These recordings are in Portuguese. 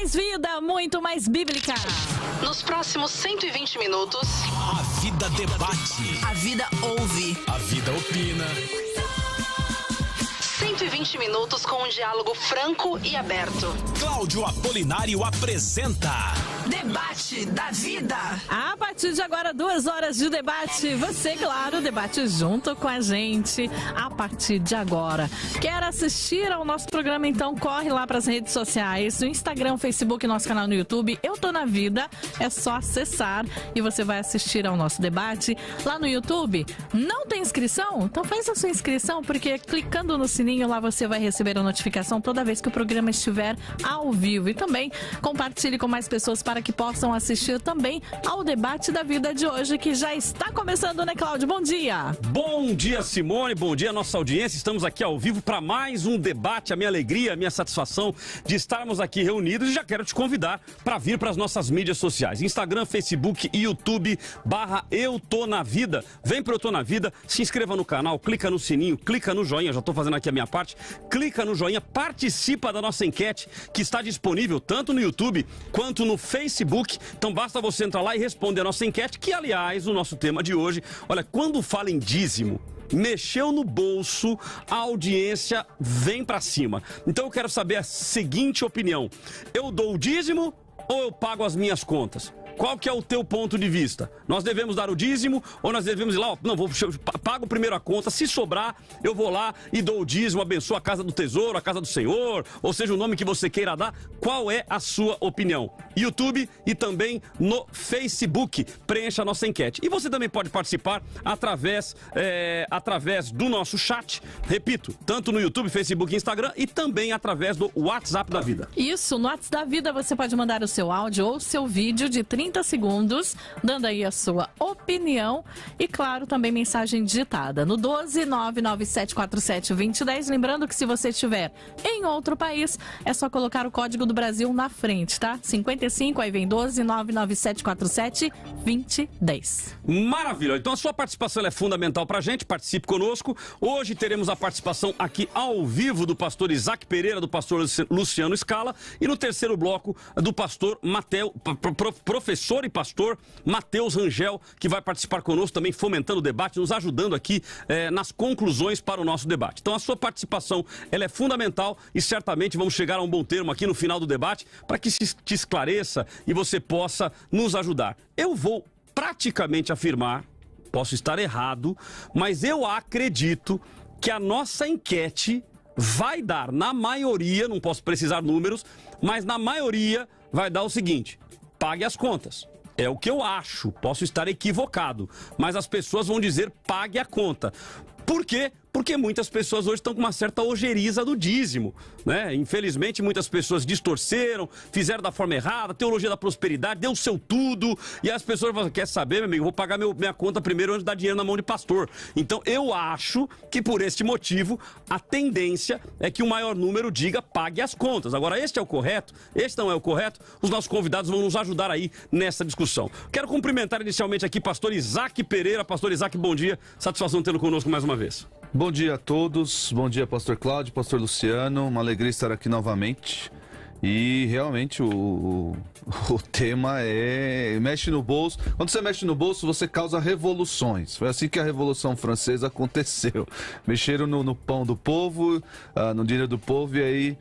mais vida, muito mais bíblica. Nos próximos 120 minutos, a vida debate. A vida ouve. A vida opina. 120 minutos com um diálogo franco e aberto. Cláudio Apolinário apresenta Debate da Vida. A partir de agora, 2 horas de debate. Você, claro, debate junto com a gente. A partir de agora. Quer assistir ao nosso programa? Então corre lá para as redes sociais, no Instagram, Facebook, nosso canal no YouTube. Eu Tô na Vida. É só acessar e você vai assistir ao nosso debate lá no YouTube. Não tem inscrição? Então faz a sua inscrição, porque clicando no sininho lá você vai receber a notificação toda vez que o programa estiver ao vivo. E também compartilhe com mais pessoas para que possam assistir também ao debate da vida de hoje, que já está começando, né, Cláudio? Bom dia! Bom dia, Simone, bom dia, nossa audiência. Estamos aqui ao vivo para mais um debate. A minha alegria, a minha satisfação de estarmos aqui reunidos, e já quero te convidar para vir para as nossas mídias sociais, Instagram, Facebook e YouTube, /Eu Tô na Vida. Vem pro Eu Tô na Vida, se inscreva no canal, clica no sininho, clica no joinha, já estou fazendo aqui a minha parte, clica no joinha, participa da nossa enquete, que está disponível tanto no YouTube quanto no Facebook. Então basta você entrar lá e responder a nossa enquete, que aliás, o nosso tema de hoje, olha, quando fala em dízimo, mexeu no bolso, a audiência vem pra cima. Então eu quero saber a seguinte opinião: eu dou o dízimo ou eu pago as minhas contas? Qual que é o teu ponto de vista? Nós devemos dar o dízimo ou nós devemos ir lá, não, pago primeiro a conta, se sobrar, eu vou lá e dou o dízimo, abençoo a casa do tesouro, a casa do Senhor, ou seja, o nome que você queira dar. Qual é a sua opinião? YouTube e também no Facebook, preencha a nossa enquete. E você também pode participar através do nosso chat, repito, tanto no YouTube, Facebook e Instagram, e também através do WhatsApp da Vida. Isso, no WhatsApp da Vida você pode mandar o seu áudio ou o seu vídeo de 30 segundos, dando aí a sua opinião e, claro, também mensagem digitada no 12997472010. Lembrando que se você estiver em outro país, é só colocar o código do Brasil na frente, tá? 55, aí vem 12997472010. Maravilha! Então a sua participação é fundamental pra gente, participe conosco. Hoje teremos a participação aqui ao vivo do pastor Isaac Pereira, do pastor Luciano Scala, e no terceiro bloco do pastor professor e pastor Mateus Rangel, que vai participar conosco também, fomentando o debate, nos ajudando aqui nas conclusões para o nosso debate. Então a sua participação, ela é fundamental e certamente vamos chegar a um bom termo aqui no final do debate para que se te esclareça e você possa nos ajudar. Eu vou praticamente afirmar, posso estar errado, mas eu acredito que a nossa enquete vai dar, na maioria, não posso precisar números, mas na maioria vai dar o seguinte: pague as contas. É o que eu acho, posso estar equivocado, mas as pessoas vão dizer pague a conta. Por quê? Porque muitas pessoas hoje estão com uma certa ojeriza do dízimo, né? Infelizmente, muitas pessoas distorceram, fizeram da forma errada, teologia da prosperidade, deu o seu tudo, e as pessoas falam: quer saber, meu amigo, vou pagar minha conta primeiro antes de dar dinheiro na mão de pastor. Então, eu acho que por este motivo, a tendência é que o maior número diga pague as contas. Agora, este é o correto? Este não é o correto? Os nossos convidados vão nos ajudar aí nessa discussão. Quero cumprimentar inicialmente aqui pastor Isaac Pereira. Pastor Isaac, bom dia. Satisfação tê-lo conosco mais uma vez. Bom dia a todos, bom dia pastor Cláudio, pastor Luciano, uma alegria estar aqui novamente. E realmente o tema mexe no bolso. Quando você mexe no bolso, você causa revoluções. Foi assim que a Revolução Francesa aconteceu. Mexeram no pão do povo, no dinheiro do povo, e aí...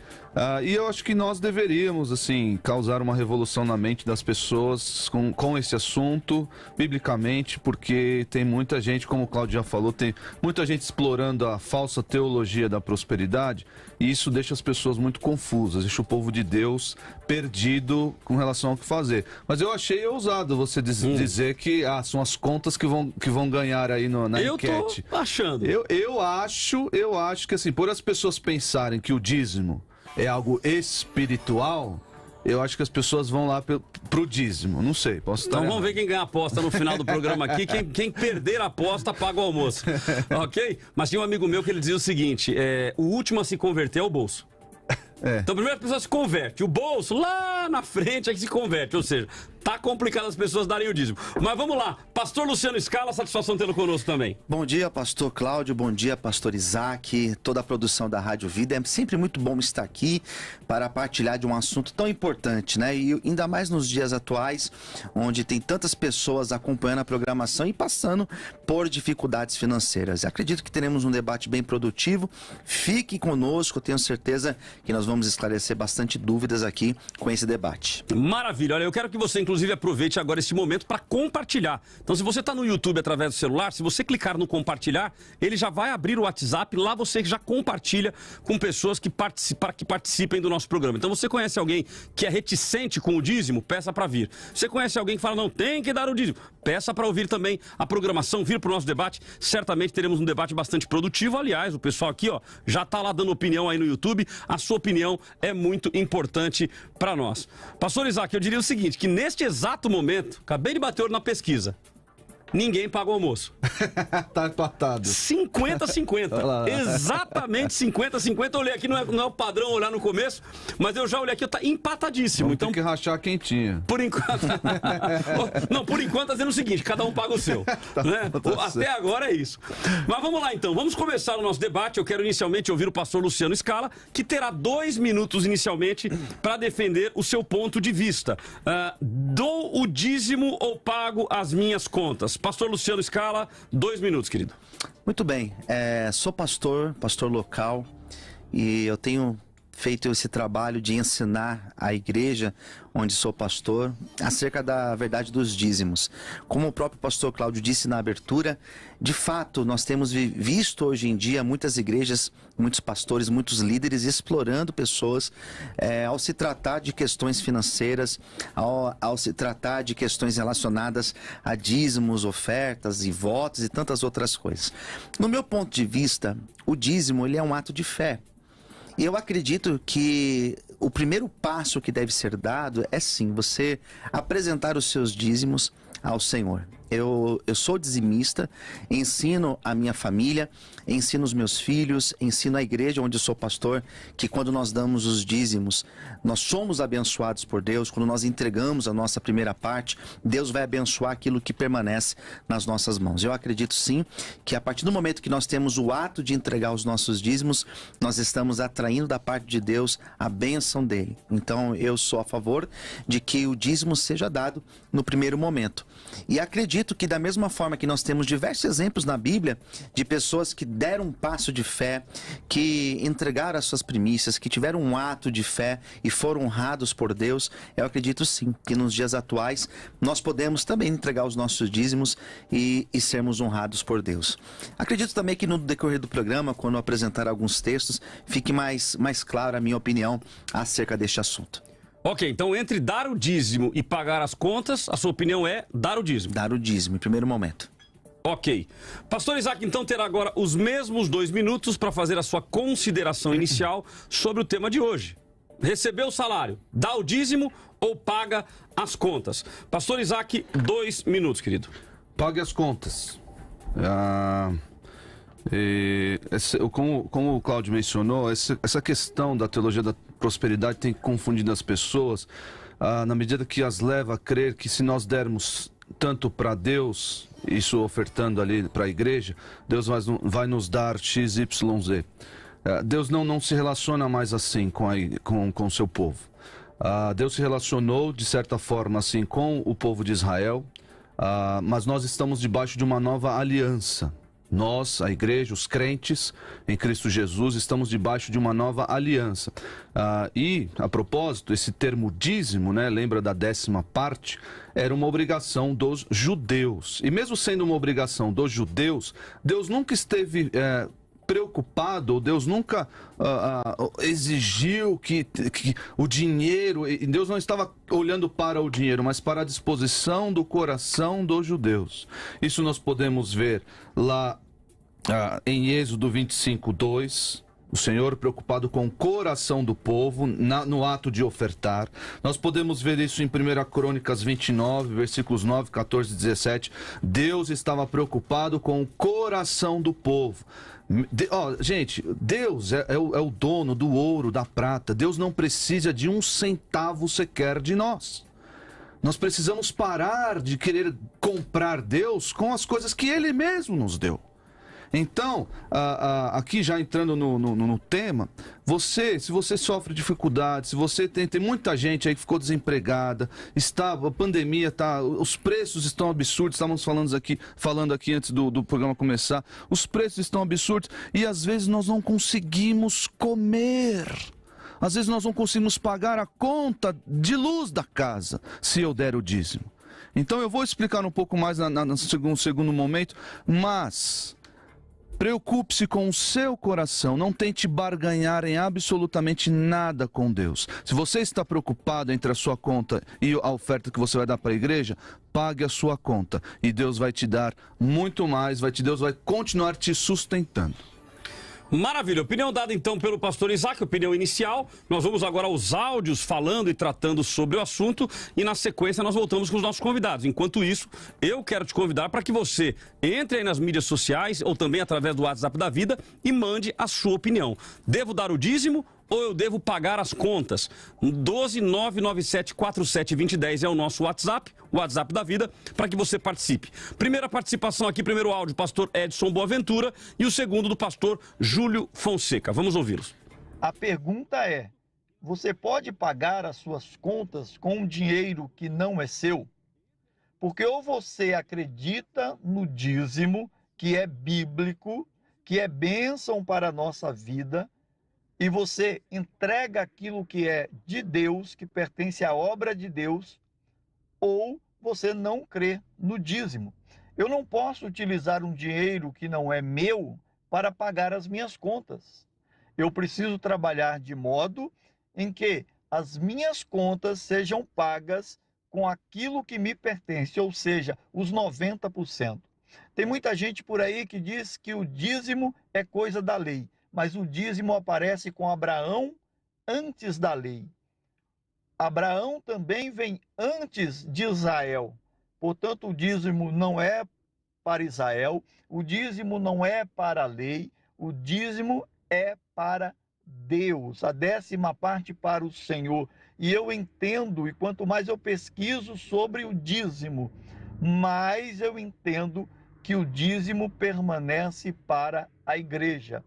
e eu acho que nós deveríamos, assim, causar uma revolução na mente das pessoas com esse assunto, biblicamente, porque tem muita gente, como o Cláudio já falou, tem muita gente explorando a falsa teologia da prosperidade, e isso deixa as pessoas muito confusas, deixa o povo de Deus perdido com relação ao que fazer. Mas eu achei ousado você dizer que são as contas que vão ganhar aí na enquete. Eu tô achando. Eu acho que, assim, por as pessoas pensarem que o dízimo é algo espiritual, eu acho que as pessoas vão lá pro dízimo. Não sei, posso estar Então vamos ver quem ganha a aposta no final do programa aqui. Quem perder a aposta paga o almoço. Ok? Mas tinha um amigo meu que ele dizia o seguinte: o último a se converter é o bolso. Então primeiro a pessoa se converte. O bolso lá na frente é que se converte. Ou seja, tá complicado as pessoas darem o dízimo. Mas vamos lá. Pastor Luciano Scala, satisfação tê-lo conosco também. Bom dia, pastor Cláudio. Bom dia, pastor Isaac. Toda a produção da Rádio Vida. É sempre muito bom estar aqui para partilhar de um assunto tão importante, né? E ainda mais nos dias atuais, onde tem tantas pessoas acompanhando a programação e passando por dificuldades financeiras. Acredito que teremos um debate bem produtivo. Fique conosco, eu tenho certeza que nós vamos esclarecer bastante dúvidas aqui com esse debate. Maravilha. Olha, eu quero que você, inclusive, aproveite agora esse momento para compartilhar. Então, se você está no YouTube através do celular, se você clicar no compartilhar, ele já vai abrir o WhatsApp. Lá você já compartilha com pessoas que participem do nosso programa. Então, você conhece alguém que é reticente com o dízimo? Peça para vir. Você conhece alguém que fala, não, tem que dar o dízimo? Peça para ouvir também a programação, vir para o nosso debate. Certamente teremos um debate bastante produtivo. Aliás, o pessoal aqui, ó, já está lá dando opinião aí no YouTube. A sua opinião é muito importante para nós. Pastor Isaac, eu diria o seguinte, que neste exato momento, acabei de bater o olho na pesquisa, ninguém paga o almoço. Tá empatado. 50-50. Exatamente 50-50. Eu olhei aqui, não é o padrão olhar no começo, mas eu já olhei aqui, tá empatadíssimo. Vamos então ter que rachar a quentinha. Por enquanto. Não, por enquanto tá dizendo o seguinte: cada um paga o seu. Né? Até agora é isso. Mas vamos lá então, vamos começar o nosso debate. Eu quero inicialmente ouvir o pastor Luciano Scala, que terá 2 minutos inicialmente para defender o seu ponto de vista. Dou o dízimo ou pago as minhas contas? Pastor Luciano Scala, 2 minutos, querido. Muito bem, sou pastor local, e eu tenho feito esse trabalho de ensinar a igreja onde sou pastor acerca da verdade dos dízimos. Como o próprio pastor Cláudio disse na abertura, de fato nós temos visto hoje em dia muitas igrejas, muitos pastores, muitos líderes explorando pessoas ao se tratar de questões financeiras, ao se tratar de questões relacionadas a dízimos, ofertas e votos e tantas outras coisas. No meu ponto de vista, o dízimo ele é um ato de fé. E eu acredito que o primeiro passo que deve ser dado é sim, você apresentar os seus dízimos ao Senhor. Eu sou dizimista, ensino a minha família, ensino os meus filhos, ensino a igreja onde eu sou pastor, que quando nós damos os dízimos, nós somos abençoados por Deus. Quando nós entregamos a nossa primeira parte, Deus vai abençoar aquilo que permanece nas nossas mãos. Eu acredito sim que a partir do momento que nós temos o ato de entregar os nossos dízimos, nós estamos atraindo da parte de Deus a bênção dele. Então eu sou a favor de que o dízimo seja dado no primeiro momento. E acredito que da mesma forma que nós temos diversos exemplos na Bíblia de pessoas que deram um passo de fé, que entregaram as suas primícias, que tiveram um ato de fé e foram honrados por Deus, eu acredito sim que nos dias atuais nós podemos também entregar os nossos dízimos e sermos honrados por Deus. Acredito também que no decorrer do programa, quando eu apresentar alguns textos, fique mais claro a minha opinião acerca deste assunto. Ok, então entre dar o dízimo e pagar as contas, a sua opinião é dar o dízimo? Dar o dízimo, em primeiro momento. Ok. Pastor Isaac, então, terá agora os mesmos 2 minutos para fazer a sua consideração inicial sobre o tema de hoje. Recebeu o salário, dá o dízimo ou paga as contas? Pastor Isaac, 2 minutos, querido. Pague as contas. Como o Cláudio mencionou, essa questão da teologia da prosperidade tem confundido as pessoas na medida que as leva a crer que se nós dermos tanto para Deus, isso ofertando ali para a igreja, Deus vai nos dar X, Y, Z. Deus não se relaciona mais assim com o seu povo. Deus se relacionou de certa forma assim com o povo de Israel, mas nós estamos debaixo de uma nova aliança. Nós, a igreja, os crentes em Cristo Jesus, estamos debaixo de uma nova aliança. E, a propósito, esse termo dízimo, né, lembra da 10ª parte, era uma obrigação dos judeus. E mesmo sendo uma obrigação dos judeus, Deus nunca esteve preocupado, ou Deus nunca exigiu que o dinheiro, Deus não estava olhando para o dinheiro, mas para a disposição do coração dos judeus. Isso nós podemos ver lá em Êxodo 25:2, O Senhor preocupado com o coração do povo no ato de ofertar. Nós podemos ver isso em 1 Crônicas 29, versículos 9, 14 e 17. Deus estava preocupado com o coração do povo. Gente, Deus é o dono do ouro, da prata. Deus não precisa de um centavo sequer de nós. Nós precisamos parar de querer comprar Deus com as coisas que Ele mesmo nos deu. Então, aqui já entrando no tema, se você sofre dificuldade, se você tem muita gente aí que ficou desempregada, a pandemia os preços estão absurdos, estávamos falando aqui antes do programa começar, os preços estão absurdos e às vezes nós não conseguimos comer. Às vezes nós não conseguimos pagar a conta de luz da casa, se eu der o dízimo. Então eu vou explicar um pouco mais no segundo momento, mas preocupe-se com o seu coração, não tente barganhar em absolutamente nada com Deus. Se você está preocupado entre a sua conta e a oferta que você vai dar para a igreja, pague a sua conta e Deus vai te dar muito mais, Deus vai continuar te sustentando. Maravilha, opinião dada então pelo pastor Isaac, opinião inicial. Nós vamos agora aos áudios falando e tratando sobre o assunto e na sequência nós voltamos com os nossos convidados. Enquanto isso, eu quero te convidar para que você entre aí nas mídias sociais ou também através do WhatsApp da Vida e mande a sua opinião. Devo dar o dízimo ou eu devo pagar as contas? 12997472010 é o nosso WhatsApp, o WhatsApp da Vida, para que você participe. Primeira participação aqui, primeiro áudio, pastor Edson Boaventura e o segundo do pastor Júlio Fonseca. Vamos ouvi-los. A pergunta é, você pode pagar as suas contas com um dinheiro que não é seu? Porque ou você acredita no dízimo, que é bíblico, que é bênção para a nossa vida, e você entrega aquilo que é de Deus, que pertence à obra de Deus, ou você não crê no dízimo. Eu não posso utilizar um dinheiro que não é meu para pagar as minhas contas. Eu preciso trabalhar de modo em que as minhas contas sejam pagas com aquilo que me pertence, ou seja, os 90%. Tem muita gente por aí que diz que o dízimo é coisa da lei. Mas o dízimo aparece com Abraão antes da lei. Abraão também vem antes de Israel. Portanto, o dízimo não é para Israel, o dízimo não é para a lei, o dízimo é para Deus, a 10ª parte para o Senhor. E eu entendo, e quanto mais eu pesquiso sobre o dízimo, mais eu entendo que o dízimo permanece para a igreja.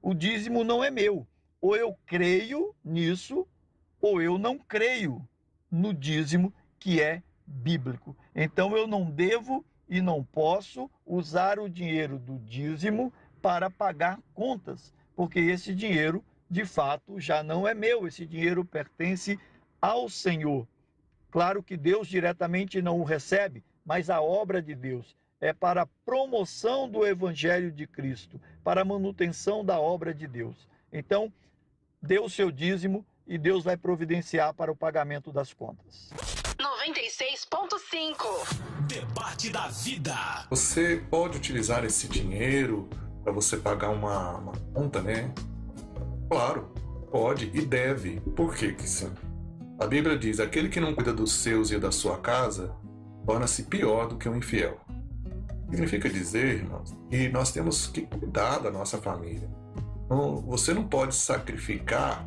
O dízimo não é meu. Ou eu creio nisso, ou eu não creio no dízimo que é bíblico. Então eu não devo e não posso usar o dinheiro do dízimo para pagar contas, porque esse dinheiro, de fato, já não é meu. Esse dinheiro pertence ao Senhor. Claro que Deus diretamente não o recebe, mas a obra de Deus é para a promoção do Evangelho de Cristo, para a manutenção da obra de Deus. Então, dê o seu dízimo e Deus vai providenciar para o pagamento das contas. 96.5 Debate da Vida. Você pode utilizar esse dinheiro para você pagar uma conta, né? Claro, pode e deve. Por que sim? A Bíblia diz, aquele que não cuida dos seus e da sua casa, torna-se pior do que um infiel. Significa dizer, irmãos, que nós temos que cuidar da nossa família. Você não pode sacrificar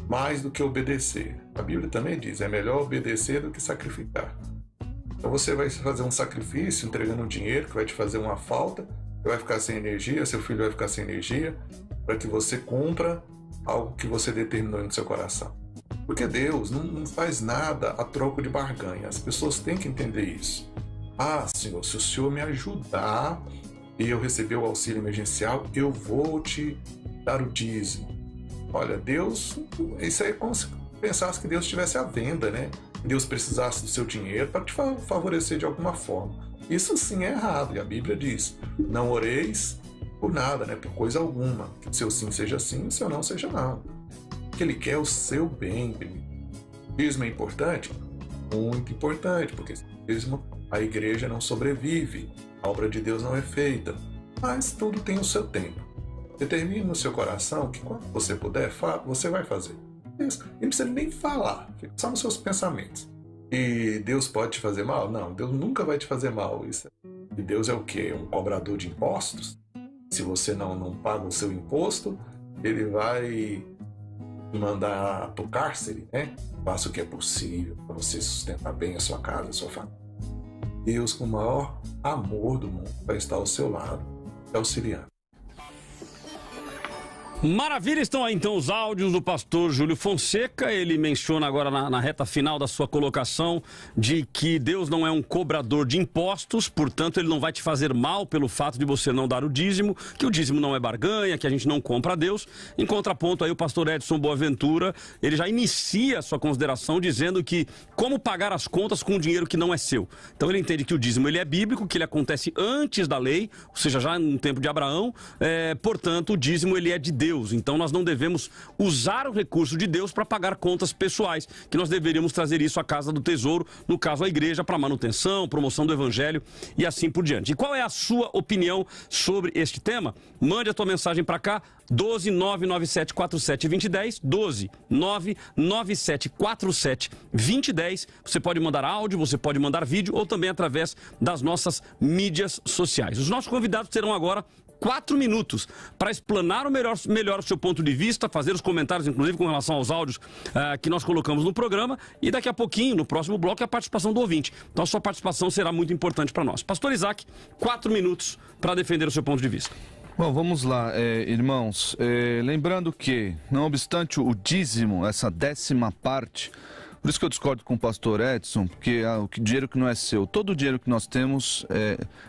mais do que obedecer. A Bíblia também diz, é melhor obedecer do que sacrificar. Então você vai fazer um sacrifício entregando um dinheiro que vai te fazer uma falta, você vai ficar sem energia, seu filho vai ficar sem energia, para que você cumpra algo que você determinou no seu coração. Porque Deus não faz nada a troco de barganha. As pessoas têm que entender isso. Ah, Senhor, se o Senhor me ajudar e eu receber o auxílio emergencial, eu vou te dar o dízimo. Olha, Deus, isso aí é como se pensasse que Deus estivesse à venda, né? Deus precisasse do seu dinheiro para te favorecer de alguma forma. Isso sim é errado, e a Bíblia diz, não oreis por nada, né? Por coisa alguma. Que o seu sim seja sim, o seu não seja não. Que Ele quer o seu bem. Dízimo é importante? Muito importante, porque dízimo a igreja não sobrevive, a obra de Deus não é feita, mas tudo tem o seu tempo. Determine no seu coração que quando você puder, você vai fazer. Isso. E não precisa nem falar, fica só nos seus pensamentos. E Deus pode te fazer mal? Não, Deus nunca vai te fazer mal. E Deus é o quê? Um cobrador de impostos? Se você não paga o seu imposto, ele vai te mandar para o cárcere, né? Faça o que é possível para você sustentar bem a sua casa, a sua família. Deus, com o maior amor do mundo, vai estar ao seu lado, te auxiliando. Maravilha, estão aí então os áudios do pastor Júlio Fonseca. Ele menciona agora na reta final da sua colocação de que Deus não é um cobrador de impostos, portanto ele não vai te fazer mal pelo fato de você não dar o dízimo, que o dízimo não é barganha, que a gente não compra a Deus. Em contraponto aí o pastor Edson Boaventura, ele já inicia a sua consideração dizendo que como pagar as contas com dinheiro que não é seu. Então ele entende que o dízimo ele é bíblico, que ele acontece antes da lei, ou seja, já no tempo de Abraão, portanto o dízimo ele é de Deus. Então nós não devemos usar o recurso de Deus para pagar contas pessoais, que nós deveríamos trazer isso à casa do tesouro, no caso a igreja, para manutenção, promoção do evangelho e assim por diante. E qual é a sua opinião sobre este tema? Mande a tua mensagem para cá, 12 997 47 2010, 12 997 47 2010. Você pode mandar áudio, você pode mandar vídeo ou também através das nossas mídias sociais. Os nossos convidados terão agora 4 minutos para explanar melhor o seu ponto de vista, fazer os comentários, inclusive com relação aos áudios que nós colocamos no programa, e daqui a pouquinho, no próximo bloco, é a participação do ouvinte. Então a sua participação será muito importante para nós. Pastor Isaac, 4 minutos para defender o seu ponto de vista. Bom, vamos lá, irmãos. Lembrando que, não obstante o dízimo, essa 10ª parte, por isso que eu discordo com o pastor Edson, porque o dinheiro que não é seu, todo o dinheiro que nós temos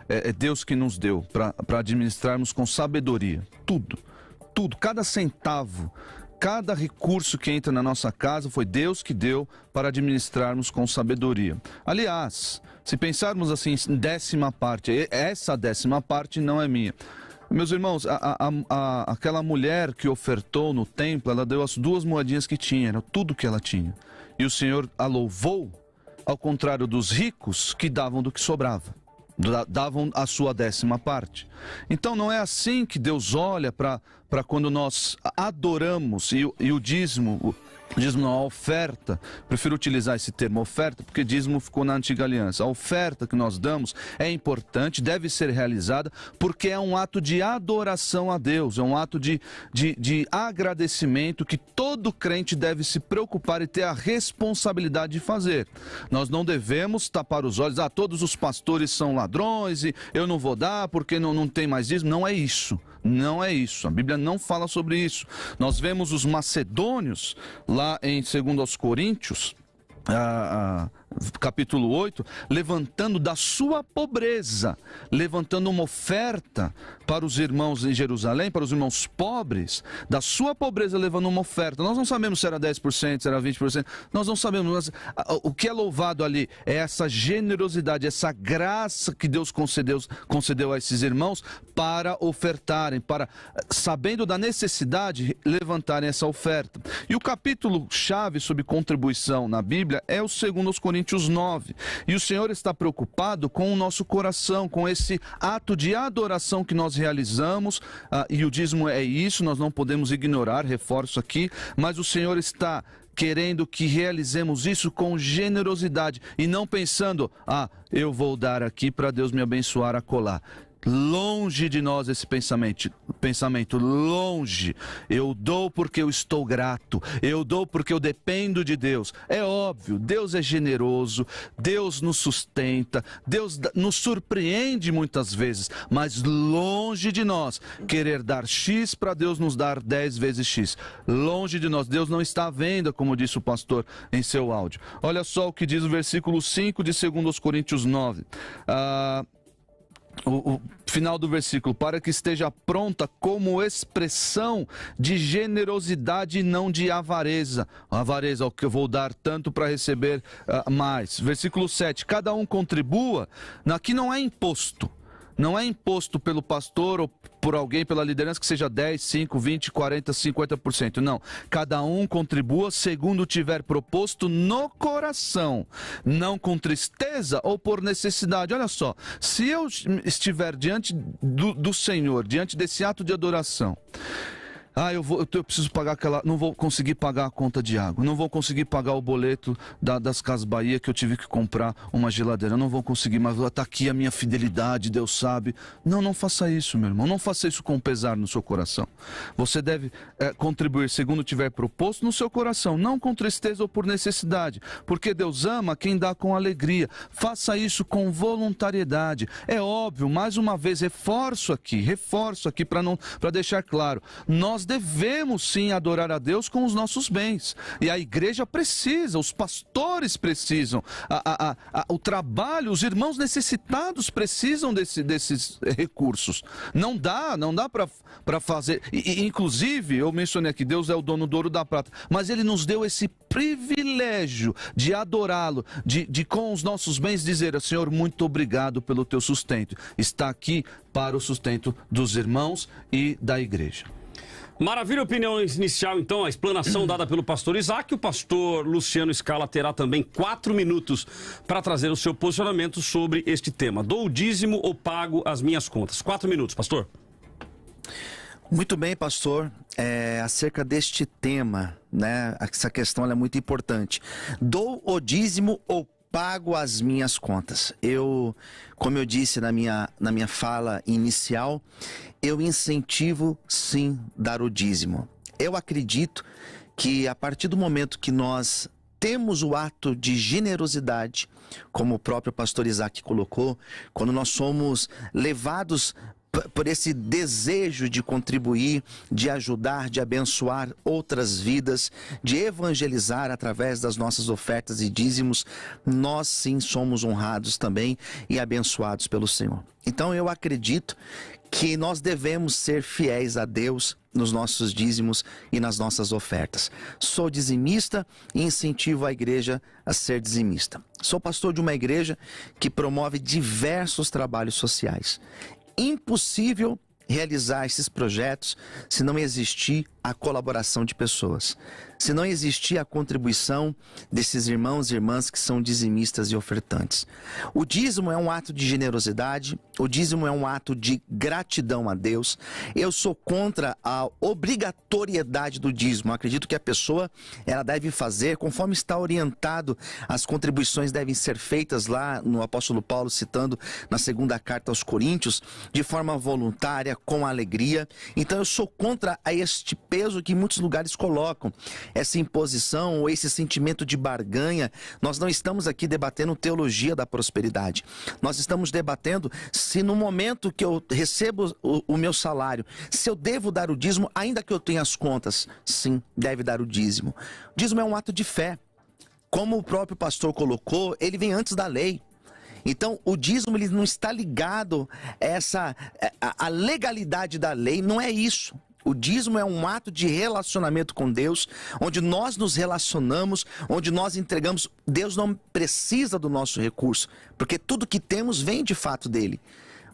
é Deus que nos deu para administrarmos com sabedoria. Tudo, cada centavo, cada recurso que entra na nossa casa foi Deus que deu para administrarmos com sabedoria. Aliás, se pensarmos assim, em 10ª parte, essa 10ª parte não é minha. Meus irmãos, aquela mulher que ofertou no templo, ela deu as 2 moedinhas que tinha, era tudo que ela tinha. E o Senhor a louvou, ao contrário dos ricos que davam do que sobrava. Davam a sua 10ª parte. Então não é assim que Deus olha para quando nós adoramos e o dízimo... Dízimo não, a oferta, prefiro utilizar esse termo oferta, porque dízimo ficou na antiga aliança. A oferta que nós damos é importante, deve ser realizada, porque é um ato de adoração a Deus, é um ato de agradecimento que todo crente deve se preocupar e ter a responsabilidade de fazer. Nós não devemos tapar os olhos, todos os pastores são ladrões e eu não vou dar porque não tem mais dízimo. Não é isso. Não é isso, a Bíblia não fala sobre isso. Nós vemos os macedônios, lá em 2 Coríntios, capítulo 8, levantando da sua pobreza, levantando uma oferta para os irmãos em Jerusalém, para os irmãos pobres, da sua pobreza levando uma oferta. Nós não sabemos se era 10%, se era 20%, nós não sabemos, mas o que é louvado ali é essa generosidade, essa graça que Deus concedeu a esses irmãos para ofertarem, para, sabendo da necessidade, levantarem essa oferta. E o capítulo-chave sobre contribuição na Bíblia é o 2 Coríntios 9. E o Senhor está preocupado com o nosso coração, com esse ato de adoração que nós realizamos, e o dízimo é isso, nós não podemos ignorar, reforço aqui, mas o Senhor está querendo que realizemos isso com generosidade e não pensando, eu vou dar aqui para Deus me abençoar acolá. Longe de nós esse pensamento, longe. Eu dou porque eu estou grato, eu dou porque eu dependo de Deus. É óbvio, Deus é generoso, Deus nos sustenta, Deus nos surpreende muitas vezes, mas longe de nós querer dar X para Deus nos dar 10 vezes X. Longe de nós, Deus não está à venda, como disse o pastor em seu áudio. Olha só o que diz o versículo 5 de 2 Coríntios 9. O final do versículo, para que esteja pronta como expressão de generosidade e não de avareza. Avareza, o que eu vou dar tanto para receber mais. Versículo 7, cada um contribua, aqui não é imposto. Não é imposto pelo pastor ou por alguém, pela liderança, que seja 10, 5, 20, 40, 50%. Não. Cada um contribua segundo tiver proposto no coração, não com tristeza ou por necessidade. Olha só, se eu estiver diante do Senhor, diante desse ato de adoração, eu preciso pagar aquela... Não vou conseguir pagar a conta de água. Não vou conseguir pagar o boleto das Casas Bahia, que eu tive que comprar uma geladeira. Não vou conseguir, mas está aqui a minha fidelidade, Deus sabe. Não faça isso, meu irmão. Não faça isso com pesar no seu coração. Você deve contribuir segundo tiver proposto no seu coração, não com tristeza ou por necessidade. Porque Deus ama quem dá com alegria. Faça isso com voluntariedade. É óbvio, mais uma vez, reforço aqui para deixar claro. Nós devemos sim adorar a Deus com os nossos bens. E a igreja precisa, os pastores precisam, o trabalho, os irmãos necessitados precisam desses recursos. Não dá para fazer. Inclusive, eu mencionei aqui, Deus é o dono do ouro e da prata, mas Ele nos deu esse privilégio de adorá-lo, de com os nossos bens dizer: Senhor, muito obrigado pelo teu sustento. Está aqui para o sustento dos irmãos e da igreja. Maravilha, opinião inicial, então, a explanação dada pelo pastor Isaac. O pastor Luciano Scala terá também 4 minutos para trazer o seu posicionamento sobre este tema. Dou o dízimo ou pago as minhas contas? 4 minutos, pastor. Muito bem, pastor. Acerca deste tema, né? Essa questão ela é muito importante. Dou o dízimo ou pago as minhas contas? Como eu disse na minha fala inicial, eu incentivo sim dar o dízimo. Eu acredito que a partir do momento que nós temos o ato de generosidade, como o próprio pastor Isaac colocou, quando nós somos levados por esse desejo de contribuir, de ajudar, de abençoar outras vidas, de evangelizar através das nossas ofertas e dízimos, nós sim somos honrados também e abençoados pelo Senhor. Então eu acredito que nós devemos ser fiéis a Deus nos nossos dízimos e nas nossas ofertas. Sou dizimista e incentivo a igreja a ser dizimista. Sou pastor de uma igreja que promove diversos trabalhos sociais. Impossível realizar esses projetos se não existir a colaboração de pessoas, se não existir a contribuição desses irmãos e irmãs que são dizimistas e ofertantes. O dízimo é um ato de generosidade, o dízimo é um ato de gratidão a Deus. Eu sou contra a obrigatoriedade do dízimo. Eu acredito que a pessoa ela deve fazer conforme está orientado. As contribuições devem ser feitas lá no apóstolo Paulo, citando na 2ª carta aos Coríntios, de forma voluntária, com alegria. Então eu sou contra a este peso que muitos lugares colocam, essa imposição ou esse sentimento de barganha. Nós não estamos aqui debatendo teologia da prosperidade. Nós estamos debatendo se no momento que eu recebo o meu salário, se eu devo dar o dízimo, ainda que eu tenha as contas. Sim, deve dar o dízimo. O dízimo é um ato de fé. Como o próprio pastor colocou, ele vem antes da lei. Então, o dízimo ele não está ligado a legalidade da lei, não é isso. O dízimo é um ato de relacionamento com Deus, onde nós nos relacionamos, onde nós entregamos. Deus não precisa do nosso recurso, porque tudo que temos vem de fato dele.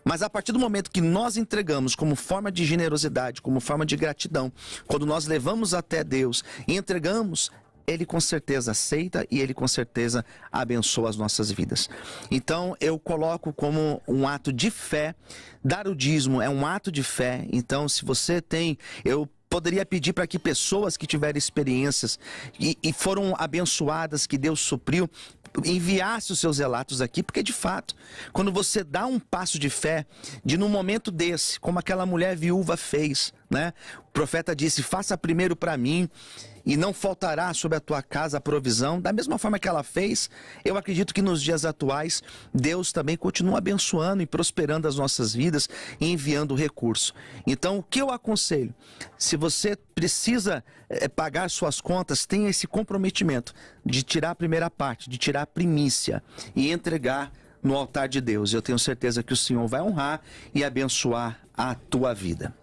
Mas a partir do momento que nós entregamos como forma de generosidade, como forma de gratidão, quando nós levamos até Deus e entregamos, Ele com certeza aceita e Ele com certeza abençoa as nossas vidas. Então eu coloco como um ato de fé. Dar o dízimo é um ato de fé. Então se você tem... Eu poderia pedir para que pessoas que tiverem experiências e foram abençoadas, que Deus supriu, enviasse os seus relatos aqui, porque de fato, quando você dá um passo de fé, de num momento desse, como aquela mulher viúva fez, né? O profeta disse: faça primeiro para mim, e não faltará sobre a tua casa a provisão. Da mesma forma que ela fez, eu acredito que nos dias atuais, Deus também continua abençoando e prosperando as nossas vidas e enviando recurso. Então, o que eu aconselho? Se você precisa pagar suas contas, tenha esse comprometimento de tirar a primeira parte, de tirar a primícia e entregar no altar de Deus. Eu tenho certeza que o Senhor vai honrar e abençoar a tua vida.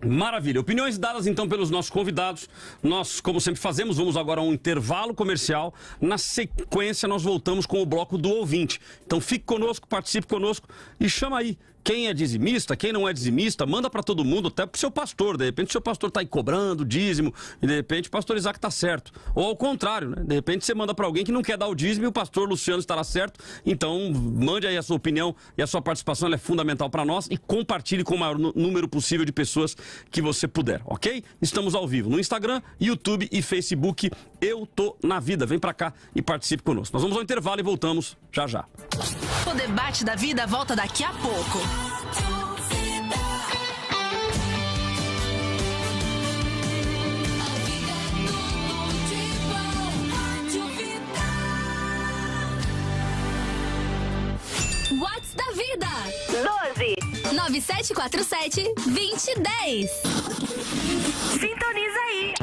Maravilha. Opiniões dadas então pelos nossos convidados. Nós, como sempre fazemos, vamos agora a um intervalo comercial. Na sequência, nós voltamos com o bloco do ouvinte. Então fique conosco, participe conosco e chama aí Quem é dizimista, quem não é dizimista, manda para todo mundo, até pro seu pastor. De repente o seu pastor tá aí cobrando dízimo e de repente o pastor Isaac tá certo. Ou ao contrário, né? De repente você manda para alguém que não quer dar o dízimo e o pastor Luciano estará certo. Então mande aí a sua opinião e a sua participação, ela é fundamental para nós, e compartilhe com o maior número possível de pessoas que você puder, ok? Estamos ao vivo no Instagram, YouTube e Facebook. Eu Tô Na Vida. Vem para cá e participe conosco. Nós vamos ao intervalo e voltamos já já. O debate da vida volta daqui a pouco. Whats da Vida 12 9747 2010. Sintoniza aí.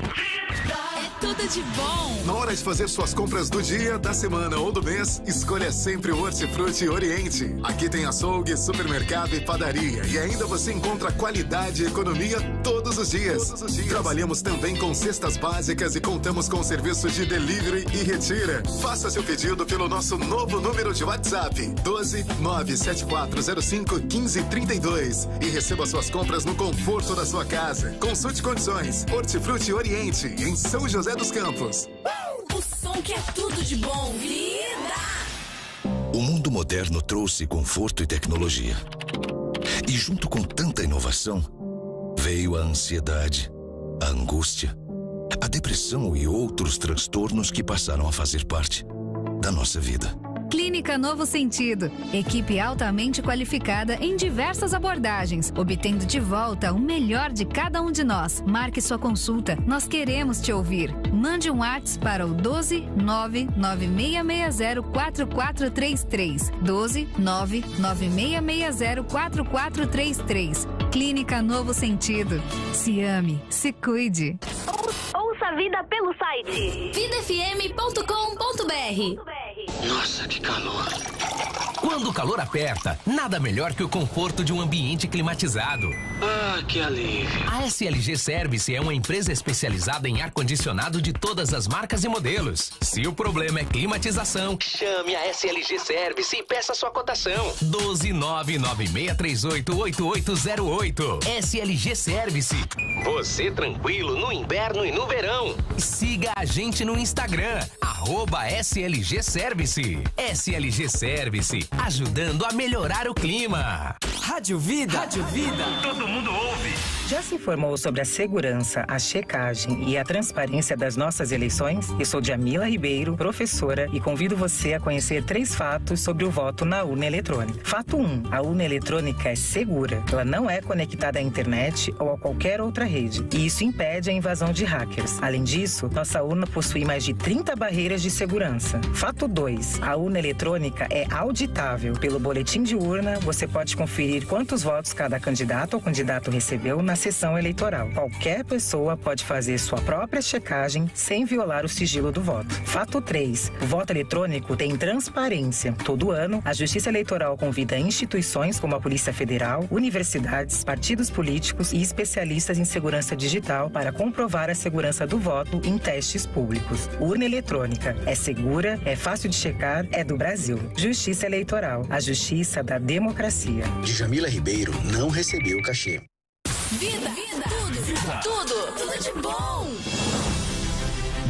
É tudo de bom. Na hora de fazer suas compras do dia, da semana ou do mês, escolha sempre o Hortifruti Oriente. Aqui tem açougue, supermercado e padaria. E ainda você encontra qualidade e economia todos os dias. Trabalhamos também com cestas básicas e contamos com serviço de delivery e retira. Faça seu pedido pelo nosso novo número de WhatsApp, 12 97405 1532. E receba suas compras no conforto da sua casa. Consulte condições. Hortifruti Oriente, em São José dos Campos. O som que é tudo de bom. Vida! O mundo moderno trouxe conforto e tecnologia. E junto com tanta inovação, veio a ansiedade, a angústia, a depressão e outros transtornos que passaram a fazer parte da nossa vida. Clínica Novo Sentido. Equipe altamente qualificada em diversas abordagens, obtendo de volta o melhor de cada um de nós. Marque sua consulta. Nós queremos te ouvir. Mande um WhatsApp para o 12 99660 4433. 12 99660 4433. Clínica Novo Sentido. Se ame, se cuide. Ouça a vida pelo site vidafm.com.br. Nossa, que calor. Quando o calor aperta, nada melhor que o conforto de um ambiente climatizado. Ah, que alívio. A SLG Service é uma empresa especializada em ar-condicionado de todas as marcas e modelos. Se o problema é climatização, chame a SLG Service e peça sua cotação. 12996388808. SLG Service. Você tranquilo no inverno e no verão. Siga a gente no Instagram, @SLG Service. SLG Service, ajudando a melhorar o clima. Rádio Vida. Rádio Vida. Todo mundo ouve. Já se informou sobre a segurança, a checagem e a transparência das nossas eleições? Eu sou Jamila Ribeiro, professora, e convido você a conhecer 3 fatos sobre o voto na urna eletrônica. Fato 1. A urna eletrônica é segura. Ela não é conectada à internet ou a qualquer outra rede. E isso impede a invasão de hackers. Além disso, nossa urna possui mais de 30 barreiras de segurança. Fato 2. A urna eletrônica é auditável. Pelo boletim de urna, você pode conferir quantos votos cada candidato ou candidato recebeu na sessão eleitoral. Qualquer pessoa pode fazer sua própria checagem sem violar o sigilo do voto. Fato 3. O voto eletrônico tem transparência. Todo ano, a Justiça Eleitoral convida instituições como a Polícia Federal, universidades, partidos políticos e especialistas em segurança digital para comprovar a segurança do voto em testes públicos. Urna eletrônica é segura, é fácil de checar, é do Brasil. Justiça Eleitoral, a justiça da democracia. Djamila Ribeiro não recebeu o cachê. Vida, tudo de bom.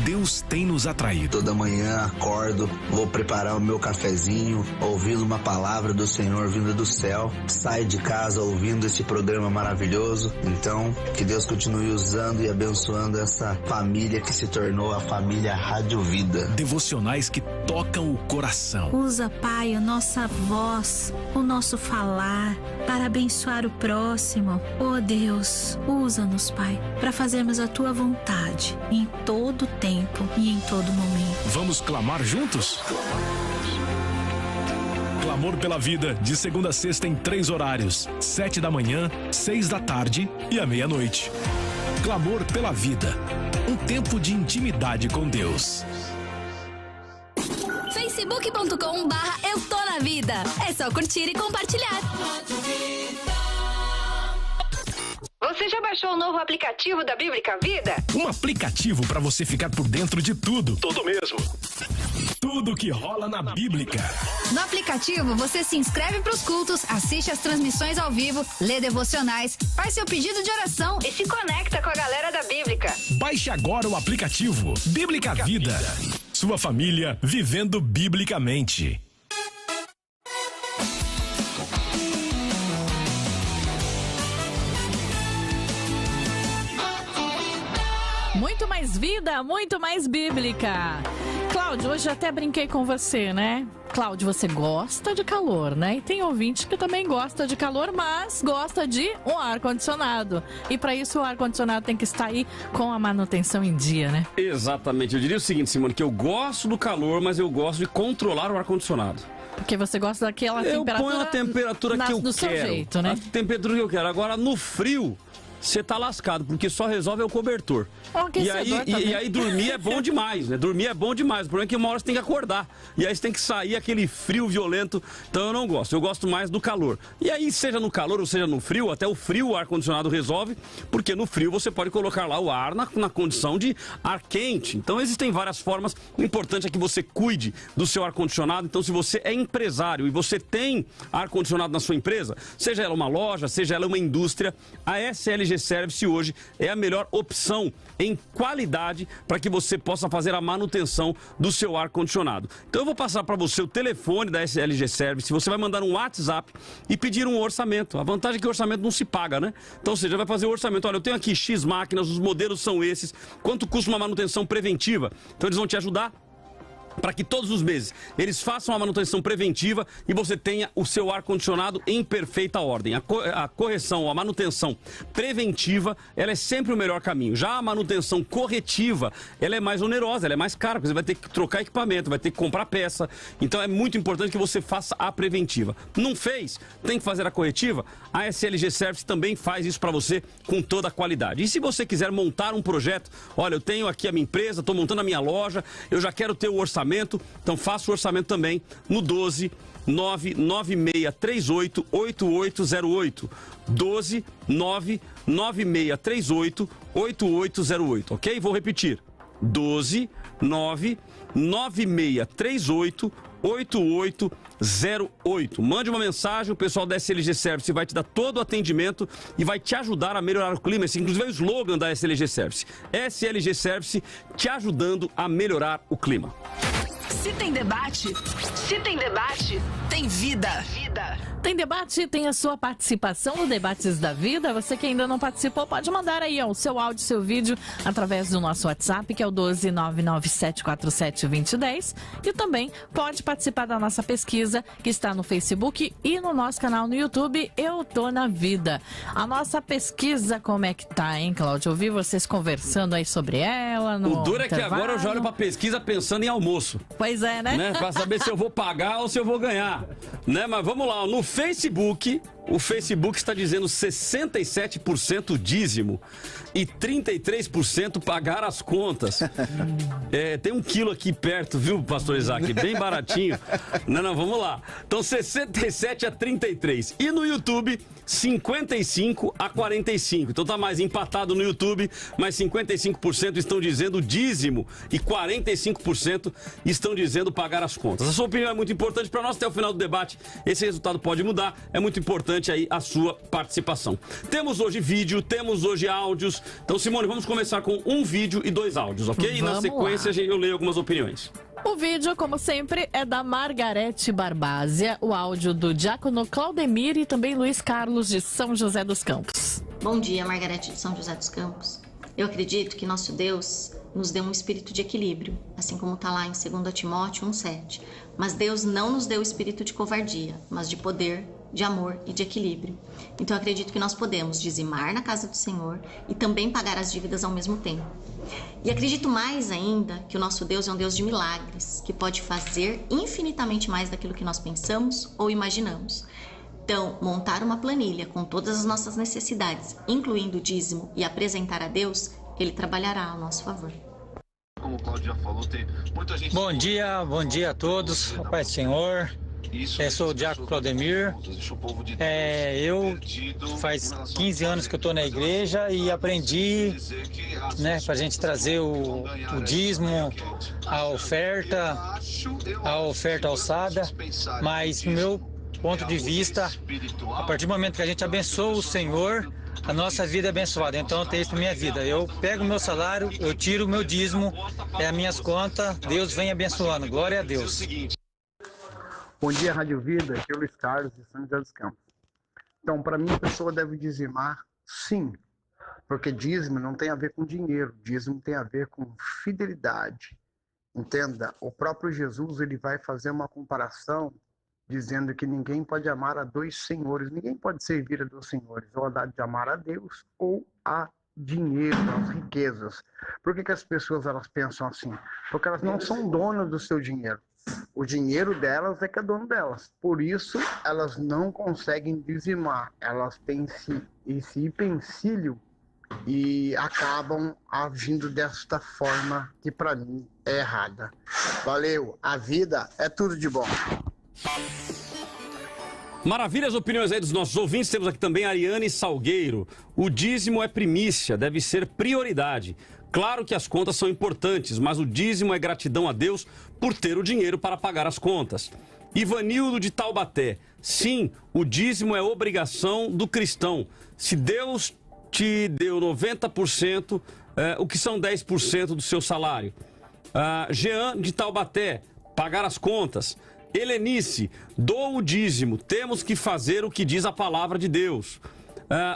Deus tem nos atraído. Toda manhã acordo, vou preparar o meu cafezinho, ouvindo uma palavra do Senhor vinda do céu. Saio de casa ouvindo esse programa maravilhoso. Então, que Deus continue usando e abençoando essa família que se tornou a família Rádio Vida. Devocionais que tocam o coração. Usa, Pai, a nossa voz, o nosso falar, para abençoar o próximo. Oh, Deus, usa-nos, Pai, para fazermos a Tua vontade em todo tempo e em todo momento. Vamos clamar juntos? Clamor pela Vida, de segunda a sexta em 3 horários: 7 da manhã, 6 da tarde e à meia-noite. Clamor pela Vida, um tempo de intimidade com Deus. Facebook.com/Eu Tô Na Vida. É só curtir e compartilhar. Você já baixou o novo aplicativo da Bíblica Vida? Um aplicativo para você ficar por dentro de tudo. Tudo mesmo. Tudo que rola na Bíblica. No aplicativo, você se inscreve para os cultos, assiste as transmissões ao vivo, lê devocionais, faz seu pedido de oração E se conecta com a galera da Bíblica. Baixe agora o aplicativo Bíblica Vida. Sua família vivendo biblicamente. Muito mais vida, muito mais bíblica. Cláudio, hoje eu até brinquei com você, né? Cláudio, você gosta de calor, né? E tem ouvinte que também gosta de calor, mas gosta de um ar-condicionado. E para isso o ar-condicionado tem que estar aí com a manutenção em dia, né? Exatamente. Eu diria o seguinte, Simone, que eu gosto do calor, mas eu gosto de controlar o ar-condicionado. Porque você gosta daquela temperatura... Eu ponho a temperatura que eu quero. Do seu jeito, né? A temperatura que eu quero. Agora, no frio... Você tá lascado, porque só resolve é o cobertor. E aí dormir é bom demais, né? Dormir é bom demais. O problema é que uma hora você tem que acordar. E aí você tem que sair aquele frio violento. Então eu não gosto. Eu gosto mais do calor. E aí, seja no calor ou seja no frio, até o frio o ar-condicionado resolve, porque no frio você pode colocar lá o ar na condição de ar quente. Então existem várias formas. O importante é que você cuide do seu ar-condicionado. Então, se você é empresário e você tem ar-condicionado na sua empresa, seja ela uma loja, seja ela uma indústria, a SLG Service hoje é a melhor opção em qualidade para que você possa fazer a manutenção do seu ar-condicionado. Então eu vou passar para você o telefone da SLG Service, você vai mandar um WhatsApp e pedir um orçamento. A vantagem é que o orçamento não se paga, né? Então você já vai fazer o orçamento. Olha, eu tenho aqui X máquinas, os modelos são esses, quanto custa uma manutenção preventiva? Então eles vão te ajudar para que todos os meses eles façam a manutenção preventiva e você tenha o seu ar-condicionado em perfeita ordem. A correção, a manutenção preventiva, ela é sempre o melhor caminho. Já a manutenção corretiva, ela é mais onerosa, ela é mais cara, porque você vai ter que trocar equipamento, vai ter que comprar peça. Então é muito importante que você faça a preventiva. Não fez? Tem que fazer a corretiva? A SLG Service também faz isso para você com toda a qualidade. E se você quiser montar um projeto, olha, eu tenho aqui a minha empresa, estou montando a minha loja, eu já quero ter o orçamento, então faça o orçamento também no 12 99638 8808. 12 99638 8808, ok? Vou repetir. 12 99638 8808. Mande uma mensagem, o pessoal da SLG Service vai te dar todo o atendimento e vai te ajudar a melhorar o clima. Esse, inclusive, é o slogan da SLG Service. SLG Service te ajudando a melhorar o clima. Se tem debate, tem vida. Tem debate, tem a sua participação no Debates da Vida. Você que ainda não participou, pode mandar aí o seu áudio, seu vídeo, através do nosso WhatsApp, que é o 12997472010. E também pode participar da nossa pesquisa, que está no Facebook e no nosso canal no YouTube, Eu Tô na Vida. A nossa pesquisa, como é que tá, hein, Cláudio? Eu vi vocês conversando aí sobre ela. O duro é que agora eu já olho pra pesquisa pensando em almoço. Pois é, né? Pra saber se eu vou pagar ou se eu vou ganhar. Né? Mas vamos lá, no Facebook, o Facebook está dizendo 67% dízimo e 33% pagar as contas. Tem 1 quilo aqui perto, viu, pastor Isaac? Bem baratinho. Não, vamos lá. Então, 67 a 33. E no YouTube, 55 a 45. Então tá mais empatado no YouTube, mas 55% estão dizendo dízimo e 45% estão dizendo pagar as contas. A sua opinião é muito importante para nós. Até o final do debate, esse resultado pode mudar. É muito importante aí a sua participação. Temos hoje vídeo, temos hoje áudios. Então, Simone, vamos começar com um vídeo e 2 áudios, ok? E na sequência eu leio algumas opiniões. O vídeo, como sempre, é da Margarete Barbásia, o áudio do diácono Claudemir e também Luiz Carlos de São José dos Campos. Bom dia, Margarete de São José dos Campos. Eu acredito que nosso Deus nos deu um espírito de equilíbrio, assim como está lá em 2 Timóteo 1,7. Mas Deus não nos deu o espírito de covardia, mas de poder, de amor e de equilíbrio. Então eu acredito que nós podemos dizimar na casa do Senhor e também pagar as dívidas ao mesmo tempo. E acredito mais ainda que o nosso Deus é um Deus de milagres, que pode fazer infinitamente mais daquilo que nós pensamos ou imaginamos. Então, montar uma planilha com todas as nossas necessidades, incluindo o dízimo, e apresentar a Deus, Ele trabalhará a nosso favor. Como o Cláudio já falou, tem muita gente... Bom dia a todos, Pai do Senhor. Sou o Diácono Claudemir. Eu faz 15 anos que eu estou na igreja e aprendi, né, para a gente trazer o dízimo, a oferta alçada, mas no meu ponto de vista, a partir do momento que a gente abençoa o Senhor, a nossa vida é abençoada. Então eu tenho isso para minha vida. Eu pego o meu salário, eu tiro o meu dízimo, as minhas contas, Deus vem abençoando. Glória a Deus. Bom dia, Rádio Vida, aqui é o Luiz Carlos de São José dos Campos. Então, para mim, a pessoa deve dizimar, sim, porque dízimo não tem a ver com dinheiro, dízimo tem a ver com fidelidade. Entenda, o próprio Jesus ele vai fazer uma comparação dizendo que ninguém pode amar a dois senhores, ninguém pode servir a dois senhores, ou a de amar a Deus ou a dinheiro, as riquezas. Por que as pessoas elas pensam assim? Porque elas não são donas do seu dinheiro. O dinheiro delas é que é dono delas. Por isso, elas não conseguem dizimar. Elas têm esse empecilho e acabam agindo desta forma que, para mim, é errada. Valeu! A vida é tudo de bom. Maravilha as opiniões aí dos nossos ouvintes. Temos aqui também a Ariane Salgueiro. O dízimo é primícia, deve ser prioridade. Claro que as contas são importantes, mas o dízimo é gratidão a Deus por ter o dinheiro para pagar as contas. Ivanildo de Taubaté. Sim, o dízimo é obrigação do cristão. Se Deus te deu 90%, o que são 10% do seu salário? Jean de Taubaté. Pagar as contas. Helenice, dou o dízimo, temos que fazer o que diz a palavra de Deus.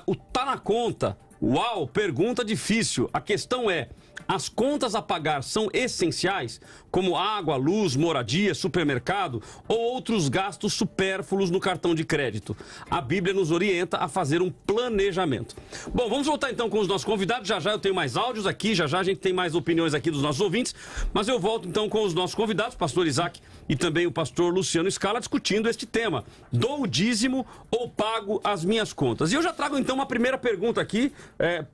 O tá na conta, uau, pergunta difícil. A questão é, as contas a pagar são essenciais, como água, luz, moradia, supermercado ou outros gastos supérfluos no cartão de crédito? A Bíblia nos orienta a fazer um planejamento. Bom, vamos voltar então com os nossos convidados. Já já eu tenho mais áudios aqui, já já a gente tem mais opiniões aqui dos nossos ouvintes. Mas eu volto então com os nossos convidados, o pastor Isaac e também o pastor Luciano Scala, discutindo este tema. Dou o dízimo ou pago as minhas contas? E eu já trago então uma primeira pergunta aqui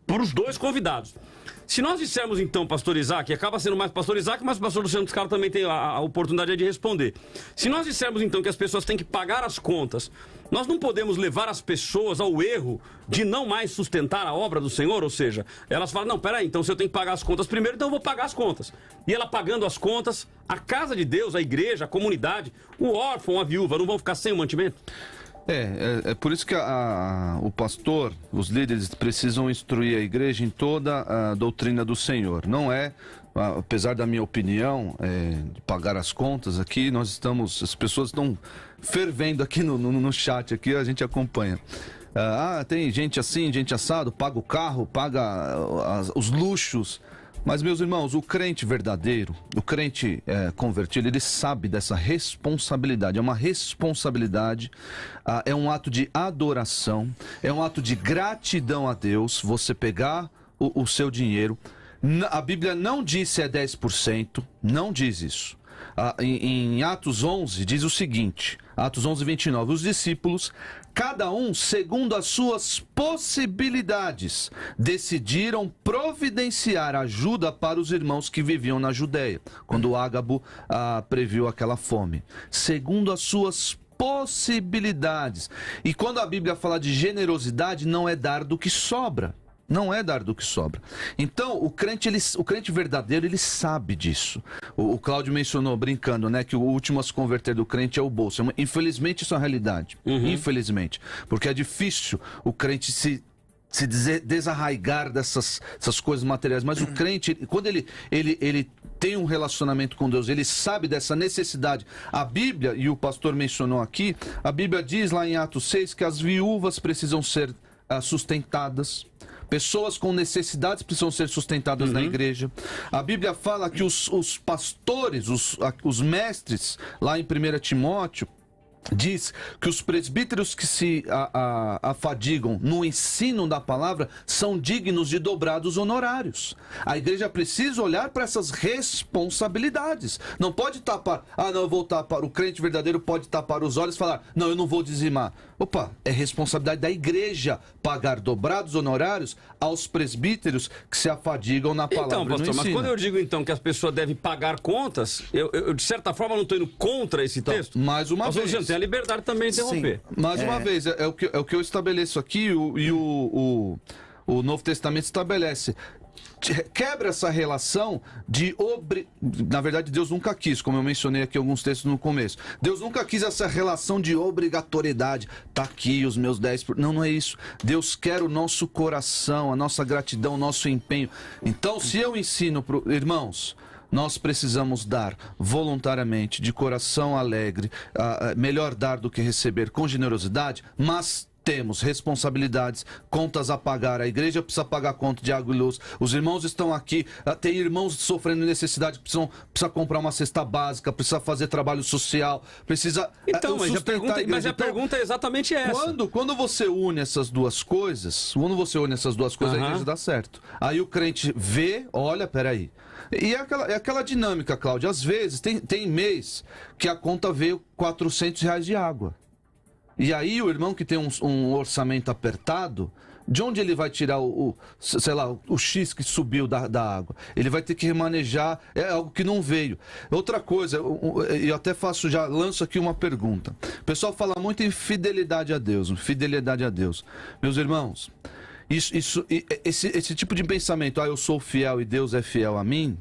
para os dois convidados. Se nós dissermos então, pastor Isaac, acaba sendo mais pastor Isaac, mas o pastor Luciano Scala também tem a oportunidade de responder. Se nós dissermos então que as pessoas têm que pagar as contas, nós não podemos levar as pessoas ao erro de não mais sustentar a obra do Senhor? Ou seja, elas falam, não, peraí, então se eu tenho que pagar as contas primeiro, então eu vou pagar as contas. E ela pagando as contas, a casa de Deus, a igreja, a comunidade, o órfão, a viúva, não vão ficar sem o mantimento? É por isso que o pastor, os líderes precisam instruir a igreja em toda a doutrina do Senhor. Não é, apesar da minha opinião, de pagar as contas, aqui as pessoas estão fervendo aqui no chat, aqui a gente acompanha. Tem gente assim, gente assado, paga o carro, paga os luxos. Mas, meus irmãos, o crente verdadeiro, o crente convertido, ele sabe dessa responsabilidade. É uma responsabilidade, é um ato de adoração, é um ato de gratidão a Deus, você pegar o seu dinheiro. A Bíblia não diz se é 10%, não diz isso. Em Atos 11 diz o seguinte, Atos 11, 29, os discípulos, cada um segundo as suas possibilidades, decidiram providenciar ajuda para os irmãos que viviam na Judéia, quando Ágabo previu aquela fome. Segundo as suas possibilidades. E quando a Bíblia fala de generosidade, não é dar do que sobra. Não é dar do que sobra. Então, o crente verdadeiro, ele sabe disso. O Cláudio mencionou, brincando, né, que o último a se converter do crente é o bolso. Infelizmente, isso é a realidade. Infelizmente. Porque é difícil o crente se desarraigar dessas coisas materiais. Mas o crente, quando ele tem um relacionamento com Deus, ele sabe dessa necessidade. A Bíblia, e o pastor mencionou aqui, a Bíblia diz lá em Atos 6 que as viúvas precisam ser sustentadas. Pessoas com necessidades precisam ser sustentadas na igreja. A Bíblia fala que os pastores, os mestres, lá em 1 Timóteo, diz que os presbíteros que se afadigam no ensino da palavra são dignos de dobrados honorários. A igreja precisa olhar para essas responsabilidades. Não pode tapar, não, eu vou tapar. O crente verdadeiro pode tapar os olhos e falar, não, eu não vou dizimar. Opa, é responsabilidade da igreja pagar dobrados honorários aos presbíteros que se afadigam na palavra. Então, pastor, mas quando eu digo então que as pessoas devem pagar contas, eu de certa forma não estou indo contra esse texto. Mais uma vez. Você tem a liberdade também de interromper. Mais uma vez, é o que eu estabeleço aqui e o Novo Testamento estabelece. Quebra essa relação de Na verdade, Deus nunca quis, como eu mencionei aqui alguns textos no começo. Deus nunca quis essa relação de obrigatoriedade. Tá aqui os meus 10%. Não é isso. Deus quer o nosso coração, a nossa gratidão, o nosso empenho. Então, se eu ensino irmãos, nós precisamos dar voluntariamente, de coração alegre, melhor dar do que receber, com generosidade, mas temos responsabilidades, contas a pagar. A igreja precisa pagar conta de água e luz. Os irmãos estão aqui, tem irmãos sofrendo necessidade, precisa comprar uma cesta básica, precisa fazer trabalho social, precisa sustentar a igreja. A pergunta é exatamente essa. Quando você une essas duas coisas, a igreja dá certo. Aí o crente vê, olha, peraí. E é aquela dinâmica, Cláudia. Às vezes, tem mês que a conta veio R$400 de água. E aí o irmão que tem um orçamento apertado, de onde ele vai tirar o X que subiu da água? Ele vai ter que remanejar, é algo que não veio. Outra coisa, eu até lanço aqui uma pergunta. O pessoal fala muito em fidelidade a Deus. Meus irmãos, esse tipo de pensamento, eu sou fiel e Deus é fiel a mim,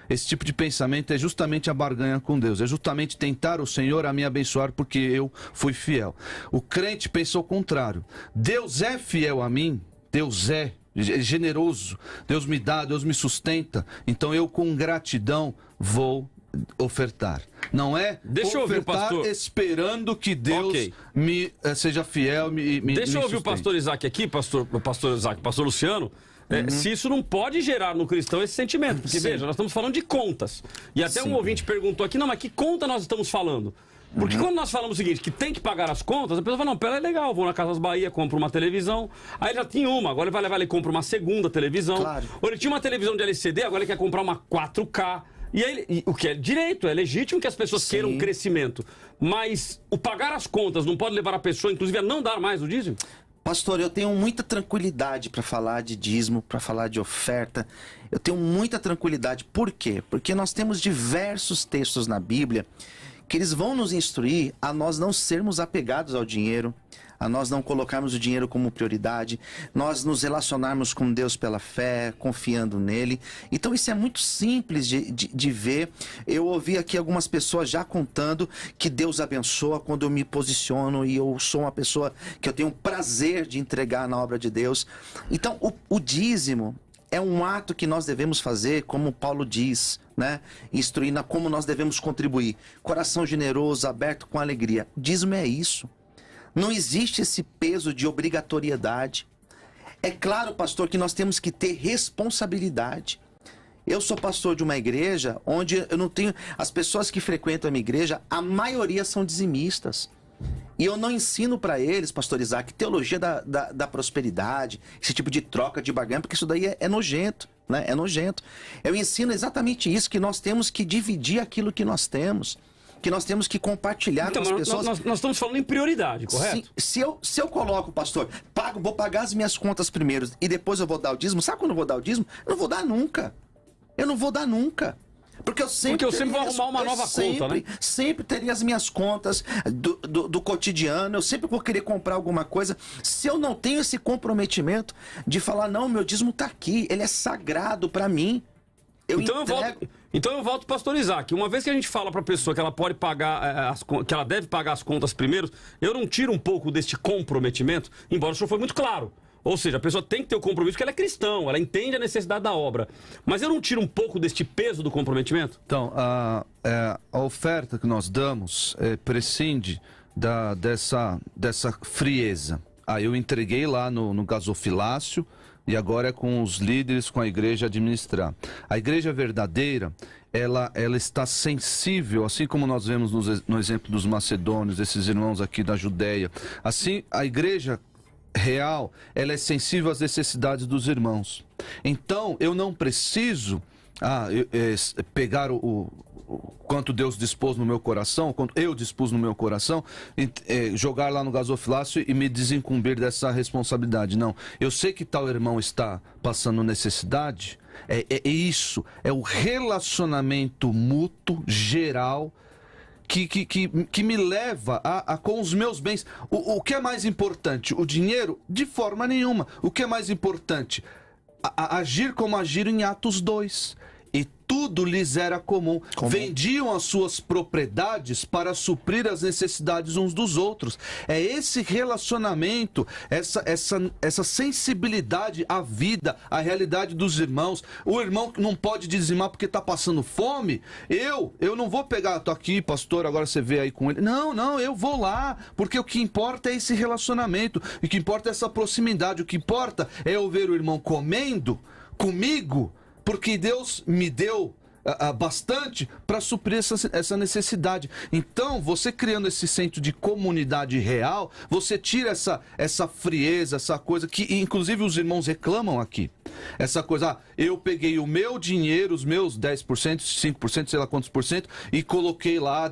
esse tipo de pensamento é justamente a barganha com Deus, é justamente tentar o Senhor a me abençoar porque eu fui fiel. O crente pensa o contrário. Deus é fiel a mim, Deus é generoso, Deus me dá, Deus me sustenta, então eu com gratidão vou ofertar. Não é ofertar esperando que Deus me seja fiel, Deixa eu ouvir o pastor Isaac aqui, pastor Luciano. Se isso não pode gerar no cristão esse sentimento. Porque, veja, nós estamos falando de contas. E até um ouvinte perguntou aqui, mas que conta nós estamos falando? Porque quando nós falamos o seguinte, que tem que pagar as contas, a pessoa fala, não, é legal, vou na Casas Bahia, compro uma televisão. Aí ele já tinha uma, agora ele vai levar e compra uma segunda televisão. Claro. Ou ele tinha uma televisão de LCD, agora ele quer comprar uma 4K. E aí, o que é direito, é legítimo que as pessoas queiram crescimento. Mas o pagar as contas não pode levar a pessoa, inclusive, a não dar mais o dízimo? Pastor, eu tenho muita tranquilidade para falar de dízimo, para falar de oferta. Eu tenho muita tranquilidade. Por quê? Porque nós temos diversos textos na Bíblia que eles vão nos instruir a nós não sermos apegados ao dinheiro, a nós não colocarmos o dinheiro como prioridade, nós nos relacionarmos com Deus pela fé, confiando nele. Então isso é muito simples de ver. Eu ouvi aqui algumas pessoas já contando que Deus abençoa quando eu me posiciono e eu sou uma pessoa que eu tenho prazer de entregar na obra de Deus. Então o dízimo é um ato que nós devemos fazer, como Paulo diz, né? Instruindo como nós devemos contribuir. Coração generoso, aberto com alegria. O dízimo é isso. Não existe esse peso de obrigatoriedade. É claro, pastor, que nós temos que ter responsabilidade. Eu sou pastor de uma igreja onde eu não tenho... As pessoas que frequentam a minha igreja, a maioria são dizimistas. E eu não ensino para eles, pastor Isaac, teologia da prosperidade, esse tipo de troca de barganha, porque isso daí é nojento, né? É nojento. Eu ensino exatamente isso, que nós temos que dividir aquilo que nós temos, que nós temos que compartilhar com as pessoas. Nós estamos falando em prioridade, correto? Se eu coloco, pastor, vou pagar as minhas contas primeiro e depois eu vou dar o dízimo, sabe quando eu vou dar o dízimo? Eu não vou dar nunca. Eu não vou dar nunca. Porque eu sempre vou arrumar uma nova conta, né? Sempre teria as minhas contas do cotidiano, eu sempre vou querer comprar alguma coisa. Se eu não tenho esse comprometimento de falar, não, meu dízimo está aqui, ele é sagrado para mim. Então eu volto, pastor Isaac. Uma vez que a gente fala para a pessoa que ela pode pagar, que ela deve pagar as contas primeiro, eu não tiro um pouco deste comprometimento, embora o senhor foi muito claro. Ou seja, a pessoa tem que ter o compromisso porque ela é cristão, ela entende a necessidade da obra. Mas eu não tiro um pouco deste peso do comprometimento? Então, a oferta que nós damos prescinde dessa frieza. Eu entreguei lá no gasofilácio e agora é com os líderes, com a igreja administrar. A igreja verdadeira, ela está sensível, assim como nós vemos no exemplo dos macedônios, esses irmãos aqui da Judéia. Assim, a igreja real, ela é sensível às necessidades dos irmãos. Então, eu não preciso pegar quanto Deus dispôs no meu coração, quanto eu dispus no meu coração, jogar lá no gasofilácio e me desincumbir dessa responsabilidade. Não, eu sei que tal irmão está passando necessidade, é isso, é o relacionamento mútuo, geral, que me leva a com os meus bens. O que é mais importante? O dinheiro? De forma nenhuma. O que é mais importante? Agir como agiram em Atos 2. E tudo lhes era comum. Vendiam as suas propriedades para suprir as necessidades uns dos outros. É esse relacionamento, essa sensibilidade à vida, à realidade dos irmãos. O irmão não pode dizimar porque está passando fome. Eu não vou pegar, tô aqui, pastor, agora você vê aí com ele. Não, eu vou lá, porque o que importa é esse relacionamento, o que importa é essa proximidade, o que importa é eu ver o irmão comendo comigo, porque Deus me deu bastante para suprir essa necessidade. Então, você criando esse centro de comunidade real, você tira essa frieza, essa coisa que, inclusive, os irmãos reclamam aqui. Essa coisa, eu peguei o meu dinheiro, os meus 10%, 5%, sei lá quantos por cento, e coloquei lá,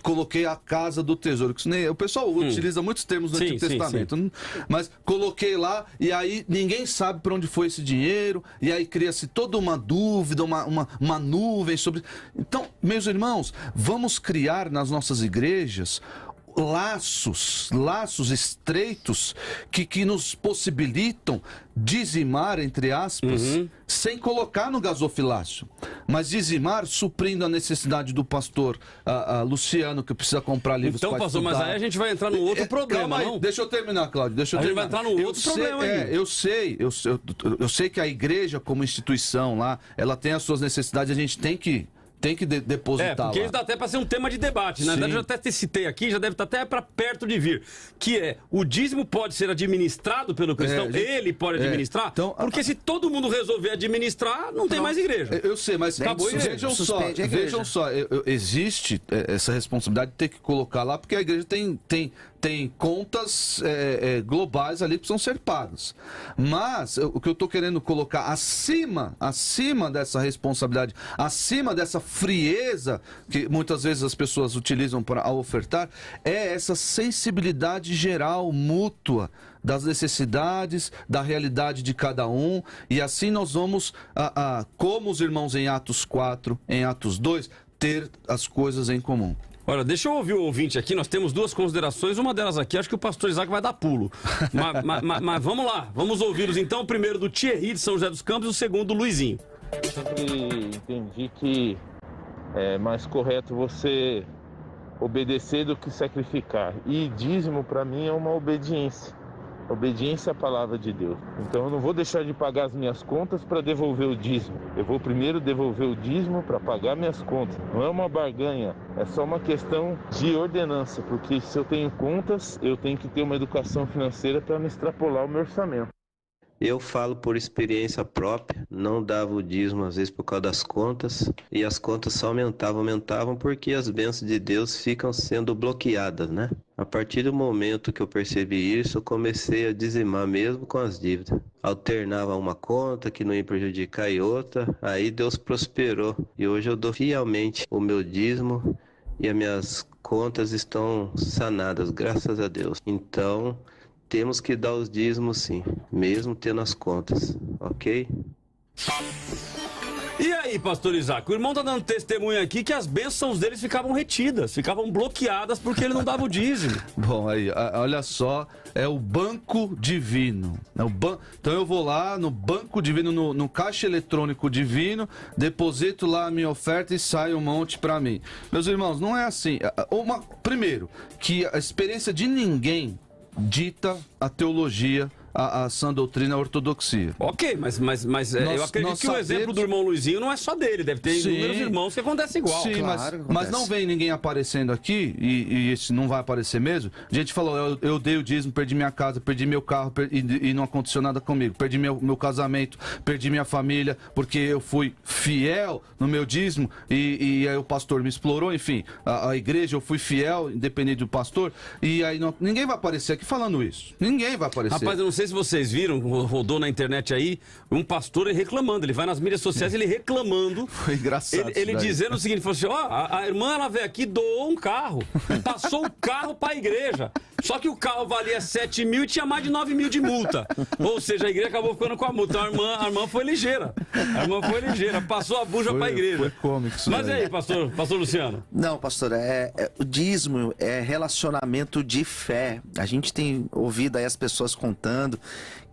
coloquei a casa do tesouro. O pessoal utiliza muitos termos no Antigo Testamento. Sim. Mas coloquei lá, e aí ninguém sabe para onde foi esse dinheiro, e aí cria-se toda uma dúvida, uma nuvem sobre... Então, meus irmãos, vamos criar nas nossas igrejas laços estreitos que nos possibilitam dizimar, entre aspas, sem colocar no gasofilácio, mas dizimar suprindo a necessidade do pastor Luciano, que precisa comprar livros para estudar. Então, pastor, mas aí a gente vai entrar no outro problema, calma aí, não? Deixa eu terminar, Cláudio, a gente vai entrar no outro problema aí. Eu sei que a igreja como instituição lá, ela tem as suas necessidades, a gente tem que depositar porque lá. isso dá até para ser um tema de debate, né? Eu já até citei aqui, já deve estar até para perto de vir, que é, o dízimo pode ser administrado pelo cristão, ele pode administrar, então, porque se todo mundo resolver administrar, não tem mais igreja. Eu sei, mas vejam só, existe essa responsabilidade de ter que colocar lá, porque a igreja tem contas globais ali que precisam ser pagas. Mas o que eu estou querendo colocar acima dessa responsabilidade, acima dessa frieza que muitas vezes as pessoas utilizam para ofertar, é essa sensibilidade geral, mútua, das necessidades, da realidade de cada um, e assim nós vamos, como os irmãos em Atos 4, em Atos 2, ter as coisas em comum. Olha, deixa eu ouvir o ouvinte aqui, nós temos duas considerações, uma delas aqui, acho que o pastor Isaac vai dar pulo. Mas vamos lá, vamos ouvi-los então, o primeiro do Thierry de São José dos Campos e o segundo do Luizinho. Eu sempre entendi que é mais correto você obedecer do que sacrificar. E dízimo para mim é uma obediência. Obediência à palavra de Deus. Então eu não vou deixar de pagar as minhas contas para devolver o dízimo. Eu vou primeiro devolver o dízimo para pagar minhas contas. Não é uma barganha, é só uma questão de ordenança. Porque se eu tenho contas, eu tenho que ter uma educação financeira para não extrapolar o meu orçamento. Eu falo por experiência própria, não dava o dízimo às vezes por causa das contas, e as contas só aumentavam porque as bênçãos de Deus ficam sendo bloqueadas, né? A partir do momento que eu percebi isso, eu comecei a dizimar mesmo com as dívidas. Alternava uma conta que não ia prejudicar e outra, aí Deus prosperou. E hoje eu dou fielmente o meu dízimo e as minhas contas estão sanadas, graças a Deus. Então, temos que dar os dízimos sim, mesmo tendo as contas, ok? E aí, pastor Isaac, o irmão tá dando testemunho aqui que as bênçãos deles ficavam retidas, ficavam bloqueadas porque ele não dava o dízimo. Bom, aí, olha só, é o banco divino. Então eu vou lá no banco divino, no caixa eletrônico divino, deposito lá a minha oferta e sai um monte para mim. Meus irmãos, não é assim. Primeiro, que a experiência de ninguém dita a teologia, a sã doutrina, a ortodoxia. Ok, mas eu acredito que o exemplo do irmão Luizinho não é só dele, deve ter inúmeros irmãos que acontece igual. Sim, claro, mas não vem ninguém aparecendo aqui, e esse não vai aparecer mesmo. A gente falou, eu dei o dízimo, perdi minha casa, perdi meu carro, e não aconteceu nada comigo. Perdi meu casamento, perdi minha família, porque eu fui fiel no meu dízimo, e aí o pastor me explorou, enfim, a igreja, eu fui fiel, independente do pastor, e aí ninguém vai aparecer aqui falando isso. Ninguém vai aparecer. Rapaz, eu não sei se vocês viram, rodou na internet aí, um pastor reclamando. Ele vai nas mídias sociais, ele reclamando. Foi engraçado. Ele dizendo o seguinte, falou assim, a irmã, ela veio aqui, doou um carro. Passou o carro para a igreja. Só que o carro valia 7 mil e tinha mais de 9 mil de multa. Ou seja, a igreja acabou ficando com a multa. Então a irmã foi ligeira. Passou a bucha para a igreja. Foi cômico isso. Mas aí, pastor Luciano? Não, pastor, o dízimo é relacionamento de fé. A gente tem ouvido aí as pessoas contando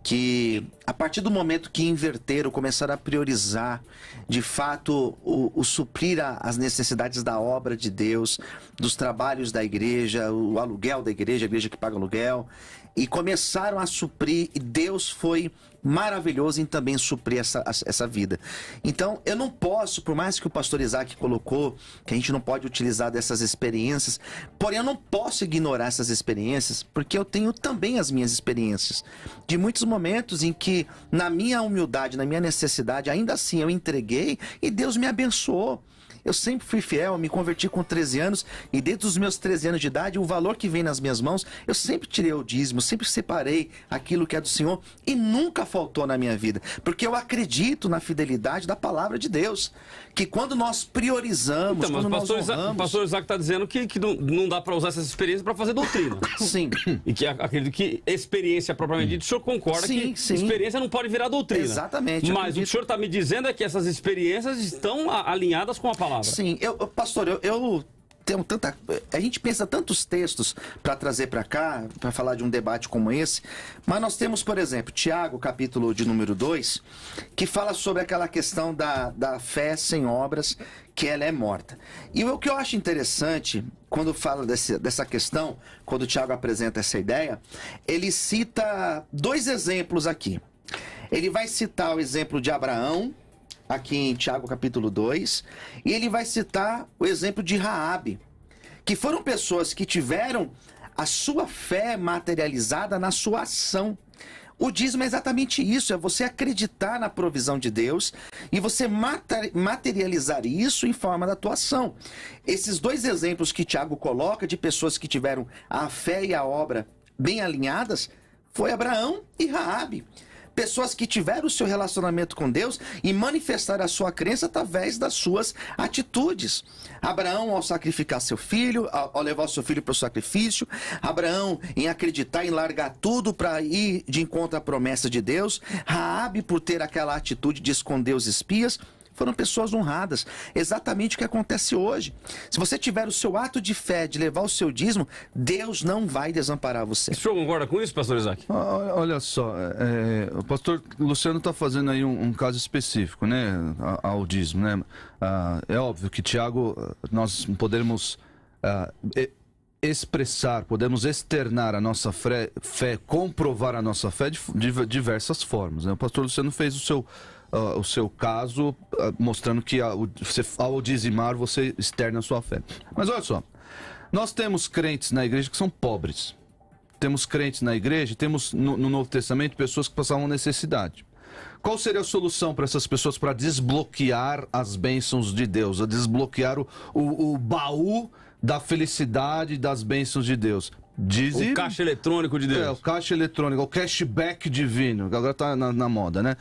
que a partir do momento que inverteram, começaram a priorizar de fato o suprir as necessidades da obra de Deus, dos trabalhos da igreja, o aluguel da igreja, a igreja que paga aluguel, e começaram a suprir, e Deus foi maravilhoso em também suprir essa vida. Então, eu não posso, por mais que o pastor Isaac colocou, que a gente não pode utilizar dessas experiências, porém eu não posso ignorar essas experiências, porque eu tenho também as minhas experiências, de muitos momentos em que, na minha humildade, na minha necessidade, ainda assim eu entreguei e Deus me abençoou. Eu sempre fui fiel, me converti com 13 anos e desde os meus 13 anos de idade, o valor que vem nas minhas mãos, eu sempre tirei o dízimo, sempre separei aquilo que é do Senhor e nunca faltou na minha vida. Porque eu acredito na fidelidade da palavra de Deus, que quando nós priorizamos, então, quando mas o pastor Isaac está dizendo que não dá para usar essas experiências para fazer doutrina. Sim. E que acredito que experiência propriamente dita, o senhor concorda que experiência não pode virar doutrina. Exatamente. Mas o que o senhor está me dizendo é que essas experiências estão alinhadas com a palavra. Sim, pastor, eu tenho tanta... A gente pensa tantos textos para trazer para cá, para falar de um debate como esse, mas nós temos, por exemplo, Tiago, capítulo de número 2, que fala sobre aquela questão da fé sem obras, que ela é morta. E o que eu acho interessante, quando fala dessa questão, quando o Tiago apresenta essa ideia, ele cita 2 exemplos aqui. Ele vai citar o exemplo de Abraão, aqui em Tiago capítulo 2, e ele vai citar o exemplo de Raabe, que foram pessoas que tiveram a sua fé materializada na sua ação. O dízimo é exatamente isso, é você acreditar na provisão de Deus e você materializar isso em forma da tua ação. Esses 2 exemplos que Tiago coloca de pessoas que tiveram a fé e a obra bem alinhadas, foi Abraão e Raabe. Pessoas que tiveram o seu relacionamento com Deus e manifestaram a sua crença através das suas atitudes. Abraão ao sacrificar seu filho, ao levar o seu filho para o sacrifício. Abraão em acreditar, em largar tudo para ir de encontro à promessa de Deus. Raabe por ter aquela atitude de esconder os espias. Foram pessoas honradas. Exatamente o que acontece hoje. Se você tiver o seu ato de fé, de levar o seu dízimo, Deus não vai desamparar você. O senhor concorda com isso, pastor Isaac? Olha só, o pastor Luciano está fazendo aí um caso específico, né, ao dízimo, né? É óbvio que, Tiago, nós podemos expressar, podemos externar a nossa fé, comprovar a nossa fé de diversas formas, né? O pastor Luciano fez o seu caso, mostrando que ao dizimar você externa a sua fé. Mas olha só, nós temos crentes na igreja que são pobres. Temos crentes na igreja, temos no Novo Testamento pessoas que passavam necessidade. Qual seria a solução para essas pessoas para desbloquear as bênçãos de Deus, a desbloquear o baú da felicidade e das bênçãos de Deus? O caixa eletrônico de Deus. O caixa eletrônico, o cashback divino, que agora está na moda, né?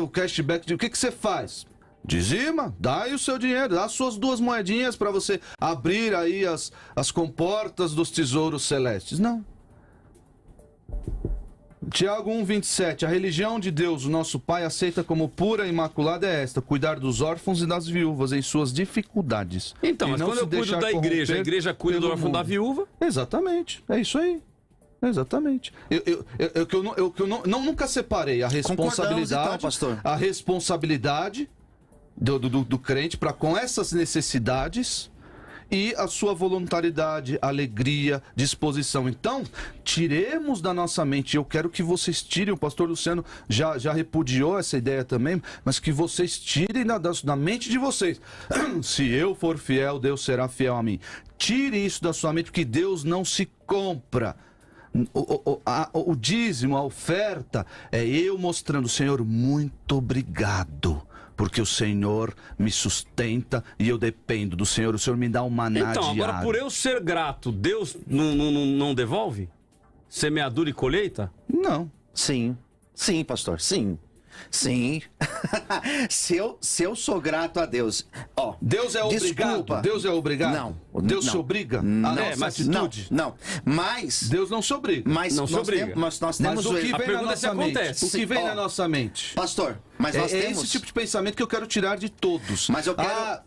O cashback divino. O que você faz? Dizima, dá aí o seu dinheiro, dá as suas 2 moedinhas para você abrir aí as comportas dos tesouros celestes. Não. Tiago 1,27, a religião de Deus, o nosso Pai, aceita como pura e imaculada é esta, cuidar dos órfãos e das viúvas em suas dificuldades. Então, mas quando eu cuido da igreja, a igreja cuida do órfão da viúva? Exatamente, é isso aí. Exatamente. Eu nunca separei a responsabilidade, então, pastor. A responsabilidade do crente para com essas necessidades e a sua voluntariedade, alegria, disposição. Então, tiremos da nossa mente, eu quero que vocês tirem, o pastor Luciano já repudiou essa ideia também, mas que vocês tirem da mente de vocês. Se eu for fiel, Deus será fiel a mim. Tire isso da sua mente, porque Deus não se compra. O dízimo, a oferta, é eu mostrando, Senhor, muito obrigado, porque o Senhor me sustenta e eu dependo do Senhor. O Senhor me dá um maná diário. Então, agora, por eu ser grato, Deus não devolve? Semeadura e colheita? Não. Sim, pastor, sim. Sim. se eu sou grato a Deus. Ó, Deus é obrigado. Desculpa. Deus é obrigado. Não. Deus se obriga. Mas atitude. Não. Mas Deus não se obriga. Mas não se obriga. Nós temos mas o que a vem na nossa mente? Acontece. O que vem na nossa mente? Pastor, mas nós temos esse tipo de pensamento que eu quero tirar de todos. Mas eu quero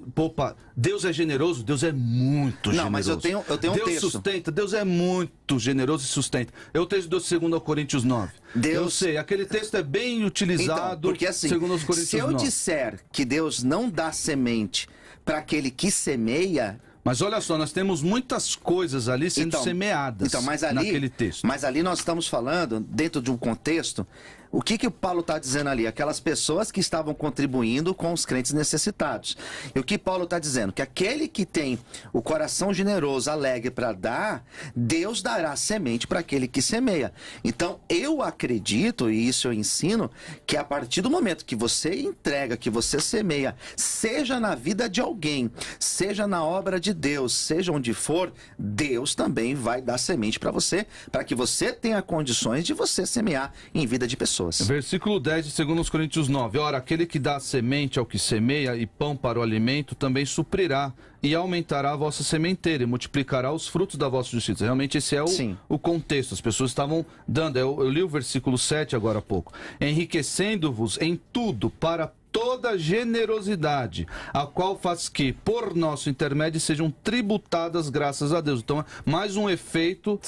Deus é generoso, Deus é muito generoso. Não, mas eu tenho um Deus texto. sustenta, Deus é muito generoso e sustenta. Eu tenho o texto de 2 Coríntios 9. Eu sei, aquele texto é bem utilizado. Então, porque assim, 2 Coríntios se eu 9. disser que Deus não dá semente para aquele que semeia. Mas olha só, nós temos muitas coisas ali sendo semeadas naquele texto. Mas ali nós estamos falando, dentro de um contexto, o que o Paulo está dizendo ali? Aquelas pessoas que estavam contribuindo com os crentes necessitados. E o que Paulo está dizendo? Que aquele que tem o coração generoso, alegre para dar, Deus dará semente para aquele que semeia. Então, eu acredito, e isso eu ensino, que a partir do momento que você entrega, que você semeia, seja na vida de alguém, seja na obra de Deus, seja onde for, Deus também vai dar semente para você, para que você tenha condições de você semear em vida de pessoas. Versículo 10 de 2 Coríntios 9. Ora, aquele que dá semente ao que semeia e pão para o alimento também suprirá e aumentará a vossa sementeira e multiplicará os frutos da vossa justiça. Realmente esse é o contexto. As pessoas estavam dando. Eu li o versículo 7 agora há pouco. Enriquecendo-vos em tudo para toda generosidade, a qual faz que, por nosso intermédio, sejam tributadas graças a Deus. Então, mais um efeito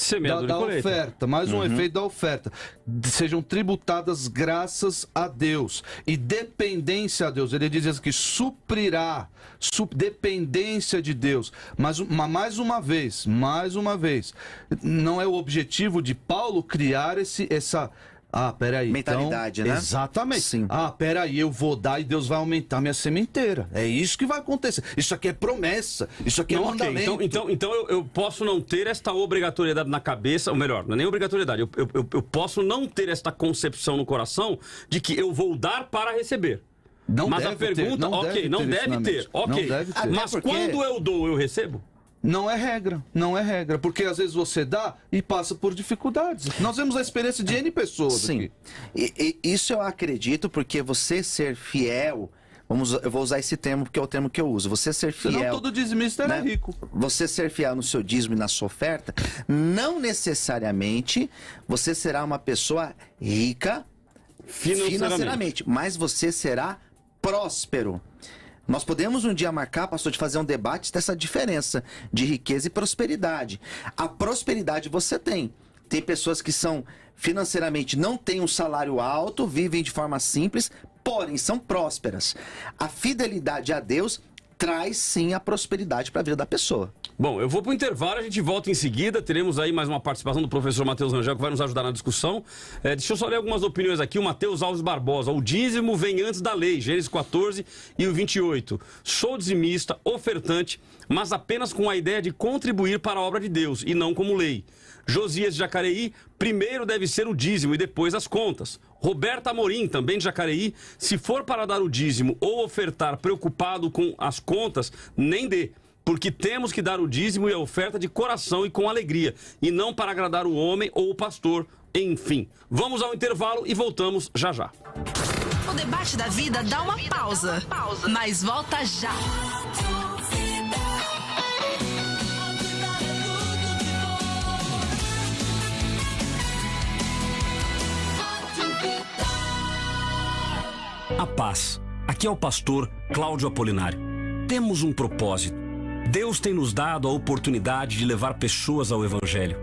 da oferta. Mais um efeito da oferta. Sejam tributadas graças a Deus. E dependência a Deus. Ele diz assim que suprirá. Dependência de Deus. Mas mais uma vez, não é o objetivo de Paulo criar essa... peraí. Mentalidade, então, né? Exatamente. Sim. Peraí, eu vou dar e Deus vai aumentar minha sementeira. É isso que vai acontecer. Isso aqui é promessa. Isso aqui é mandamento. Então eu posso não ter esta obrigatoriedade na cabeça, ou melhor, não é nem obrigatoriedade. Eu posso não ter esta concepção no coração de que eu vou dar para receber. Mas a pergunta, não deve ter. Mas quando eu dou, eu recebo? Não é regra, porque às vezes você dá e passa por dificuldades. Nós vemos a experiência de N pessoas aqui. Isso eu acredito, porque você ser fiel, eu vou usar esse termo porque é o termo que eu uso, você ser fiel... Senão todo dizimista era rico. Você ser fiel no seu dízimo e na sua oferta, não necessariamente você será uma pessoa rica financeiramente, mas você será próspero. Nós podemos um dia marcar, pastor, de fazer um debate dessa diferença de riqueza e prosperidade. A prosperidade você tem. Tem pessoas que são financeiramente, não têm um salário alto, vivem de forma simples, porém são prósperas. A fidelidade a Deus traz sim a prosperidade para a vida da pessoa. Bom, eu vou para o intervalo, a gente volta em seguida, teremos aí mais uma participação do professor Matheus Rangel, que vai nos ajudar na discussão. Deixa eu só ler algumas opiniões aqui. O Matheus Alves Barbosa: o dízimo vem antes da lei, Gênesis 14 e o 28. Sou dizimista, ofertante, mas apenas com a ideia de contribuir para a obra de Deus e não como lei. Josias de Jacareí: primeiro deve ser o dízimo e depois as contas. Roberta Amorim, também de Jacareí: se for para dar o dízimo ou ofertar preocupado com as contas, nem dê. Porque temos que dar o dízimo e a oferta de coração e com alegria, e não para agradar o homem ou o pastor. Enfim, vamos ao intervalo e voltamos já já. O debate da vida dá uma pausa, mas volta já. A paz. Aqui é o pastor Cláudio Apolinário. Temos um propósito. Deus tem nos dado a oportunidade de levar pessoas ao Evangelho.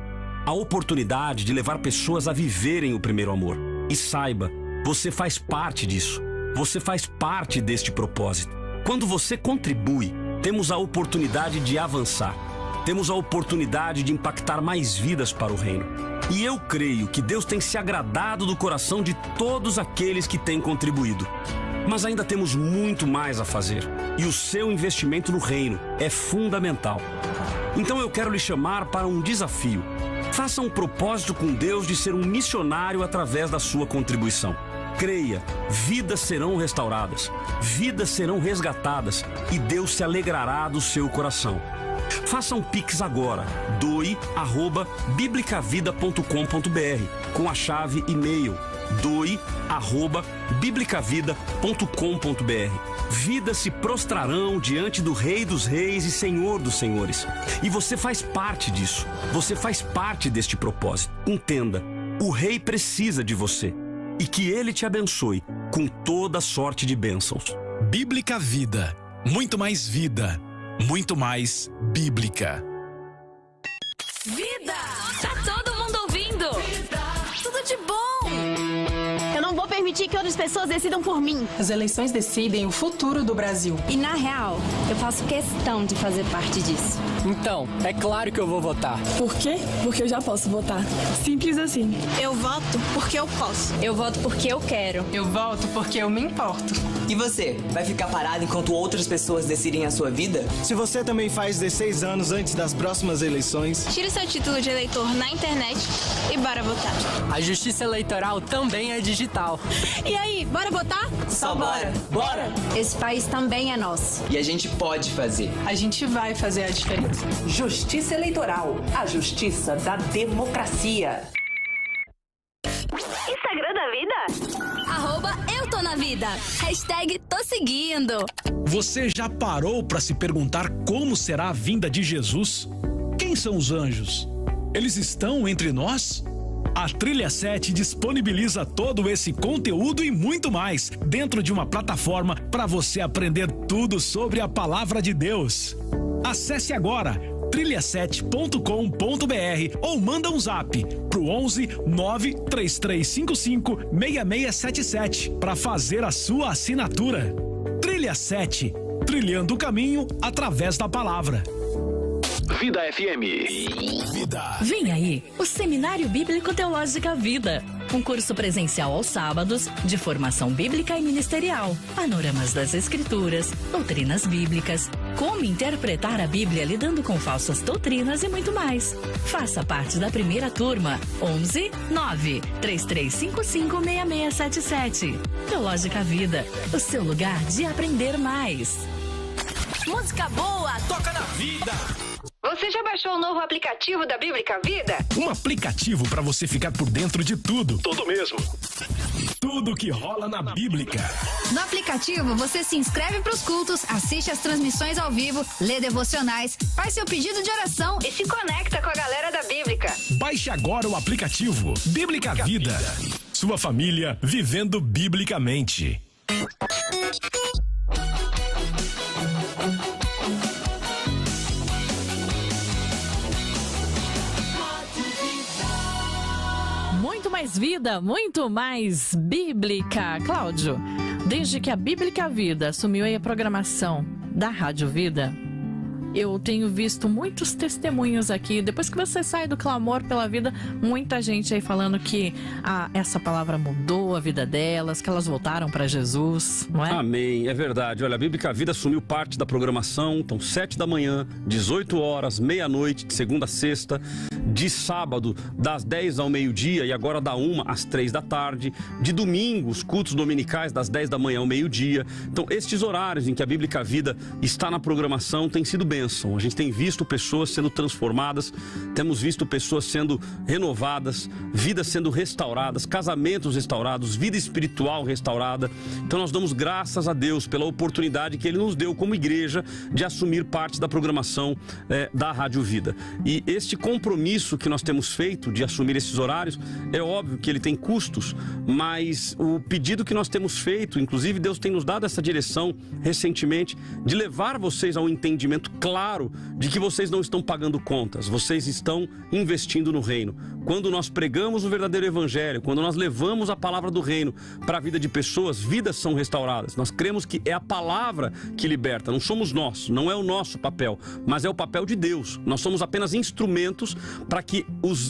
A oportunidade de levar pessoas a viverem o primeiro amor. E saiba, você faz parte disso. Você faz parte deste propósito. Quando você contribui, temos a oportunidade de avançar. Temos a oportunidade de impactar mais vidas para o reino. E eu creio que Deus tem se agradado do coração de todos aqueles que têm contribuído. Mas ainda temos muito mais a fazer. E o seu investimento no reino é fundamental. Então eu quero lhe chamar para um desafio. Faça um propósito com Deus de ser um missionário através da sua contribuição. Creia, vidas serão restauradas, vidas serão resgatadas e Deus se alegrará do seu coração. Faça um Pix agora, doe@biblicavida.com.br, com a chave e-mail doe@biblicavida.com.br. Vidas se prostrarão diante do Rei dos Reis e Senhor dos Senhores. E você faz parte disso. Você faz parte deste propósito. Entenda, o Rei precisa de você. E que Ele te abençoe com toda sorte de bênçãos. Bíblica Vida. Muito mais vida. Muito mais bíblica. Vida! Tá todo mundo ouvindo? Vida. Tudo de bom! Eu não vou permitir que outras pessoas decidam por mim. As eleições decidem o futuro do Brasil. E na real, eu faço questão de fazer parte disso. Então, é claro que eu vou votar. Por quê? Porque eu já posso votar. Simples assim. Eu voto porque eu posso. Eu voto porque eu quero. Eu voto porque eu me importo. E você, vai ficar parado enquanto outras pessoas decidem a sua vida? Se você também faz 16 anos antes das próximas eleições, tire seu título de eleitor na internet e bora votar. A justiça eleitoral também é digital. E aí, bora votar? Só bora! Bora! Esse país também é nosso. E a gente pode fazer. A gente vai fazer a diferença. Justiça Eleitoral, a justiça da democracia. Instagram da Vida? @eu tô na vida. #tô seguindo. Você já parou para se perguntar como será a vinda de Jesus? Quem são os anjos? Eles estão entre nós? A Trilha 7 disponibiliza todo esse conteúdo e muito mais dentro de uma plataforma para você aprender tudo sobre a palavra de Deus. Acesse agora trilha7.com.br ou manda um zap pro 11 93355 6677 para fazer a sua assinatura. Trilha 7, trilhando o caminho através da palavra. Vida FM. Vida. Vem aí, o Seminário Bíblico Teológica Vida. Um curso presencial aos sábados, de formação bíblica e ministerial. Panoramas das Escrituras, doutrinas bíblicas, como interpretar a Bíblia lidando com falsas doutrinas e muito mais. Faça parte da primeira turma. 11 93355 6677. Teológica Vida, o seu lugar de aprender mais. Música boa, toca na vida. Você já baixou o novo aplicativo da Bíblica Vida? Um aplicativo para você ficar por dentro de tudo. Tudo mesmo. Tudo que rola na Bíblica. No aplicativo, você se inscreve para os cultos, assiste as transmissões ao vivo, lê devocionais, faz seu pedido de oração e se conecta com a galera da Bíblica. Baixe agora o aplicativo Bíblica Vida. Sua família vivendo biblicamente. Muito mais vida, muito mais bíblica. Cláudio, desde que a Bíblica Vida assumiu aí a programação da Rádio Vida, eu tenho visto muitos testemunhos aqui. Depois que você sai do clamor pela vida, muita gente aí falando que essa palavra mudou a vida delas, que elas voltaram para Jesus, não é? Amém, é verdade. Olha, a Bíblica Vida assumiu parte da programação, então 7 da manhã, 18 horas, meia-noite, de segunda a sexta, de sábado, das 10 ao meio-dia e agora da 1 às 3 da tarde, de domingo, os cultos dominicais das 10 da manhã ao meio-dia. Então, estes horários em que a Bíblica Vida está na programação têm sido bênção. A gente tem visto pessoas sendo transformadas, temos visto pessoas sendo renovadas, vidas sendo restauradas, casamentos restaurados, vida espiritual restaurada. Então nós damos graças a Deus pela oportunidade que Ele nos deu como igreja de assumir parte da programação da Rádio Vida. E este compromisso que nós temos feito de assumir esses horários, é óbvio que ele tem custos, mas o pedido que nós temos feito, inclusive Deus tem nos dado essa direção recentemente, de levar vocês ao entendimento claro de que vocês não estão pagando contas, vocês estão investindo no reino. Quando nós pregamos o verdadeiro evangelho, quando nós levamos a palavra do reino para a vida de pessoas, vidas são restauradas. Nós cremos que é a palavra que liberta, não somos nós, não é o nosso papel, mas é o papel de Deus. Nós somos apenas instrumentos para que,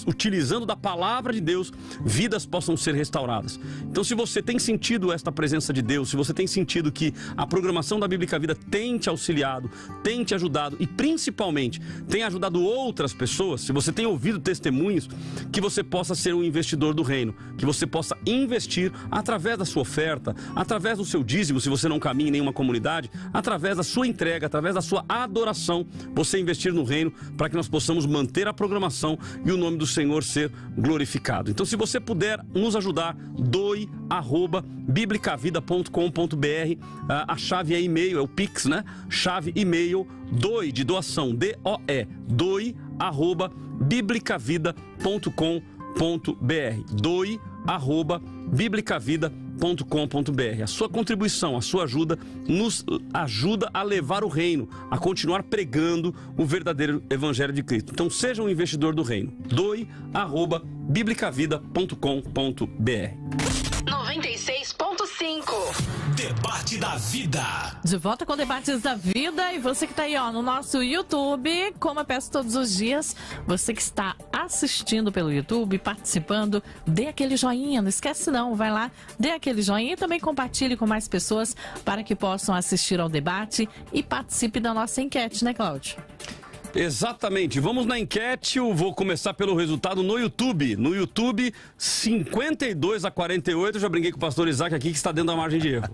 utilizando da palavra de Deus, vidas possam ser restauradas. Então, se você tem sentido esta presença de Deus, se você tem sentido que a programação da Bíblica Vida tem te auxiliado, tem te ajudado e principalmente tem ajudado outras pessoas, se você tem ouvido testemunhos, que você possa ser um investidor do reino, que você possa investir através da sua oferta, através do seu dízimo, se você não caminha em nenhuma comunidade, através da sua entrega, através da sua adoração, você investir no reino para que nós possamos manter a programação e o nome do Senhor ser glorificado. Então, se você puder nos ajudar, doe@biblicavida.com.br, a chave é e-mail, é o Pix, né? Chave e-mail, doe de doação, DOE, doe@biblicavida.com.br, doe@biblicavida.com.br. A sua contribuição, a sua ajuda nos ajuda a levar o reino, a continuar pregando o verdadeiro evangelho de Cristo. Então seja um investidor do reino. doe@biblicavida.com.br. 96.5 Debate da Vida. De volta com Debates da Vida. E você que está aí, ó, no nosso YouTube, como eu peço todos os dias, você que está assistindo pelo YouTube, participando, dê aquele joinha, não esquece não, vai lá, dê aquele joinha e também compartilhe com mais pessoas para que possam assistir ao debate e participe da nossa enquete, né, Cláudio? Exatamente, vamos na enquete, eu vou começar pelo resultado no YouTube. No YouTube, 52-48, eu já brinquei com o pastor Isaac aqui que está dentro da margem de erro.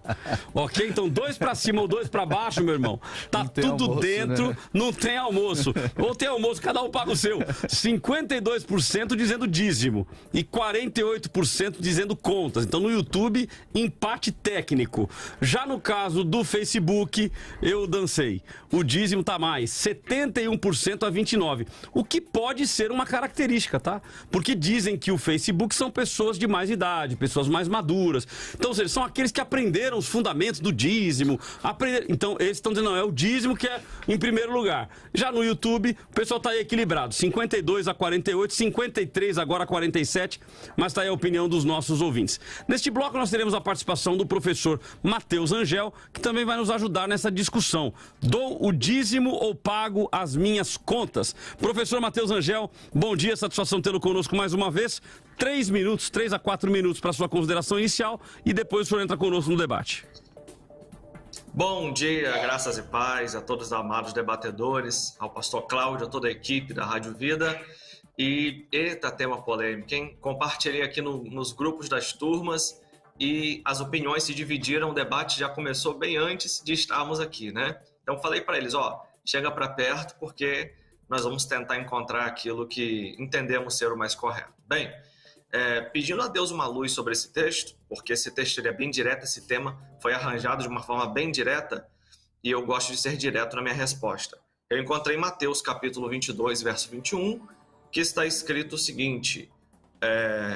Ok? Então 2 para cima ou 2 para baixo, meu irmão. Tá tudo almoço, dentro, né? Não tem almoço. Ou tem almoço, cada um paga o seu. 52% dizendo dízimo e 48% dizendo contas. Então no YouTube, empate técnico. Já no caso do Facebook, eu dancei. O dízimo tá mais, 71% a 29%, o que pode ser uma característica, tá? Porque dizem que o Facebook são pessoas de mais idade, pessoas mais maduras. Então, ou seja, são aqueles que aprenderam os fundamentos do dízimo. Então, eles estão dizendo, não, é o dízimo que é em primeiro lugar. Já no YouTube, o pessoal tá aí equilibrado, 52 a 48, 53 agora a 47, mas tá aí a opinião dos nossos ouvintes. Neste bloco, nós teremos a participação do professor Matheus Angel, que também vai nos ajudar nessa discussão. Dou o dízimo ou pago as minhas contas? Professor Matheus Angel, bom dia, satisfação tê-lo conosco mais uma vez. 3 a 4 minutos para sua consideração inicial e depois o senhor entra conosco no debate. Bom dia, graças e paz a todos os amados debatedores, ao pastor Cláudio, a toda a equipe da Rádio Vida. E eita, tema polêmico, hein? Compartilhei aqui nos grupos das turmas e as opiniões se dividiram, o debate já começou bem antes de estarmos aqui, né? Então falei para eles, chega para perto porque nós vamos tentar encontrar aquilo que entendemos ser o mais correto. Bem, pedindo a Deus uma luz sobre esse texto, porque esse texto ele é bem direto, esse tema foi arranjado de uma forma bem direta e eu gosto de ser direto na minha resposta. Eu encontrei em Mateus capítulo 22, verso 21, que está escrito o seguinte,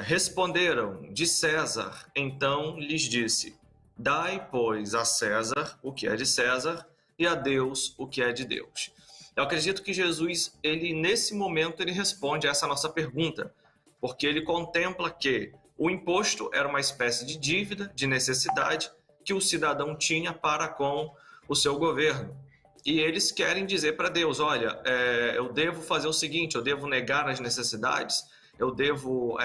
responderam de César, então lhes disse, dai, pois, a César o que é de César e a Deus o que é de Deus. Eu acredito que Jesus, nesse momento, ele responde a essa nossa pergunta, porque ele contempla que o imposto era uma espécie de dívida, de necessidade, que o cidadão tinha para com o seu governo. E eles querem dizer para Deus, olha, eu devo fazer o seguinte, eu devo negar as necessidades, eu devo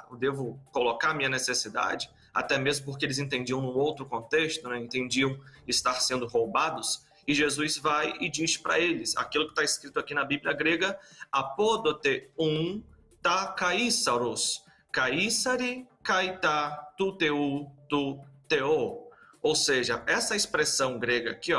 eu devo colocar minha necessidade, até mesmo porque eles entendiam num outro contexto, né? Entendiam estar sendo roubados, e Jesus vai e diz para eles, aquilo que está escrito aqui na Bíblia grega, apodote ta kaísaros, kaísari kaita tuteu tu teo. Ou seja, essa expressão grega aqui,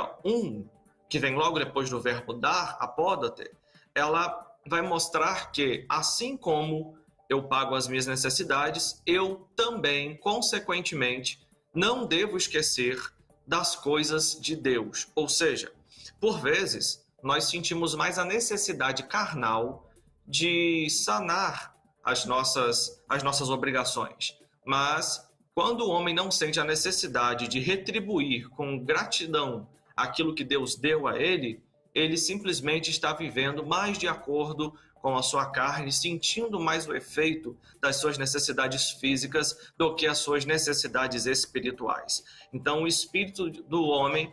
que vem logo depois do verbo dar, apodote, ela vai mostrar que, assim como eu pago as minhas necessidades, eu também, consequentemente, não devo esquecer das coisas de Deus. Ou seja, por vezes, nós sentimos mais a necessidade carnal de sanar as nossas obrigações. Mas, quando o homem não sente a necessidade de retribuir com gratidão aquilo que Deus deu a ele, ele simplesmente está vivendo mais de acordo com a sua carne, sentindo mais o efeito das suas necessidades físicas do que as suas necessidades espirituais. Então, o espírito do homem,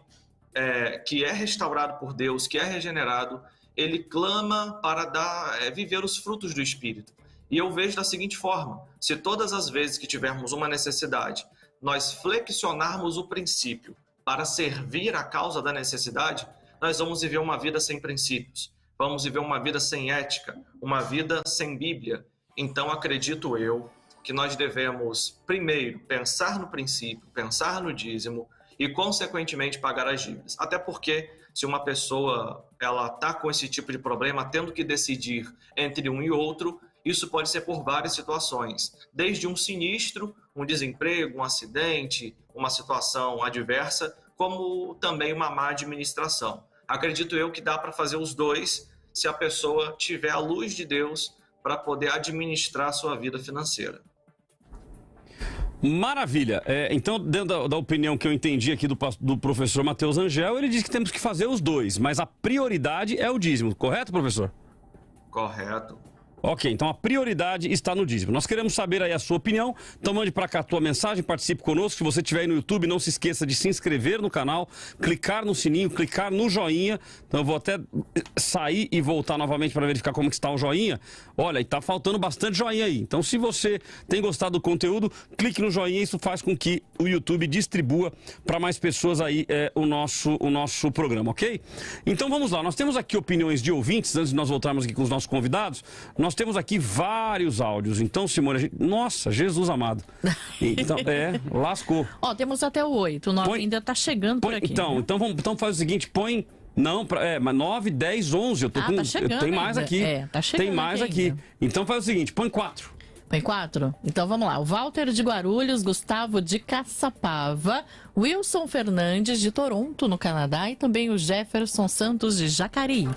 que é restaurado por Deus, que é regenerado, ele clama para viver os frutos do Espírito. E eu vejo da seguinte forma: se todas as vezes que tivermos uma necessidade, nós flexionarmos o princípio para servir a causa da necessidade, nós vamos viver uma vida sem princípios, vamos viver uma vida sem ética, uma vida sem Bíblia. Então, acredito eu que nós devemos, primeiro, pensar no princípio, pensar no dízimo e, consequentemente, pagar as dívidas. Até porque, se uma pessoa está com esse tipo de problema, tendo que decidir entre um e outro, isso pode ser por várias situações, desde um sinistro, um desemprego, um acidente, uma situação adversa, como também uma má administração. Acredito eu que dá para fazer os dois se a pessoa tiver a luz de Deus para poder administrar a sua vida financeira. Maravilha. Então, dentro da opinião que eu entendi aqui do professor Matheus Angel, ele diz que temos que fazer os dois, mas a prioridade é o dízimo, correto, professor? Correto. Ok, então a prioridade está no dízimo. Nós queremos saber aí a sua opinião, então mande para cá a tua mensagem, participe conosco. Se você estiver aí no YouTube, não se esqueça de se inscrever no canal, clicar no sininho, clicar no joinha. Então eu vou até sair e voltar novamente para verificar como que está o joinha. Olha, está faltando bastante joinha aí. Então se você tem gostado do conteúdo, clique no joinha, isso faz com que o YouTube distribua para mais pessoas aí o nosso programa, ok? Então vamos lá, nós temos aqui opiniões de ouvintes, antes de nós voltarmos aqui com os nossos convidados. Nós temos aqui vários áudios. Então, Simone, nossa, Jesus amado. Então, lascou. Ó, temos até o 8. O 9 ainda tá chegando por aqui. Então faz o seguinte, põe... Não, mas 9, 10, 11. Eu tô com... tá chegando tem mais ainda. aqui. Tá chegando. Tem mais aqui. Então faz o seguinte, põe 4. Põe 4? Então vamos lá. O Walter de Guarulhos, Gustavo de Caçapava, Wilson Fernandes de Toronto, no Canadá, e também o Jefferson Santos de Jacareí.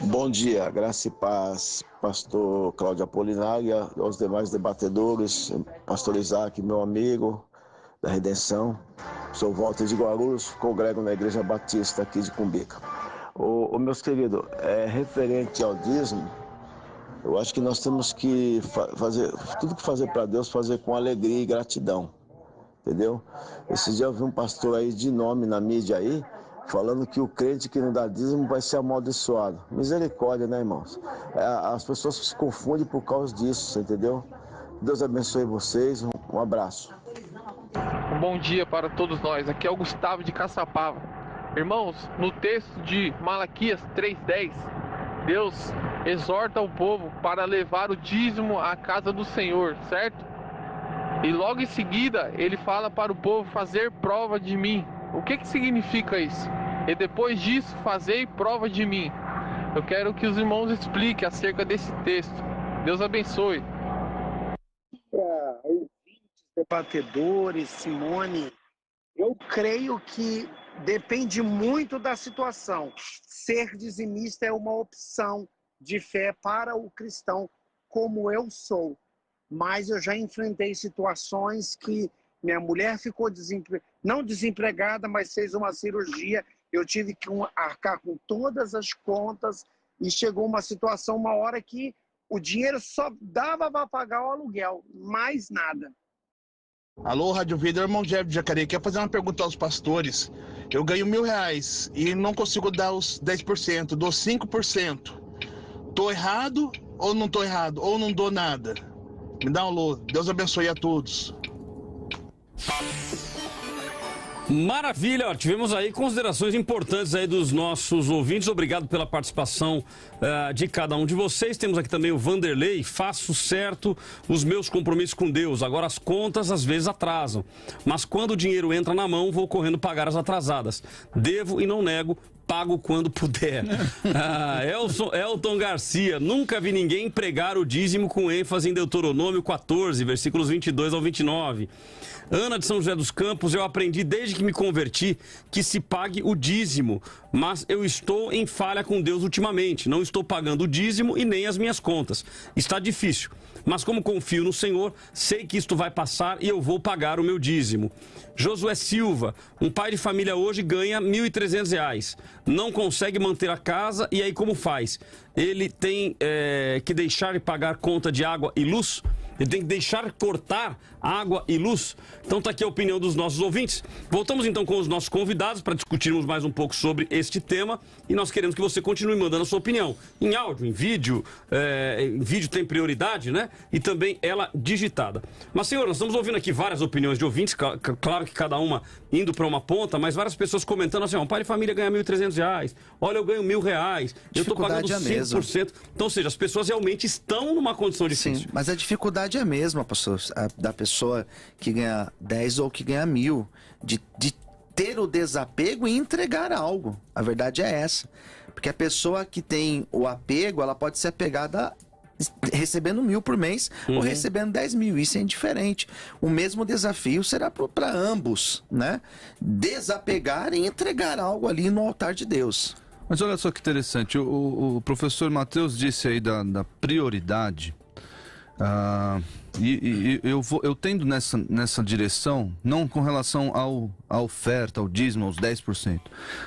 Bom dia, graça e paz, pastor Cláudio Apolinário, aos demais debatedores, pastor Isaac, meu amigo da Redenção. Sou Walter de Guarulhos, congrego na Igreja Batista aqui de Cumbica. Meus queridos, referente ao dízimo, eu acho que nós temos que fazer, tudo que fazer para Deus, fazer com alegria e gratidão, entendeu? Esse dia eu vi um pastor aí de nome na mídia aí, falando que o crente que não dá dízimo vai ser amaldiçoado. Misericórdia, né, irmãos? As pessoas se confundem por causa disso, entendeu? Deus abençoe vocês, um abraço. Um bom dia para todos nós, aqui é o Gustavo de Caçapava. Irmãos, no texto de Malaquias 3:10, Deus exorta o povo para levar o dízimo à casa do Senhor, certo? E logo em seguida, ele fala para o povo fazer prova de mim. O que significa isso? E depois disso, fazei prova de mim. Eu quero que os irmãos expliquem acerca desse texto. Deus abençoe. Debatedores, Simone, eu creio que depende muito da situação. Ser dizimista é uma opção de fé para o cristão, como eu sou. Mas eu já enfrentei situações que minha mulher ficou não desempregada, mas fez uma cirurgia. Eu tive que arcar com todas as contas e chegou uma situação, uma hora que o dinheiro só dava para pagar o aluguel, mais nada. Alô, Rádio Vida, irmão Jeff de Jacareí. Quer fazer uma pergunta aos pastores? Eu ganho R$1.000 e não consigo dar os 10%, dou 5%. Tô errado ou não tô errado? Ou não dou nada? Me dá um alô. Deus abençoe a todos. Maravilha, tivemos aí considerações importantes aí dos nossos ouvintes. Obrigado pela participação de cada um de vocês. Temos aqui também o Vanderlei. Faço certo os meus compromissos com Deus. Agora as contas às vezes atrasam. Mas quando o dinheiro entra na mão, vou correndo pagar as atrasadas. Devo e não nego. Pago quando puder. Elton Garcia, nunca vi ninguém pregar o dízimo com ênfase em Deuteronômio 14, versículos 22 ao 29. Ana de São José dos Campos, eu aprendi desde que me converti que se pague o dízimo, mas eu estou em falha com Deus ultimamente. Não estou pagando o dízimo e nem as minhas contas. Está difícil, mas como confio no Senhor, sei que isto vai passar e eu vou pagar o meu dízimo. Josué Silva, um pai de família hoje ganha R$ 1.300. Não consegue manter a casa e aí como faz? Ele tem que deixar de pagar conta de água e luz? Ele tem que deixar cortar água e luz. Então tá aqui a opinião dos nossos ouvintes. Voltamos então com os nossos convidados para discutirmos mais um pouco sobre este tema. E nós queremos que você continue mandando a sua opinião. Em áudio, em vídeo tem prioridade, né? E também ela digitada. Mas, senhor, nós estamos ouvindo aqui várias opiniões de ouvintes, claro que cada uma indo para uma ponta, mas várias pessoas comentando assim, um pai de família ganha R$1.300, olha, eu ganho R$1.000, eu estou pagando 5%. Então, ou seja, as pessoas realmente estão numa condição difícil. Sim, mas a dificuldade é a mesma, pastor, da pessoa que ganha 10 ou que ganha 1.000, de ter o desapego e entregar algo. A verdade é essa. Porque a pessoa que tem o apego, ela pode ser apegada recebendo 1.000 por mês ou recebendo 10.000. Isso é indiferente. O mesmo desafio será para ambos, né? Desapegar e entregar algo ali no altar de Deus. Mas olha só que interessante, o professor Mateus disse aí da prioridade, eu tendo nessa direção, não com relação à oferta, ao dízimo, aos 10%,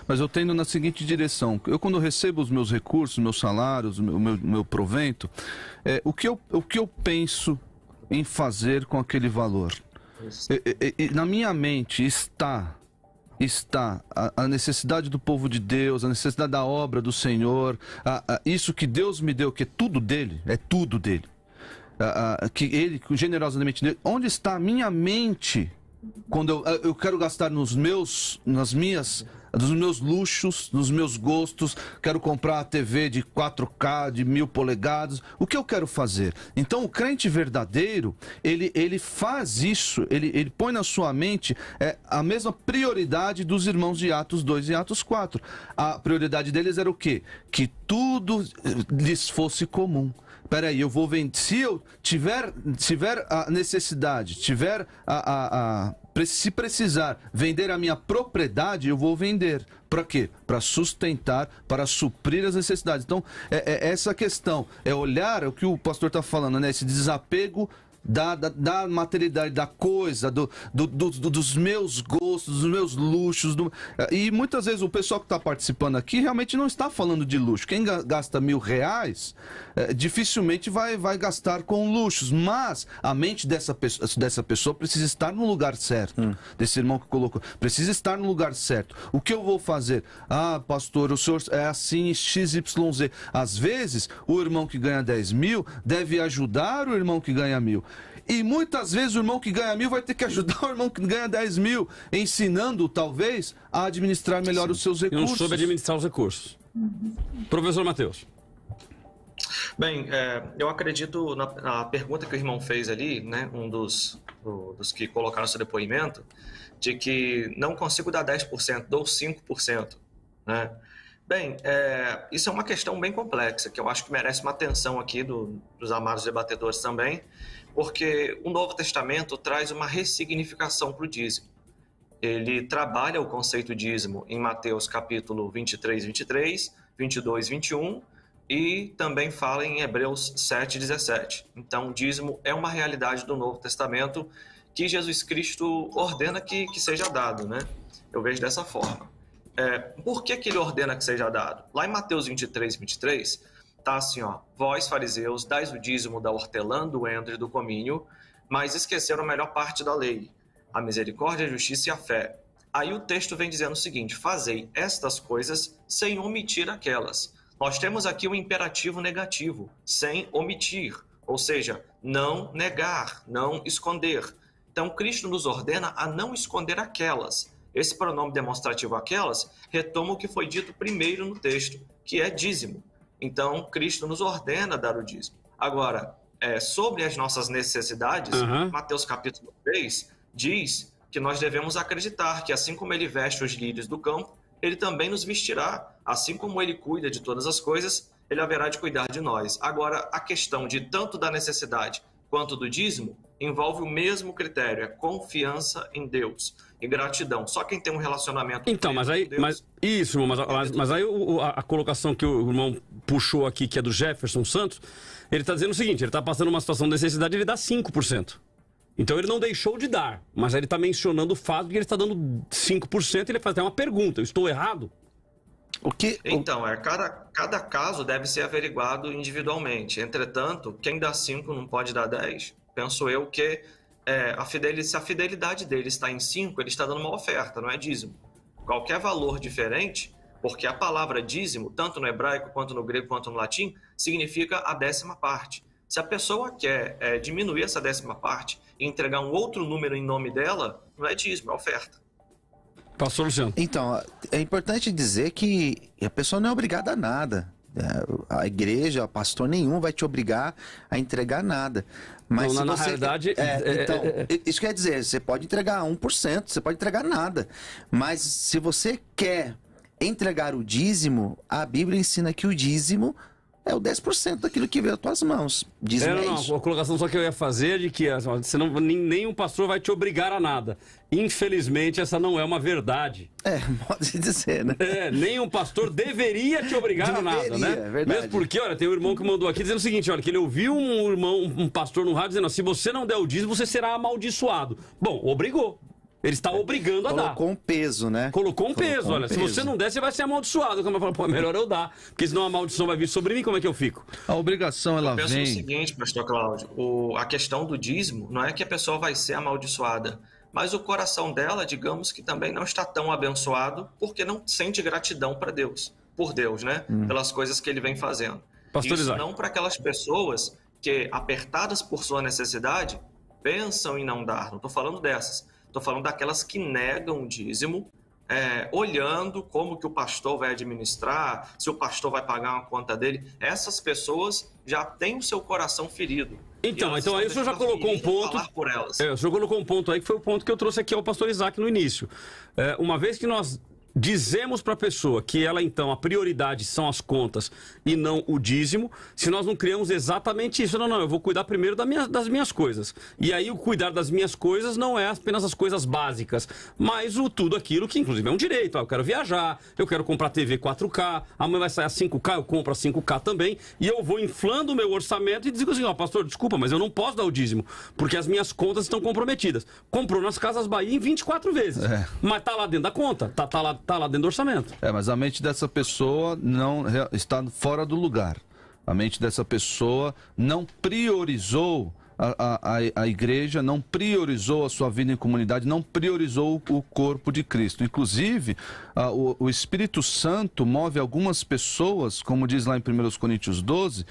mas eu tendo na seguinte direção: eu, quando recebo os meus recursos, meus salários, o meu provento, o que eu penso em fazer com aquele valor? Na minha mente está a necessidade do povo de Deus, a necessidade da obra do Senhor, isso que Deus me deu, que é tudo dele, que ele generosamente deu. Onde está a minha mente quando eu quero gastar nos meus luxos, nos meus gostos, quero comprar a TV de 4K, de 1.000 polegadas, o que eu quero fazer? Então, o crente verdadeiro, ele faz isso, ele põe na sua mente a mesma prioridade dos irmãos de Atos 2 e Atos 4. A prioridade deles era o quê? Que tudo lhes fosse comum. Peraí, eu vou vender. Se eu tiver a necessidade, se precisar vender a minha propriedade, eu vou vender. Para quê? Para sustentar, para suprir as necessidades. Então, essa questão, olhar o que o pastor está falando, né? Esse desapego da materialidade, da coisa, dos meus gostos, dos meus luxos. E muitas vezes o pessoal que está participando aqui realmente não está falando de luxo. Quem gasta R$1.000 dificilmente vai gastar com luxos, mas a mente dessa pessoa precisa estar no lugar certo. Desse irmão que colocou, precisa estar no lugar certo. O que eu vou fazer? Pastor, o senhor é assim, XYZ. Às vezes, o irmão que ganha 10.000 deve ajudar o irmão que ganha 1.000. E muitas vezes o irmão que ganha 1.000 vai ter que ajudar o irmão que ganha 10.000, ensinando, talvez, a administrar melhor os seus recursos. Não soube administrar os recursos. Professor Mateus. Bem, eu acredito na pergunta que o irmão fez ali, né, um dos que colocaram seu depoimento, de que não consigo dar 10%, dou 5%, né? Bem, isso é uma questão bem complexa, que eu acho que merece uma atenção aqui dos amados debatedores também, porque o Novo Testamento traz uma ressignificação para o dízimo. Ele trabalha o conceito dízimo em Mateus capítulo 23, 22, 21, e também fala em Hebreus 7, 17. Então, o dízimo é uma realidade do Novo Testamento que Jesus Cristo ordena que seja dado, né? Eu vejo dessa forma. Por que ele ordena que seja dado? Lá em Mateus 23, 23, tá assim, ó: vós, fariseus, dais o dízimo da hortelã, do endro e do cominho, mas esqueceram a melhor parte da lei, a misericórdia, a justiça e a fé. Aí o texto vem dizendo o seguinte: fazei estas coisas sem omitir aquelas. Nós temos aqui um imperativo negativo, sem omitir, ou seja, não negar, não esconder. Então, Cristo nos ordena a não esconder aquelas. Esse pronome demonstrativo aquelas retoma o que foi dito primeiro no texto, que é dízimo. Então, Cristo nos ordena dar o dízimo. Agora, sobre as nossas necessidades, Mateus capítulo 3 diz que nós devemos acreditar que assim como ele veste os lírios do campo, ele também nos vestirá. Assim como ele cuida de todas as coisas, ele haverá de cuidar de nós. Agora, a questão de tanto da necessidade quanto do dízimo envolve o mesmo critério, é confiança em Deus e gratidão. Só quem tem um relacionamento então, mas aí, Deus... mas aí a colocação que o irmão puxou aqui, que é do Jefferson Santos, ele está dizendo o seguinte: ele está passando uma situação de necessidade, ele dá 5%. Então ele não deixou de dar, mas aí ele está mencionando o fato de que ele está dando 5% e ele faz até uma pergunta: eu estou errado? Então, cada caso deve ser averiguado individualmente. Entretanto, quem dá 5 não pode dar 10. Penso eu que se a fidelidade dele está em 5, ele está dando uma oferta, não é dízimo. Qualquer valor diferente, porque a palavra dízimo, tanto no hebraico, quanto no grego, quanto no latim, significa a 10ª parte. Se a pessoa quer diminuir essa 10ª parte e entregar um outro número em nome dela, não é dízimo, é oferta. Pastor Luciano. Então, é importante dizer que a pessoa não é obrigada a nada. A igreja, o pastor nenhum vai te obrigar a entregar nada. Mas não, na realidade... Então, isso quer dizer, você pode entregar 1%, você pode entregar nada. Mas se você quer entregar o dízimo, a Bíblia ensina que o dízimo é o 10% daquilo que veio às tuas mãos. Não, a colocação só que eu ia fazer é de que nenhum pastor vai te obrigar a nada. Infelizmente, essa não é uma verdade. Pode dizer, né? Nenhum pastor deveria te obrigar a nada, né? É verdade. Mesmo porque, olha, tem um irmão que mandou aqui dizendo o seguinte, olha, que ele ouviu um pastor no rádio dizendo, se você não der o dízimo, você será amaldiçoado. Bom, obrigou. Ele está obrigando a dar. Colocou um peso, né? Colocou um peso, olha. Se você não der, você vai ser amaldiçoado. Como eu falo, pô, melhor eu dar. Porque senão a maldição vai vir sobre mim, como é que eu fico? A obrigação, ela vem... Eu penso no seguinte, pastor Cláudio. A questão do dízimo não é que a pessoa vai ser amaldiçoada, mas o coração dela, digamos que também não está tão abençoado porque não sente gratidão para Deus, por Deus, né? Pelas coisas que ele vem fazendo. Pastor Isso Isaac. não para aquelas pessoas que, apertadas por sua necessidade, pensam em não dar. Não estou falando dessas. Estou falando daquelas que negam o dízimo, olhando como que o pastor vai administrar, se o pastor vai pagar uma conta dele. Essas pessoas já têm o seu coração ferido. Então aí o senhor já colocou um ponto. O senhor colocou um ponto aí que foi o ponto que eu trouxe aqui ao pastor Isaac no início. Uma vez que nós dizemos para a pessoa que ela, então, a prioridade são as contas e não o dízimo, se nós não criamos exatamente isso, não, eu vou cuidar primeiro das minhas coisas. E aí o cuidar das minhas coisas não é apenas as coisas básicas, mas tudo aquilo que, inclusive, é um direito. Eu quero viajar, eu quero comprar TV 4K, amanhã vai sair a 5K, eu compro a 5K também, e eu vou inflando o meu orçamento e digo assim, pastor, desculpa, mas eu não posso dar o dízimo, porque as minhas contas estão comprometidas. Comprou nas Casas Bahia em 24 vezes, mas tá lá dentro da conta, tá lá dentro do orçamento. Mas a mente dessa pessoa não está fora do lugar. A mente dessa pessoa não priorizou a igreja, não priorizou a sua vida em comunidade, não priorizou o corpo de Cristo. Inclusive, o Espírito Santo move algumas pessoas, como diz lá em 1 Coríntios 12,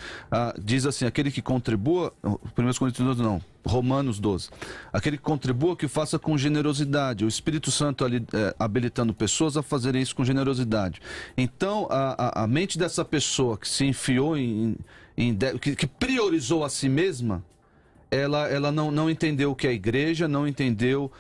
diz assim, aquele que contribua, 1 Coríntios 12 não, Romanos 12, aquele que contribua que o faça com generosidade, o Espírito Santo ali habilitando pessoas a fazerem isso com generosidade. Então, a mente dessa pessoa que se enfiou que priorizou a si mesma, ela não entendeu o que é a igreja, não entendeu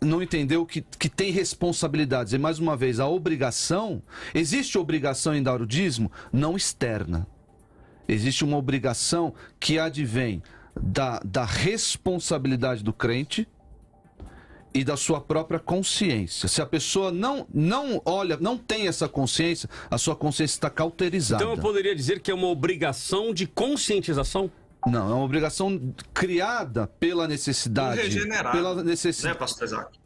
não entendeu que tem responsabilidades. E mais uma vez, a obrigação, existe obrigação em dar o dízimo? Não externa. Existe uma obrigação que advém da responsabilidade do crente e da sua própria consciência. Se a pessoa não tem essa consciência, a sua consciência está cauterizada. Então eu poderia dizer que é uma obrigação de conscientização? Não, é uma obrigação criada pela necessidade. Pela necessidade. Né, pastor Isaac?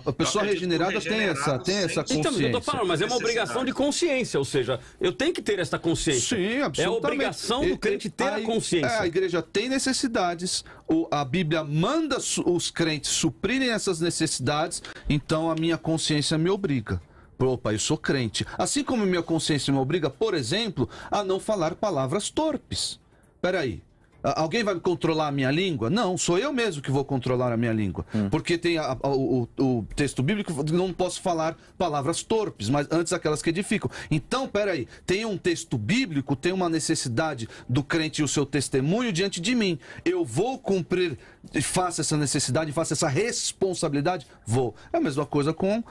A pessoa regenerada tem essa consciência. Então, eu tô falando, mas é uma obrigação de consciência, ou seja, eu tenho que ter essa consciência. Sim, absolutamente. É a obrigação do crente ter a consciência. A igreja tem necessidades, a Bíblia manda os crentes suprirem essas necessidades, então a minha consciência me obriga. Opa, eu sou crente. Assim como minha consciência me obriga, por exemplo, a não falar palavras torpes. Peraí. Alguém vai controlar a minha língua? Não, sou eu mesmo que vou controlar a minha língua. Porque tem o texto bíblico, não posso falar palavras torpes, mas antes aquelas que edificam. Então, peraí, tem um texto bíblico, tem uma necessidade do crente e o seu testemunho diante de mim. Eu vou cumprir, faça essa necessidade, faça essa responsabilidade? Vou. É a mesma coisa com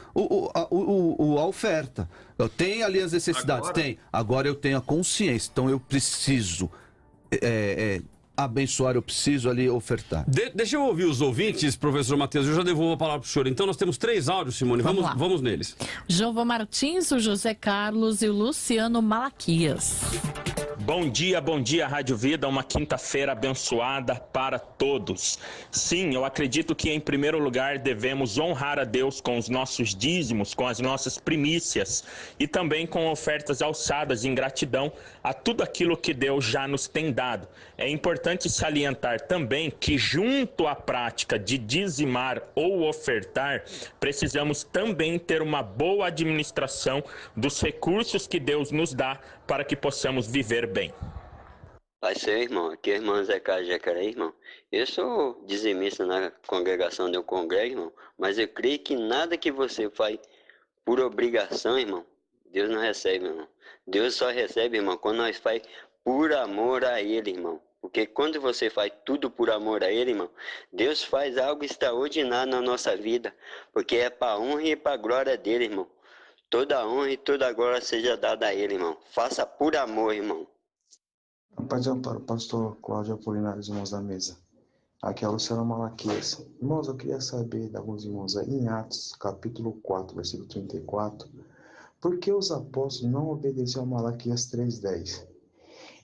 a oferta. Eu tenho ali as necessidades? Agora eu tenho a consciência, então eu preciso... abençoar, eu preciso ali ofertar. Deixa eu ouvir os ouvintes, professor Matheus, eu já devolvo a palavra para o senhor. Então nós temos 3 áudios, Simone, vamos neles. João Martins, o José Carlos e o Luciano Malaquias. Bom dia, Rádio Vida, uma quinta-feira abençoada para todos. Sim, eu acredito que em primeiro lugar devemos honrar a Deus com os nossos dízimos, com as nossas primícias e também com ofertas alçadas em gratidão a tudo aquilo que Deus já nos tem dado. É importante salientar também que, junto à prática de dizimar ou ofertar, precisamos também ter uma boa administração dos recursos que Deus nos dá para que possamos viver bem. Vai ser, irmão. Aqui é irmão Zé Carlos de Jacareí, irmão. Eu sou dizimista na congregação onde eu congrego, irmão, mas eu creio que nada que você faz por obrigação, irmão, Deus não recebe, irmão. Deus só recebe, irmão, quando nós faz por amor a Ele, irmão. Porque quando você faz tudo por amor a Ele, irmão, Deus faz algo extraordinário na nossa vida, porque é para a honra e para a glória dEle, irmão. Toda a honra e toda a glória seja dada a Ele, irmão. Faça por amor, irmão. Paz e amparo, pastor Cláudio Apolinário, irmãos da mesa. Aqui é o Luciano Malaquias. Irmãos, eu queria saber de alguns irmãos aí, em Atos, capítulo 4, versículo 34, por que os apóstolos não obedeceram a Malaquias 3:10?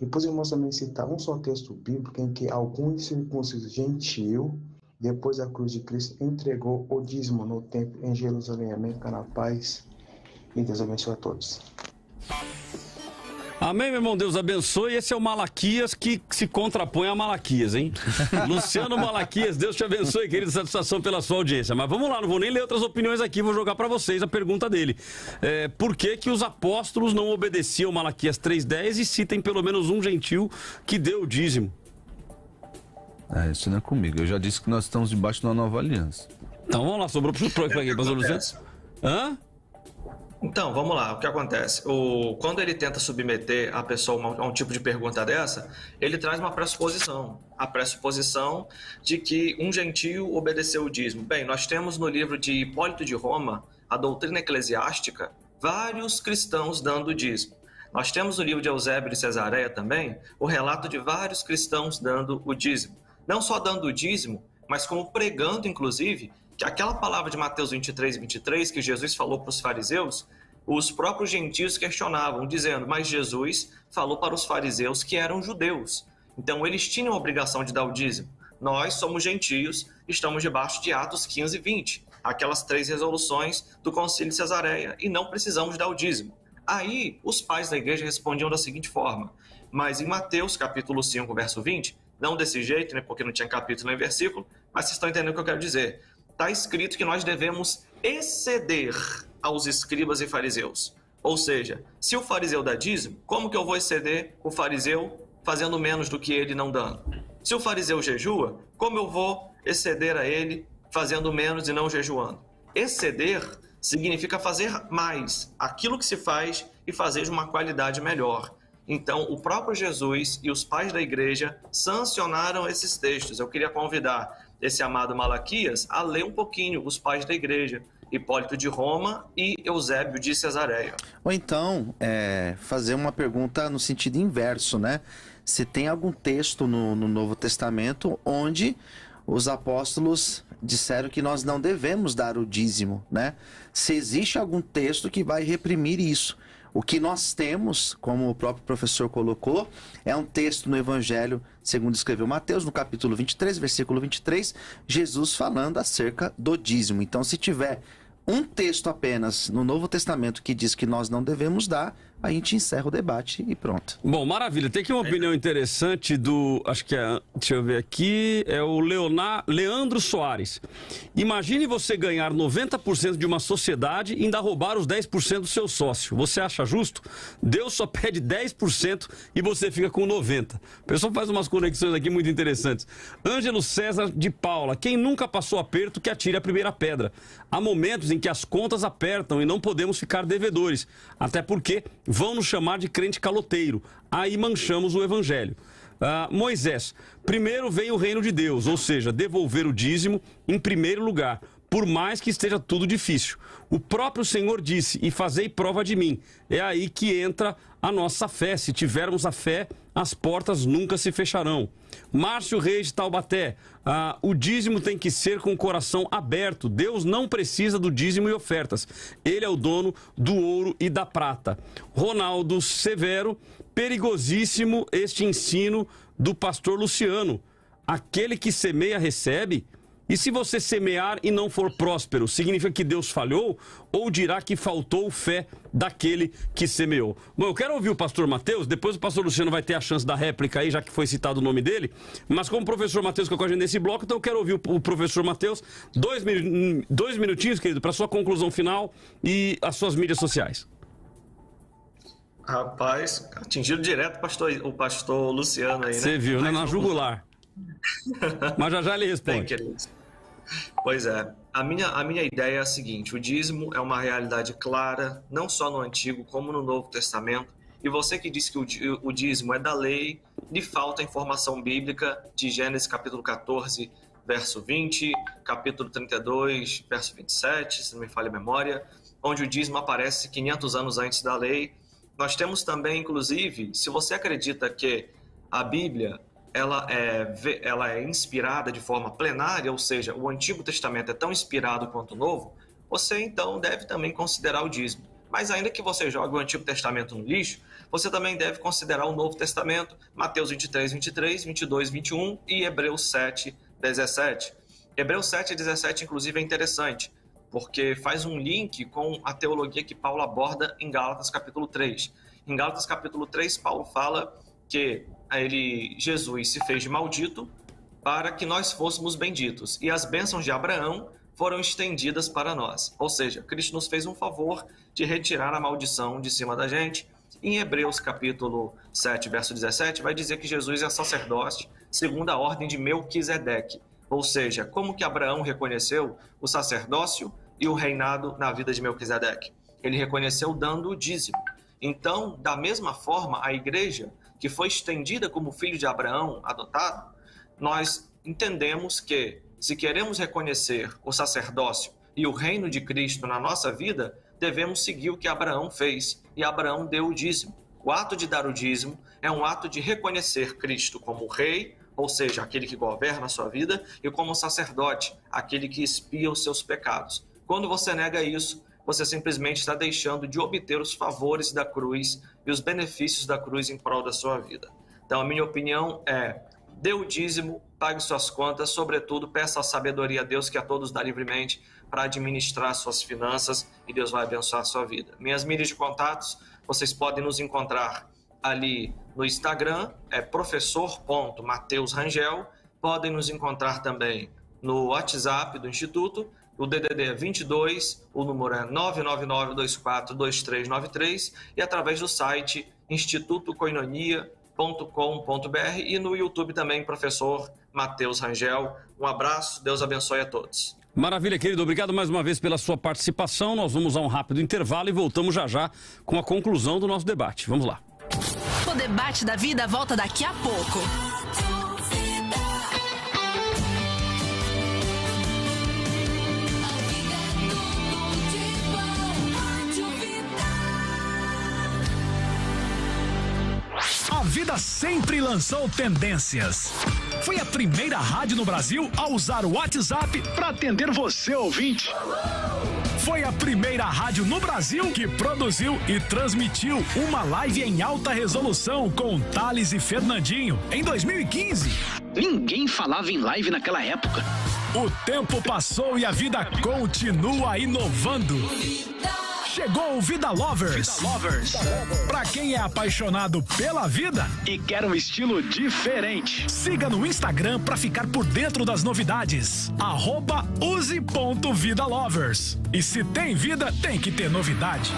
E depois os irmãos também citavam um só texto bíblico em que algum circunciso gentil, depois da cruz de Cristo, entregou o dízimo no templo em Jerusalém. Amém, fica na paz e Deus abençoe a todos. Amém, meu irmão, Deus abençoe. Esse é o Malaquias que se contrapõe a Malaquias, hein? Luciano Malaquias, Deus te abençoe, querido, satisfação pela sua audiência. Mas vamos lá, não vou nem ler outras opiniões aqui, vou jogar para vocês a pergunta dele. Por que os apóstolos não obedeciam Malaquias 3:10 e citem pelo menos um gentil que deu o dízimo? Isso não é comigo, eu já disse que nós estamos debaixo de uma nova aliança. Então vamos lá, sobrou para aqui, pastor Luciano. Hã? Então, vamos lá, o que acontece? Quando ele tenta submeter a pessoa a um tipo de pergunta dessa, ele traz uma pressuposição. A pressuposição de que um gentio obedeceu o dízimo. Bem, nós temos no livro de Hipólito de Roma, a doutrina eclesiástica, vários cristãos dando o dízimo. Nós temos no livro de Eusébio de Cesareia também o relato de vários cristãos dando o dízimo. Não só dando o dízimo, mas como pregando, inclusive, que aquela palavra de Mateus 23:23 que Jesus falou para os fariseus, os próprios gentios questionavam, dizendo, mas Jesus falou para os fariseus que eram judeus. Então eles tinham a obrigação de dar o dízimo. Nós somos gentios, estamos debaixo de Atos 15 e 20, aquelas 3 resoluções do Concílio de Cesareia, e não precisamos dar o dízimo. Aí os pais da igreja respondiam da seguinte forma, mas em Mateus capítulo 5, verso 20, não desse jeito, né, porque não tinha capítulo nem versículo, mas vocês estão entendendo o que eu quero dizer. Está escrito que nós devemos exceder aos escribas e fariseus. Ou seja, se o fariseu dá dízimo, como que eu vou exceder o fariseu fazendo menos do que ele não dando? Se o fariseu jejua, como eu vou exceder a ele fazendo menos e não jejuando? Exceder significa fazer mais, aquilo que se faz e fazer de uma qualidade melhor. Então, o próprio Jesus e os pais da igreja sancionaram esses textos. Eu queria convidar esse amado Malaquias a ler um pouquinho os pais da igreja, Hipólito de Roma e Eusébio de Cesareia. Ou então, fazer uma pergunta no sentido inverso, né? Se tem algum texto no Novo Testamento onde os apóstolos disseram que nós não devemos dar o dízimo, né? Se existe algum texto que vai reprimir isso. O que nós temos, como o próprio professor colocou, é um texto no Evangelho, segundo escreveu Mateus, no capítulo 23, versículo 23, Jesus falando acerca do dízimo. Então, se tiver um texto apenas no Novo Testamento que diz que nós não devemos dar, a gente encerra o debate e pronto. Bom, maravilha. Tem aqui uma opinião interessante do, acho que é, deixa eu ver aqui, é o Leandro Soares. Imagine você ganhar 90% de uma sociedade e ainda roubar os 10% do seu sócio. Você acha justo? Deus só pede 10% e você fica com 90%. O pessoal faz umas conexões aqui muito interessantes. Ângelo César de Paula. Quem nunca passou aperto que atire a primeira pedra. Há momentos em que as contas apertam e não podemos ficar devedores. Até porque vão nos chamar de crente caloteiro. Aí manchamos o evangelho. Moisés, primeiro vem o reino de Deus, ou seja, devolver o dízimo em primeiro lugar, por mais que esteja tudo difícil. O próprio Senhor disse, e fazei prova de mim. É aí que entra a nossa fé. Se tivermos a fé, as portas nunca se fecharão. Márcio Reis de Taubaté, o dízimo tem que ser com o coração aberto. Deus não precisa do dízimo e ofertas. Ele é o dono do ouro e da prata. Ronaldo Severo, perigosíssimo este ensino do pastor Luciano. Aquele que semeia recebe. E se você semear e não for próspero, significa que Deus falhou ou dirá que faltou fé daquele que semeou? Bom, eu quero ouvir o pastor Mateus, depois o pastor Luciano vai ter a chance da réplica aí, já que foi citado o nome dele, mas como o professor Mateus ficou com a gente nesse bloco, então eu quero ouvir o professor Mateus, 2 minutinhos, querido, para sua conclusão final e as suas mídias sociais. Rapaz, atingiram direto o pastor Luciano aí, né? Você viu, né? Na jugular. Mas já ele responde. Pois é, a minha ideia é a seguinte: o dízimo é uma realidade clara, não só no Antigo como no Novo Testamento. E você que diz que o dízimo é da lei, lhe falta informação bíblica de Gênesis capítulo 14, verso 20, capítulo 32, verso 27, se não me falha a memória, onde o dízimo aparece 500 anos antes da lei. Nós temos também, inclusive, se você acredita que a Bíblia ela é inspirada de forma plenária, ou seja, o Antigo Testamento é tão inspirado quanto o Novo, você então deve também considerar o dízimo. Mas ainda que você jogue o Antigo Testamento no lixo, você também deve considerar o Novo Testamento, Mateus 23, 23, 22, 21 e Hebreus 7, 17. Hebreus 7, 17, inclusive, é interessante, porque faz um link com a teologia que Paulo aborda em Gálatas capítulo 3. Em Gálatas capítulo 3, Paulo fala que Jesus se fez de maldito para que nós fôssemos benditos. E as bênçãos de Abraão foram estendidas para nós. Ou seja, Cristo nos fez um favor de retirar a maldição de cima da gente. Em Hebreus capítulo 7, verso 17, vai dizer que Jesus é sacerdote segundo a ordem de Melquisedeque. Ou seja, como que Abraão reconheceu o sacerdócio e o reinado na vida de Melquisedeque? Ele reconheceu dando o dízimo. Então, da mesma forma, a igreja, que foi estendida como filho de Abraão adotado, nós entendemos que, se queremos reconhecer o sacerdócio e o reino de Cristo na nossa vida, devemos seguir o que Abraão fez, e Abraão deu o dízimo. O ato de dar o dízimo é um ato de reconhecer Cristo como rei, ou seja, aquele que governa a sua vida, e como sacerdote, aquele que expia os seus pecados. Quando você nega isso, você simplesmente está deixando de obter os favores da cruz e os benefícios da cruz em prol da sua vida. Então, a minha opinião é: dê o dízimo, pague suas contas, sobretudo peça a sabedoria a Deus, que a todos dá livremente, para administrar suas finanças, e Deus vai abençoar a sua vida. Minhas mídias de contatos, vocês podem nos encontrar ali no Instagram, é professor.mateusrangel. Podem nos encontrar também no WhatsApp do Instituto. O DDD é 22, o número é 999-242393, e através do site institutocoinonia.com.br, e no YouTube também, professor Mateus Rangel. Um abraço, Deus abençoe a todos. Maravilha, querido. Obrigado mais uma vez pela sua participação. Nós vamos a um rápido intervalo e voltamos já com a conclusão do nosso debate. Vamos lá. O debate da vida volta daqui a pouco. A Vida sempre lançou tendências. Foi a primeira rádio no Brasil a usar o WhatsApp para atender você, ouvinte. Foi a primeira rádio no Brasil que produziu e transmitiu uma live em alta resolução com Thales e Fernandinho em 2015. Ninguém falava em live naquela época. O tempo passou e a vida continua inovando. Chegou o Vida Lovers. Pra quem é apaixonado pela vida e quer um estilo diferente. Siga no Instagram pra ficar por dentro das novidades. @use.vidalovers. E se tem vida, tem que ter novidade.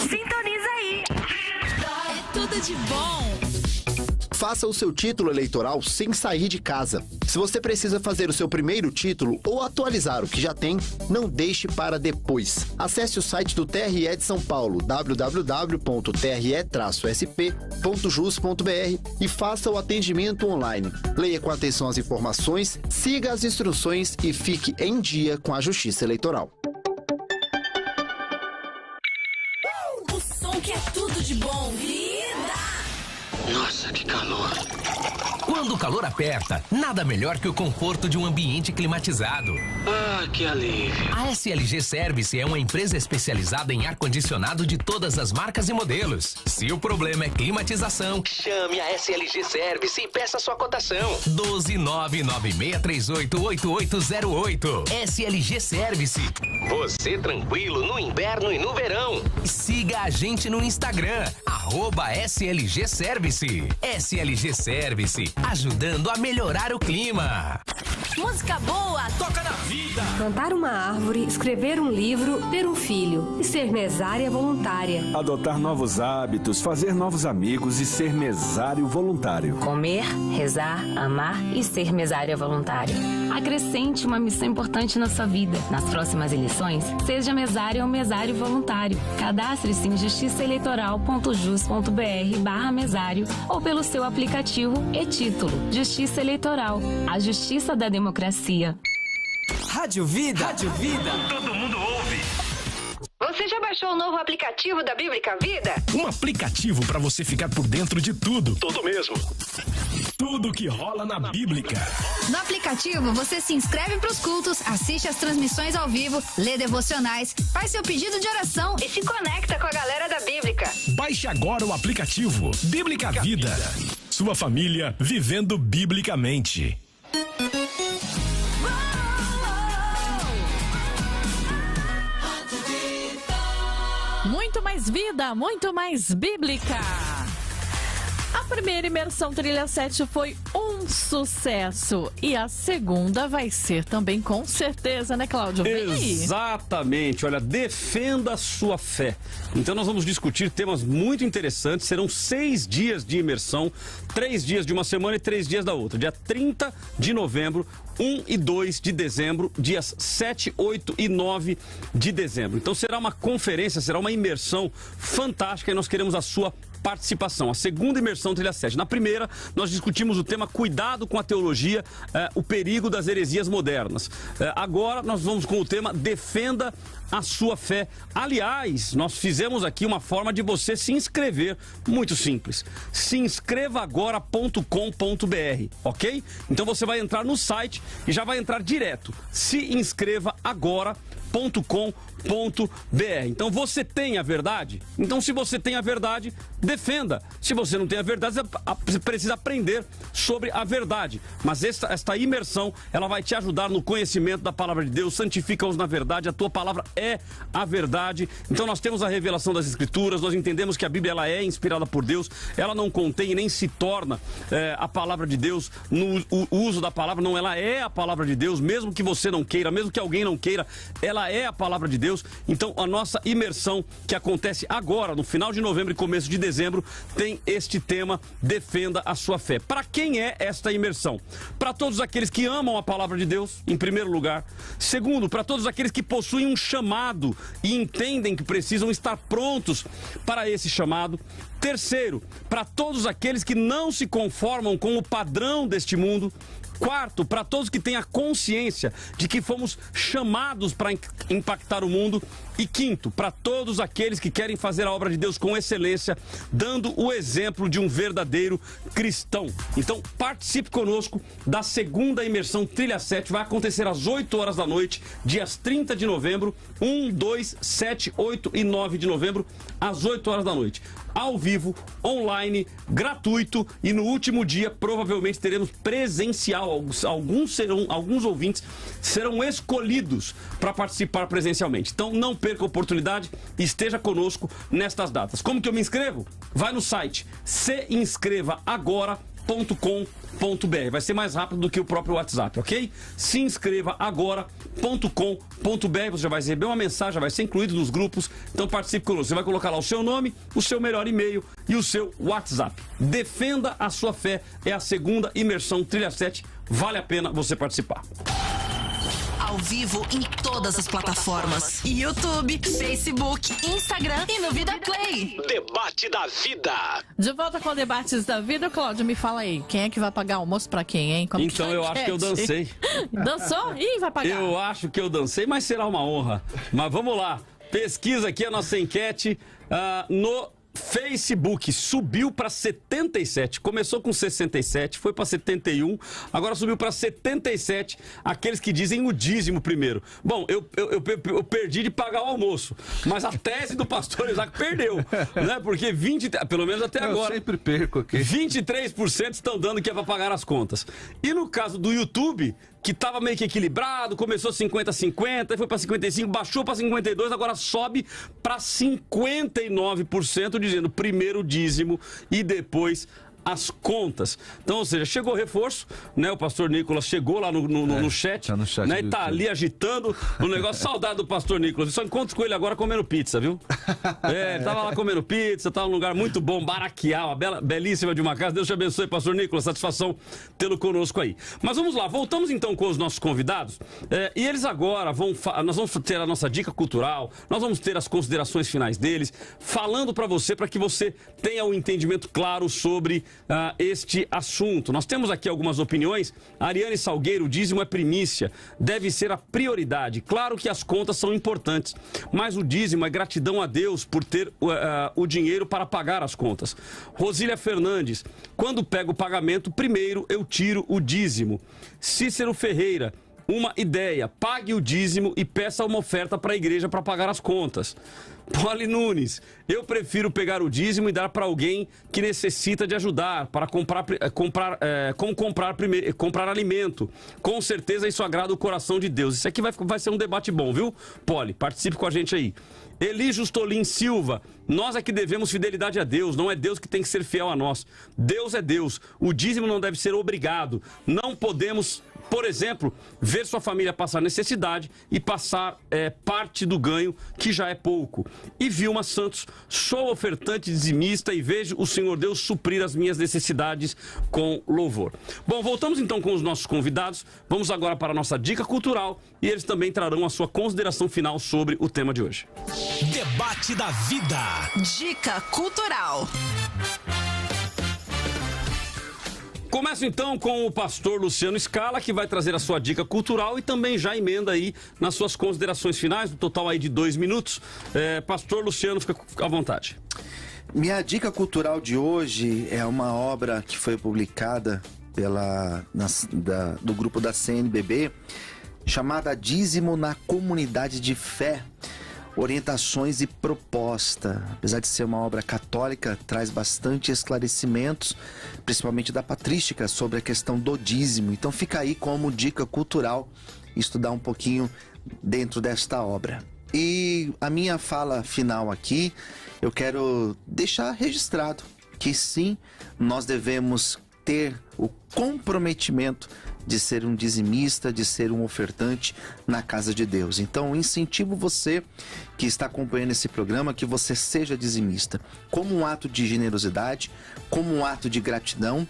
Sintoniza aí. É tudo de bom. Faça o seu título eleitoral sem sair de casa. Se você precisa fazer o seu primeiro título ou atualizar o que já tem, não deixe para depois. Acesse o site do TRE de São Paulo, www.tre-sp.jus.br, e faça o atendimento online. Leia com atenção as informações, siga as instruções e fique em dia com a Justiça Eleitoral. O som que é tudo de bom. Nossa, que calor. Quando o calor aperta, nada melhor que o conforto de um ambiente climatizado. que alívio. A SLG Service é uma empresa especializada em ar-condicionado de todas as marcas e modelos. Se o problema é climatização, chame a SLG Service e peça sua cotação. 12996388808. SLG Service. Você tranquilo no inverno e no verão. Siga a gente no Instagram, @SLG Service. SLG Service, ajudando a melhorar o clima. Música boa, toca na vida. Plantar uma árvore, escrever um livro, ter um filho e ser mesária voluntária. Adotar novos hábitos, fazer novos amigos e ser mesário voluntário. Comer, rezar, amar e ser mesária voluntária. Acrescente uma missão importante na sua vida. Nas próximas eleições, seja mesária ou mesário voluntário. Cadastre-se em justiçaeleitoral.jus.br/mesário ou pelo seu aplicativo e título. Justiça Eleitoral. A justiça da democracia. Rádio Vida. Rádio Vida. Todo mundo ouve. Você já baixou o novo aplicativo da Bíblica Vida? Um aplicativo para você ficar por dentro de tudo. Tudo mesmo. Tudo que rola na Bíblica. No aplicativo, você se inscreve para os cultos, assiste as transmissões ao vivo, lê devocionais, faz seu pedido de oração e se conecta com a galera da Bíblica. Baixe agora o aplicativo Bíblica Vida. Sua família vivendo biblicamente. Muito mais vida, muito mais bíblica. A primeira imersão Trilha 7 foi um sucesso. E a segunda vai ser também, com certeza, né, Cláudio? Vem aí. Exatamente. Olha, defenda a sua fé. Então nós vamos discutir temas muito interessantes. Serão 6 dias de imersão, 3 dias de uma semana e 3 dias da outra. Dia 30 de novembro, 1 e 2 de dezembro, dias 7, 8 e 9 de dezembro. Então será uma conferência, será uma imersão fantástica e nós queremos a sua participação. A segunda imersão Trilha 7. Na primeira, nós discutimos o tema cuidado com a teologia, o perigo das heresias modernas. Agora, nós vamos com o tema defenda a sua fé. Aliás, nós fizemos aqui uma forma de você se inscrever, muito simples. Se inscreva agora.com.br, ok? Então você vai entrar no site e já vai entrar direto. Se inscreva agora.com.br. Então você tem a verdade? Então se você tem a verdade, defenda. Se você não tem a verdade, você precisa aprender sobre a verdade. Mas esta imersão, ela vai te ajudar no conhecimento da palavra de Deus. Santifica-os na verdade, a tua palavra é a verdade. Então nós temos a revelação das Escrituras, nós entendemos que a Bíblia ela é inspirada por Deus, ela não contém e nem se torna a palavra de Deus no uso da palavra, não, ela é a palavra de Deus, mesmo que você não queira, mesmo que alguém não queira, ela é a palavra de Deus. Então a nossa imersão, que acontece agora, no final de novembro e começo de dezembro, tem este tema, defenda a sua fé. Para quem é esta imersão? Para todos aqueles que amam a palavra de Deus, em primeiro lugar. Segundo, para todos aqueles que possuem um chamado e entendem que precisam estar prontos para esse chamado. Terceiro, para todos aqueles que não se conformam com o padrão deste mundo. Quarto, para todos que têm a consciência de que fomos chamados para impactar o mundo. E quinto, para todos aqueles que querem fazer a obra de Deus com excelência, dando o exemplo de um verdadeiro cristão. Então, participe conosco da segunda imersão Trilha 7. Vai acontecer às 8 horas da noite, dias 30 de novembro, 1, 2, 7, 8 e 9 de novembro, às 8 horas da noite. Ao vivo, online, gratuito, e no último dia provavelmente teremos presencial. Alguns ouvintes serão escolhidos para participar presencialmente. Então não perca a oportunidade e esteja conosco nestas datas. Como que eu me inscrevo? Vai no site seinscrevaagora.com.br. Vai ser mais rápido do que o próprio WhatsApp, ok? Se inscreva agora.com.br. Você já vai receber uma mensagem, já vai ser incluído nos grupos. Então participe conosco. Você vai colocar lá o seu nome, o seu melhor e-mail e o seu WhatsApp. Defenda a sua fé. É a segunda imersão Trilha 7. Vale a pena você participar. Ao vivo em todas as plataformas: YouTube, Facebook, Instagram e no Vida Play. Debate da Vida. De volta com Debates da Vida. Cláudio, me fala aí, quem é que vai pagar almoço pra quem, hein? Como então eu acho que eu dancei. Dançou? Ih, vai pagar. Eu acho que eu dancei, mas será uma honra. Mas vamos lá. Pesquisa aqui a nossa enquete no Facebook subiu para 77, começou com 67, foi para 71, agora subiu para 77, aqueles que dizem o dízimo primeiro. Bom, eu perdi de pagar o almoço, mas a tese do pastor Isaac perdeu, né? Porque pelo menos até agora, eu sempre perco aqui. 23% estão dando que é para pagar as contas. E no caso do YouTube, que estava meio que equilibrado, começou 50-50, foi para 55, baixou para 52, agora sobe para 59%, dizendo primeiro o dízimo e depois as contas. Então, ou seja, chegou reforço, né? O pastor Nicolas chegou lá no chat, tá no chat, né? E tá ali agitando o negócio. Saudade do pastor Nicolas. Eu só encontro com ele agora comendo pizza, viu? Ele tava lá comendo pizza, tava num lugar muito bom, Baraquial, uma belíssima de uma casa. Deus te abençoe, pastor Nicolas. Satisfação tê-lo conosco aí. Mas vamos lá, voltamos então com os nossos convidados. E eles agora nós vamos ter a nossa dica cultural, nós vamos ter as considerações finais deles, falando para você, para que você tenha um entendimento claro sobre este assunto. Nós temos aqui algumas opiniões. A Ariane Salgueiro, o dízimo é primícia, deve ser a prioridade. Claro que as contas são importantes, mas o dízimo é gratidão a Deus por ter o dinheiro para pagar as contas. Rosília Fernandes, quando pego o pagamento, primeiro eu tiro o dízimo. Cícero Ferreira, uma ideia, pague o dízimo e peça uma oferta para a igreja para pagar as contas. Poli Nunes, eu prefiro pegar o dízimo e dar para alguém que necessita de ajudar, para comprar alimento. Com certeza isso agrada o coração de Deus. Isso aqui vai ser um debate bom, viu? Poli, participe com a gente aí. Eli Justolin Silva, nós é que devemos fidelidade a Deus, não é Deus que tem que ser fiel a nós. Deus é Deus, o dízimo não deve ser obrigado. Não podemos, por exemplo, ver sua família passar necessidade e passar parte do ganho, que já é pouco. E Vilma Santos, sou ofertante dizimista e vejo o Senhor Deus suprir as minhas necessidades com louvor. Bom, voltamos então com os nossos convidados. Vamos agora para a nossa dica cultural e eles também trarão a sua consideração final sobre o tema de hoje. Debate da vida. Dica cultural. Começo então com o pastor Luciano Scala, que vai trazer a sua dica cultural e também já emenda aí nas suas considerações finais, no total aí de 2 minutos. Pastor Luciano, fica à vontade. Minha dica cultural de hoje é uma obra que foi publicada do grupo da CNBB, chamada Dízimo na Comunidade de Fé, Orientações e Proposta. Apesar de ser uma obra católica, traz bastante esclarecimentos, principalmente da patrística, sobre a questão do dízimo. Então fica aí como dica cultural estudar um pouquinho dentro desta obra. E a minha fala final aqui, eu quero deixar registrado que sim, nós devemos ter o comprometimento de ser um dizimista, de ser um ofertante na casa de Deus. Então, eu incentivo você que está acompanhando esse programa, que você seja dizimista, como um ato de generosidade, como um ato de gratidão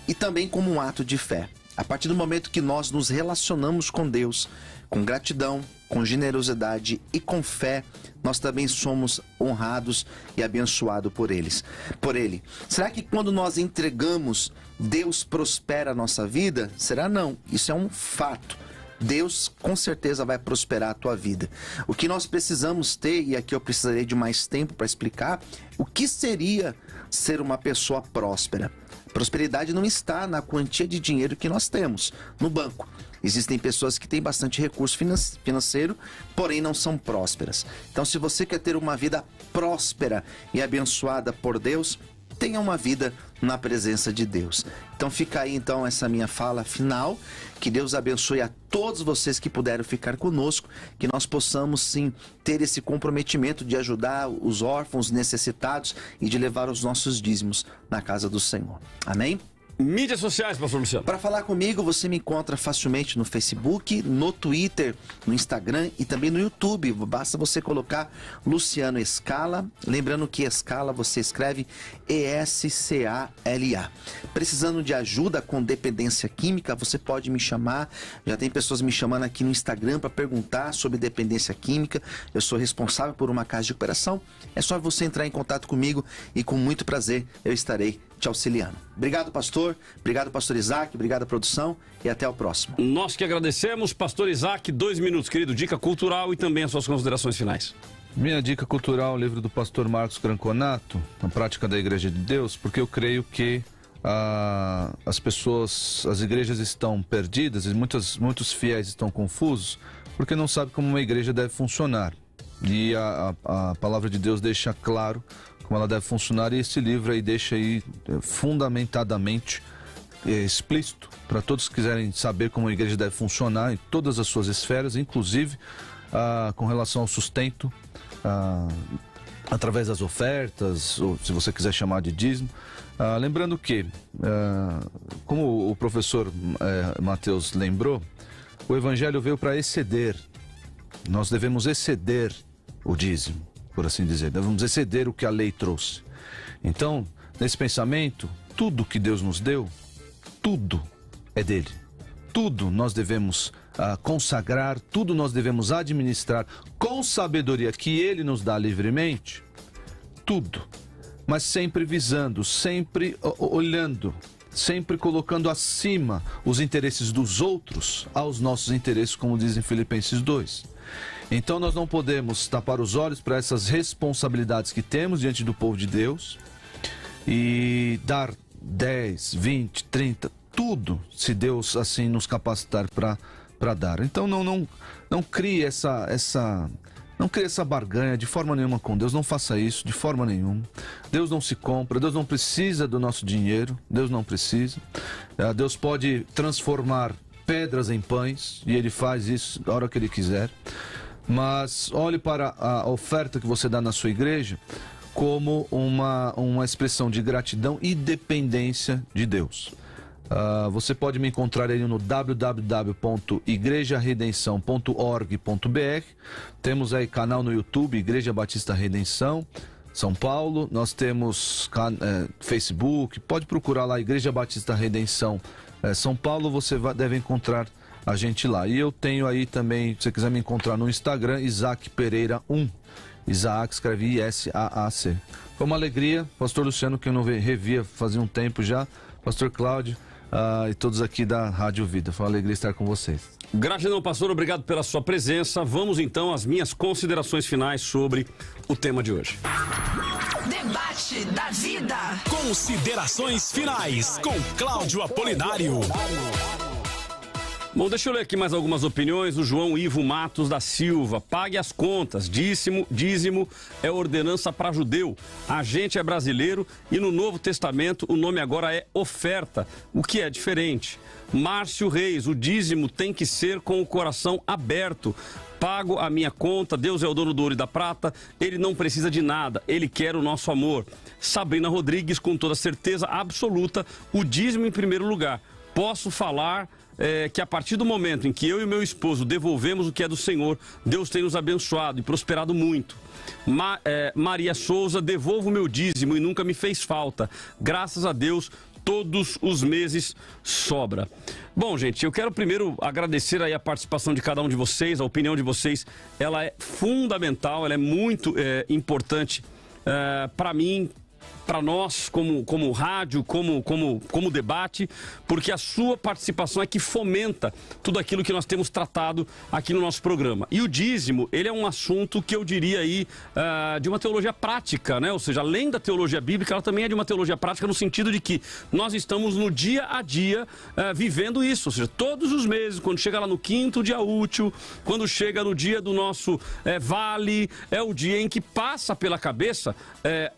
e também como um ato de fé. A partir do momento que nós nos relacionamos com Deus, com gratidão, com generosidade e com fé, nós também somos honrados e abençoados por Ele. Será que quando nós entregamos, Deus prospera a nossa vida? Será? Não. Isso é um fato. Deus com certeza vai prosperar a tua vida. O que nós precisamos ter, e aqui eu precisarei de mais tempo para explicar, o que seria ser uma pessoa próspera. Prosperidade não está na quantia de dinheiro que nós temos no banco. Existem pessoas que têm bastante recurso financeiro, porém não são prósperas. Então, se você quer ter uma vida próspera e abençoada por Deus, tenha uma vida na presença de Deus. Então fica aí então essa minha fala final, que Deus abençoe a todos vocês que puderam ficar conosco, que nós possamos sim ter esse comprometimento de ajudar os órfãos necessitados e de levar os nossos dízimos na casa do Senhor. Amém? Mídias sociais, pastor Luciano. Para falar comigo, você me encontra facilmente no Facebook, no Twitter, no Instagram e também no YouTube. Basta você colocar Luciano Scala. Lembrando que Scala você escreve E-S-C-A-L-A. Precisando de ajuda com dependência química, você pode me chamar. Já tem pessoas me chamando aqui no Instagram para perguntar sobre dependência química. Eu sou responsável por uma casa de recuperação. É só você entrar em contato comigo e com muito prazer eu estarei te auxiliando. Obrigado, pastor. Obrigado, pastor Isaac. Obrigado, produção. E até o próximo. Nós que agradecemos. Pastor Isaac, 2 minutos, querido. Dica cultural e também as suas considerações finais. Minha dica cultural, o livro do pastor Marcos Granconato, A Prática da Igreja de Deus, porque eu creio que as igrejas estão perdidas e muitos fiéis estão confusos porque não sabem como uma igreja deve funcionar. E a palavra de Deus deixa claro como ela deve funcionar, e esse livro aí deixa aí fundamentadamente explícito para todos que quiserem saber como a igreja deve funcionar em todas as suas esferas, inclusive com relação ao sustento, através das ofertas, ou se você quiser chamar de dízimo. Lembrando que, como o professor Mateus lembrou, o evangelho veio para exceder. Nós devemos exceder o dízimo, por assim dizer. Devemos exceder o que a lei trouxe. Então, nesse pensamento, tudo que Deus nos deu, tudo é dele. Tudo nós devemos consagrar, tudo nós devemos administrar com sabedoria que ele nos dá livremente. Tudo. Mas sempre visando, sempre olhando, sempre colocando acima os interesses dos outros aos nossos interesses, como diz em Filipenses 2. Então nós não podemos tapar os olhos para essas responsabilidades que temos diante do povo de Deus e dar 10, 20, 30, tudo, se Deus assim nos capacitar para dar. Então não crie não crie essa barganha de forma nenhuma com Deus. Não faça isso de forma nenhuma. Deus não se compra, Deus não precisa do nosso dinheiro, Deus não precisa. Deus pode transformar pedras em pães, e Ele faz isso a hora que Ele quiser. Mas olhe para a oferta que você dá na sua igreja como uma expressão de gratidão e dependência de Deus. Você pode me encontrar aí no www.igrejaredenção.org.br. Temos aí canal no YouTube, Igreja Batista Redenção São Paulo. Nós temos Facebook, pode procurar lá Igreja Batista Redenção São Paulo, você deve encontrar a gente lá. E eu tenho aí também, se você quiser me encontrar no Instagram, Isaac Pereira 1. Isaac escreve I-S-A-A-C. Foi uma alegria, pastor Luciano, que eu não revia fazia um tempo já, pastor Cláudio, e todos aqui da Rádio Vida. Foi uma alegria estar com vocês. Gratidão, pastor, obrigado pela sua presença. Vamos então às minhas considerações finais sobre o tema de hoje. Debate da vida. Considerações finais com Cláudio Apolinário. Bom, deixa eu ler aqui mais algumas opiniões. O João Ivo Matos da Silva. Pague as contas. Dízimo é ordenança para judeu. A gente é brasileiro e no Novo Testamento o nome agora é oferta, o que é diferente. Márcio Reis, o dízimo tem que ser com o coração aberto. Pago a minha conta, Deus é o dono do ouro e da prata, Ele não precisa de nada, Ele quer o nosso amor. Sabrina Rodrigues, com toda certeza absoluta, o dízimo em primeiro lugar. Posso falar que a partir do momento em que eu e meu esposo devolvemos o que é do Senhor, Deus tem nos abençoado e prosperado muito. Maria Souza, devolvo o meu dízimo e nunca me fez falta. Graças a Deus, todos os meses sobra. Bom, gente, eu quero primeiro agradecer aí a participação de cada um de vocês, a opinião de vocês, ela é fundamental, ela é muito importante para mim, para nós, como rádio, como debate, porque a sua participação é que fomenta tudo aquilo que nós temos tratado aqui no nosso programa. E o dízimo, ele é um assunto que eu diria aí de uma teologia prática, né? Ou seja, além da teologia bíblica, ela também é de uma teologia prática no sentido de que nós estamos no dia a dia vivendo isso. Ou seja, todos os meses, quando chega lá no 5º dia útil, quando chega no dia do nosso vale, é o dia em que passa pela cabeça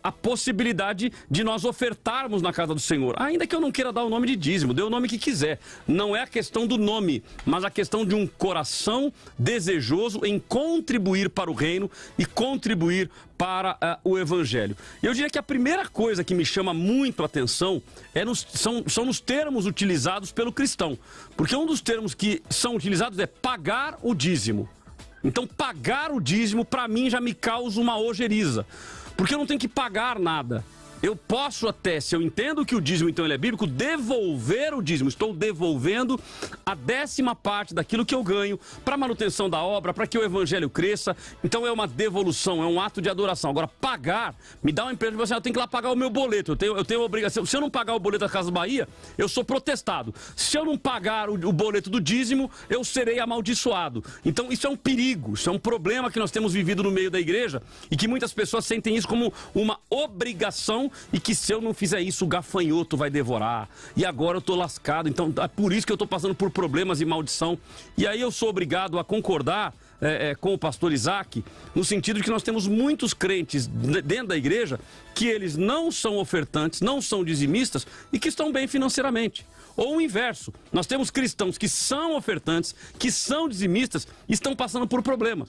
a possibilidade de nós ofertarmos na casa do Senhor. Ainda que eu não queira dar o nome de dízimo, dê o nome que quiser. Não é a questão do nome, mas a questão de um coração desejoso em contribuir para o reino e contribuir para o Evangelho. Eu diria que a primeira coisa que me chama muito a atenção são nos termos utilizados pelo cristão. Porque um dos termos que são utilizados é pagar o dízimo. Então, pagar o dízimo, para mim, já me causa uma ojeriza. Porque eu não tenho que pagar nada. eu posso até, se eu entendo que o dízimo então ele é bíblico, devolver o dízimo. Estou devolvendo a 10ª parte daquilo que eu ganho para manutenção da obra, para que o evangelho cresça. Então é uma devolução, é um ato de adoração. Agora, pagar, me dá uma empresa de você, eu tenho que ir lá pagar o meu boleto, eu tenho a obrigação. Se eu não pagar o boleto da Casa Bahia, eu sou protestado. Se eu não pagar o boleto do dízimo, eu serei amaldiçoado. Então isso é um perigo, isso é um problema que nós temos vivido no meio da igreja e que muitas pessoas sentem isso como uma obrigação e que se eu não fizer isso, o gafanhoto vai devorar. E agora eu tô lascado, então é por isso que eu tô passando por problemas e maldição. E aí eu sou obrigado a concordar com o pastor Isaac, no sentido de que nós temos muitos crentes dentro da igreja que eles não são ofertantes, não são dizimistas e que estão bem financeiramente. Ou o inverso, nós temos cristãos que são ofertantes, que são dizimistas e estão passando por problemas.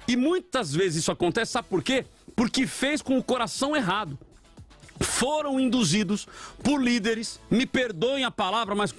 E muitas vezes isso acontece, sabe por quê? Porque fez com o coração errado. Foram induzidos por líderes, me perdoem a palavra, mas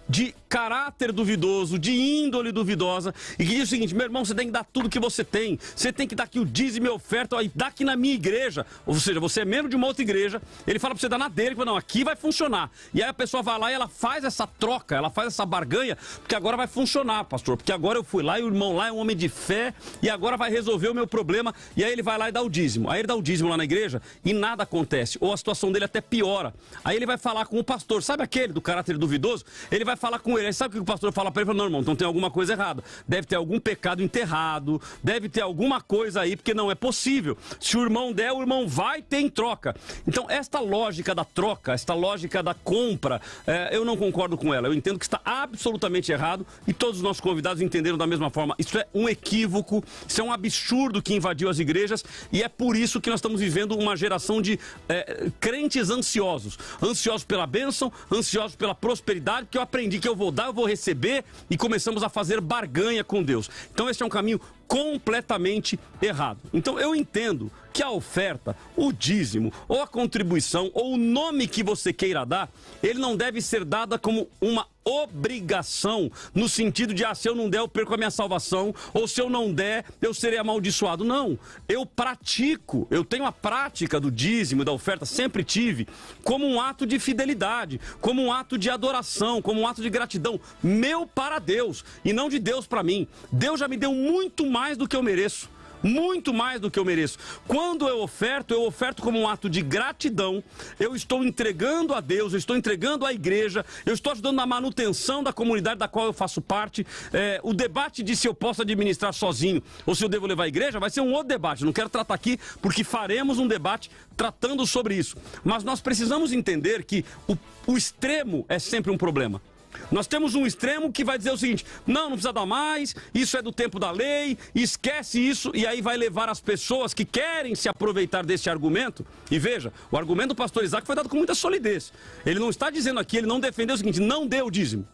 de caráter duvidoso, de índole duvidosa, e que diz o seguinte: meu irmão, você tem que dar tudo que você tem, você tem que dar aqui o dízimo e oferta, aí dá aqui na minha igreja, ou seja, você é membro de uma outra igreja, ele fala pra você dar na dele, ele fala, não, aqui vai funcionar, e aí a pessoa vai lá e ela faz essa troca, ela faz essa barganha, porque agora vai funcionar, pastor, porque agora eu fui lá e o irmão lá é um homem de fé, e agora vai resolver o meu problema, e aí ele vai lá e dá o dízimo, aí ele dá o dízimo lá na igreja, e nada acontece, ou a situação dele até piora, aí ele vai falar com o pastor, sabe aquele do caráter duvidoso? Ele vai falar com ele, aí sabe o que o pastor fala para ele? Fala, não, irmão, então tem alguma coisa errada, deve ter algum pecado enterrado, deve ter alguma coisa aí, porque não é possível, se o irmão der, o irmão vai ter em troca. Então esta lógica da troca, esta lógica da compra, eu não concordo com ela, eu entendo que está absolutamente errado e todos os nossos convidados entenderam da mesma forma. Isso é um equívoco, isso é um absurdo que invadiu as igrejas e é por isso que nós estamos vivendo uma geração de crentes ansiosos pela bênção, ansiosos pela prosperidade, porque eu aprendi que eu vou dar, eu vou receber, e começamos a fazer barganha com Deus. Então esse é um caminho completamente errado. Então eu entendo que a oferta, o dízimo, ou a contribuição, ou o nome que você queira dar, ele não deve ser dada como uma obrigação, no sentido de, se eu não der, eu perco a minha salvação, ou se eu não der, eu serei amaldiçoado. Não, eu pratico, eu tenho a prática do dízimo e da oferta, sempre tive, como um ato de fidelidade, como um ato de adoração, como um ato de gratidão, meu para Deus, e não de Deus para mim. Deus já me deu muito mais do que eu mereço. Muito mais do que eu mereço. Quando eu oferto como um ato de gratidão, eu estou entregando a Deus, eu estou entregando à igreja, eu estou ajudando na manutenção da comunidade da qual eu faço parte. O debate de se eu posso administrar sozinho ou se eu devo levar a igreja vai ser um outro debate, não quero tratar aqui porque faremos um debate tratando sobre isso. Mas nós precisamos entender que o extremo é sempre um problema. Nós temos um extremo que vai dizer o seguinte: não precisa dar mais, isso é do tempo da lei, esquece isso, e aí vai levar as pessoas que querem se aproveitar desse argumento. E veja, o argumento do pastor Isaac foi dado com muita solidez. Ele não está dizendo aqui, ele não defendeu o seguinte: não dê o dízimo.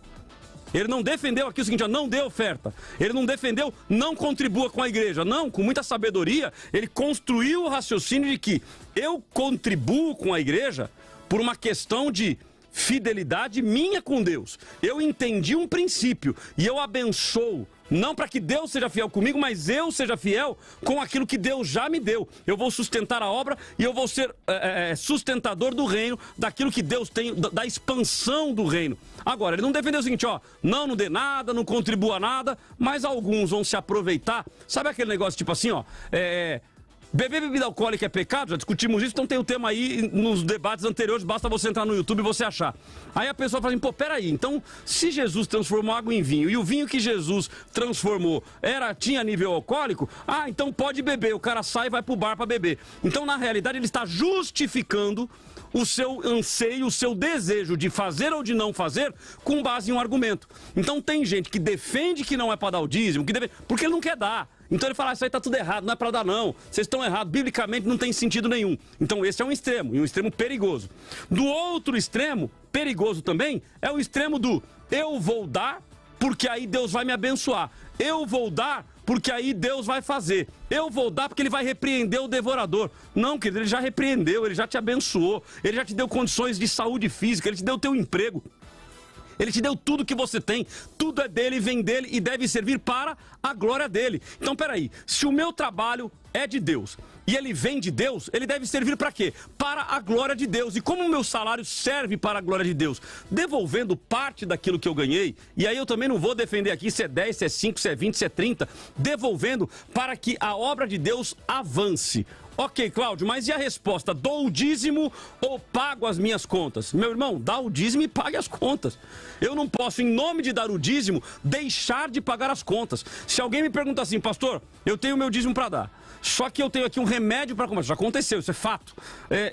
Ele não defendeu aqui o seguinte: não dê oferta. Ele não defendeu, não contribua com a igreja. Não, com muita sabedoria, ele construiu o raciocínio de que eu contribuo com a igreja por uma questão de fidelidade minha com Deus. Eu entendi um princípio e eu abençoo, não para que Deus seja fiel comigo, mas eu seja fiel com aquilo que Deus já me deu. Eu vou sustentar a obra e eu vou ser sustentador do reino, daquilo que Deus tem, da expansão do reino. Agora, ele não defendeu o seguinte: não dê nada, não contribua nada, mas alguns vão se aproveitar. Sabe aquele negócio tipo assim, beber bebida alcoólica é pecado? Já discutimos isso, então tem o tema aí nos debates anteriores, basta você entrar no YouTube e você achar. Aí a pessoa fala assim: peraí, então se Jesus transformou água em vinho e o vinho que Jesus transformou tinha nível alcoólico, então pode beber, o cara sai e vai pro bar para beber. Então na realidade ele está justificando o seu anseio, o seu desejo de fazer ou de não fazer com base em um argumento. Então tem gente que defende que não é para dar o dízimo, porque ele não quer dar. Então ele fala: isso aí tá tudo errado, não é para dar não, vocês estão errados, biblicamente não tem sentido nenhum. Então esse é um extremo, e um extremo perigoso. Do outro extremo, perigoso também, é o extremo do eu vou dar porque aí Deus vai me abençoar. Eu vou dar porque aí Deus vai fazer. Eu vou dar porque ele vai repreender o devorador. Não, querido, ele já repreendeu, ele já te abençoou, ele já te deu condições de saúde física, ele te deu o teu emprego. Ele te deu tudo que você tem, tudo é dele, vem dele e deve servir para a glória dele. Então, peraí, se o meu trabalho é de Deus, e ele vem de Deus, ele deve servir para quê? Para a glória de Deus. E como o meu salário serve para a glória de Deus? Devolvendo parte daquilo que eu ganhei, e aí eu também não vou defender aqui se é 10, se é 5, se é 20, se é 30, devolvendo para que a obra de Deus avance. Ok, Cláudio, mas e a resposta? Dou o dízimo ou pago as minhas contas? Meu irmão, dá o dízimo e pague as contas. Eu não posso, em nome de dar o dízimo, deixar de pagar as contas. Se alguém me pergunta assim, pastor, eu tenho o meu dízimo para dar, só que eu tenho aqui um remédio para comprar. Já aconteceu, isso é fato.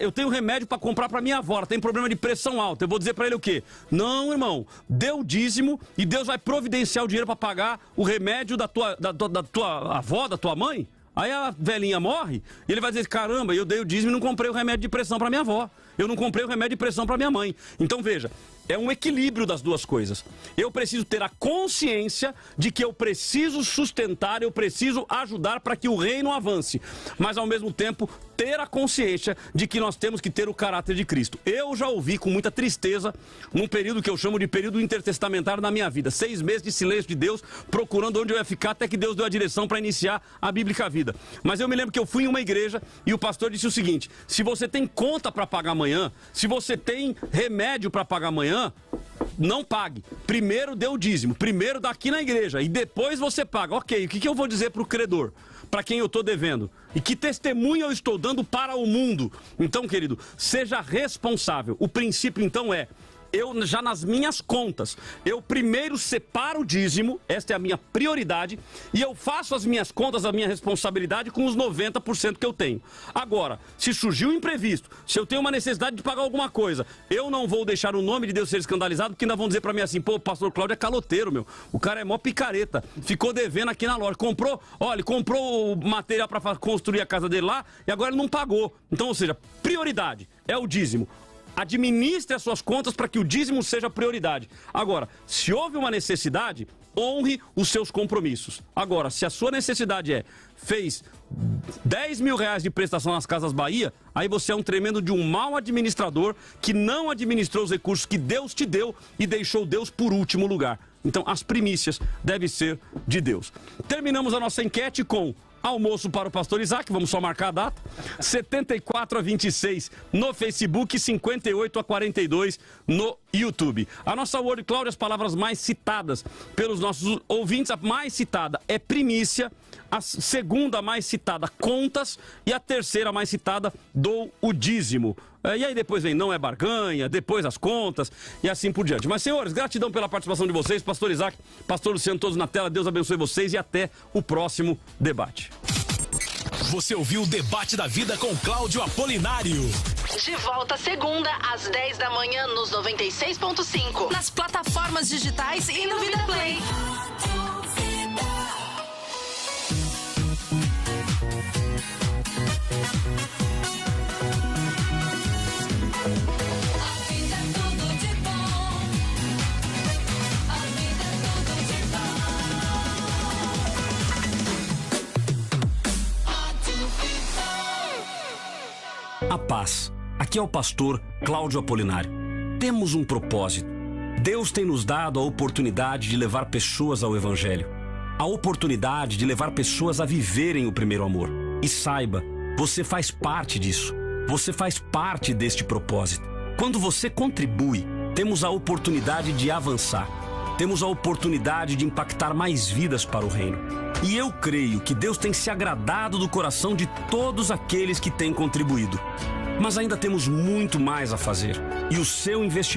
Eu tenho um remédio para comprar para minha avó, ela tem problema de pressão alta. Eu vou dizer para ele o quê? Não, irmão, dê o dízimo e Deus vai providenciar o dinheiro para pagar o remédio da tua avó, da tua mãe? Aí a velhinha morre e ele vai dizer, caramba, eu dei o dízimo e não comprei o remédio de pressão para minha avó. Eu não comprei o remédio de pressão para minha mãe. Então veja, é um equilíbrio das duas coisas. Eu preciso ter a consciência de que eu preciso sustentar, eu preciso ajudar para que o reino avance. Mas ao mesmo tempo, ter a consciência de que nós temos que ter o caráter de Cristo. Eu já ouvi com muita tristeza, num período que eu chamo de período intertestamentário na minha vida. 6 meses de silêncio de Deus, procurando onde eu ia ficar, até que Deus deu a direção para iniciar a bíblica vida. Mas eu me lembro que eu fui em uma igreja e o pastor disse o seguinte, se você tem conta para pagar amanhã, se você tem remédio para pagar amanhã, não pague. Primeiro dê o dízimo, primeiro dá aqui na igreja e depois você paga. Ok, o que eu vou dizer para o credor? Para quem eu estou devendo? E que testemunho eu estou dando para o mundo? Então, querido, seja responsável. O princípio, então, é... Eu, já nas minhas contas, eu primeiro separo o dízimo, esta é a minha prioridade, e eu faço as minhas contas, a minha responsabilidade com os 90% que eu tenho. Agora, se surgiu um imprevisto, se eu tenho uma necessidade de pagar alguma coisa, eu não vou deixar o nome de Deus ser escandalizado, porque ainda vão dizer pra mim assim, pô, o pastor Cláudio é caloteiro, meu. O cara é mó picareta, ficou devendo aqui na loja, comprou o material pra construir a casa dele lá, e agora ele não pagou. Então, ou seja, prioridade é o dízimo. Administre as suas contas para que o dízimo seja prioridade. Agora, se houve uma necessidade, honre os seus compromissos. Agora, se a sua necessidade fez 10 mil reais de prestação nas Casas Bahia, aí você é um tremendo de um mau administrador que não administrou os recursos que Deus te deu e deixou Deus por último lugar. Então, as primícias devem ser de Deus. Terminamos a nossa enquete com... almoço para o pastor Isaac, vamos só marcar a data, 74-26 no Facebook, 58-42 no YouTube. A nossa Word Cloud, as palavras mais citadas pelos nossos ouvintes, a mais citada é primícia, a segunda mais citada, contas, e a terceira mais citada, dou o dízimo. E aí depois vem não é barganha, depois as contas e assim por diante. Mas, senhores, gratidão pela participação de vocês, pastor Isaac, pastor Luciano, todos na tela. Deus abençoe vocês e até o próximo debate. Você ouviu o Debate da Vida com Cláudio Apolinário. De volta segunda, às 10 da manhã, nos 96.5. Nas plataformas digitais e no Vida Play. A paz. Aqui é o pastor Cláudio Apolinário. Temos um propósito. Deus tem nos dado a oportunidade de levar pessoas ao Evangelho. A oportunidade de levar pessoas a viverem o primeiro amor. E saiba, você faz parte disso. Você faz parte deste propósito. Quando você contribui, temos a oportunidade de avançar. Temos a oportunidade de impactar mais vidas para o reino. E eu creio que Deus tem se agradado do coração de todos aqueles que têm contribuído. Mas ainda temos muito mais a fazer. E o seu investimento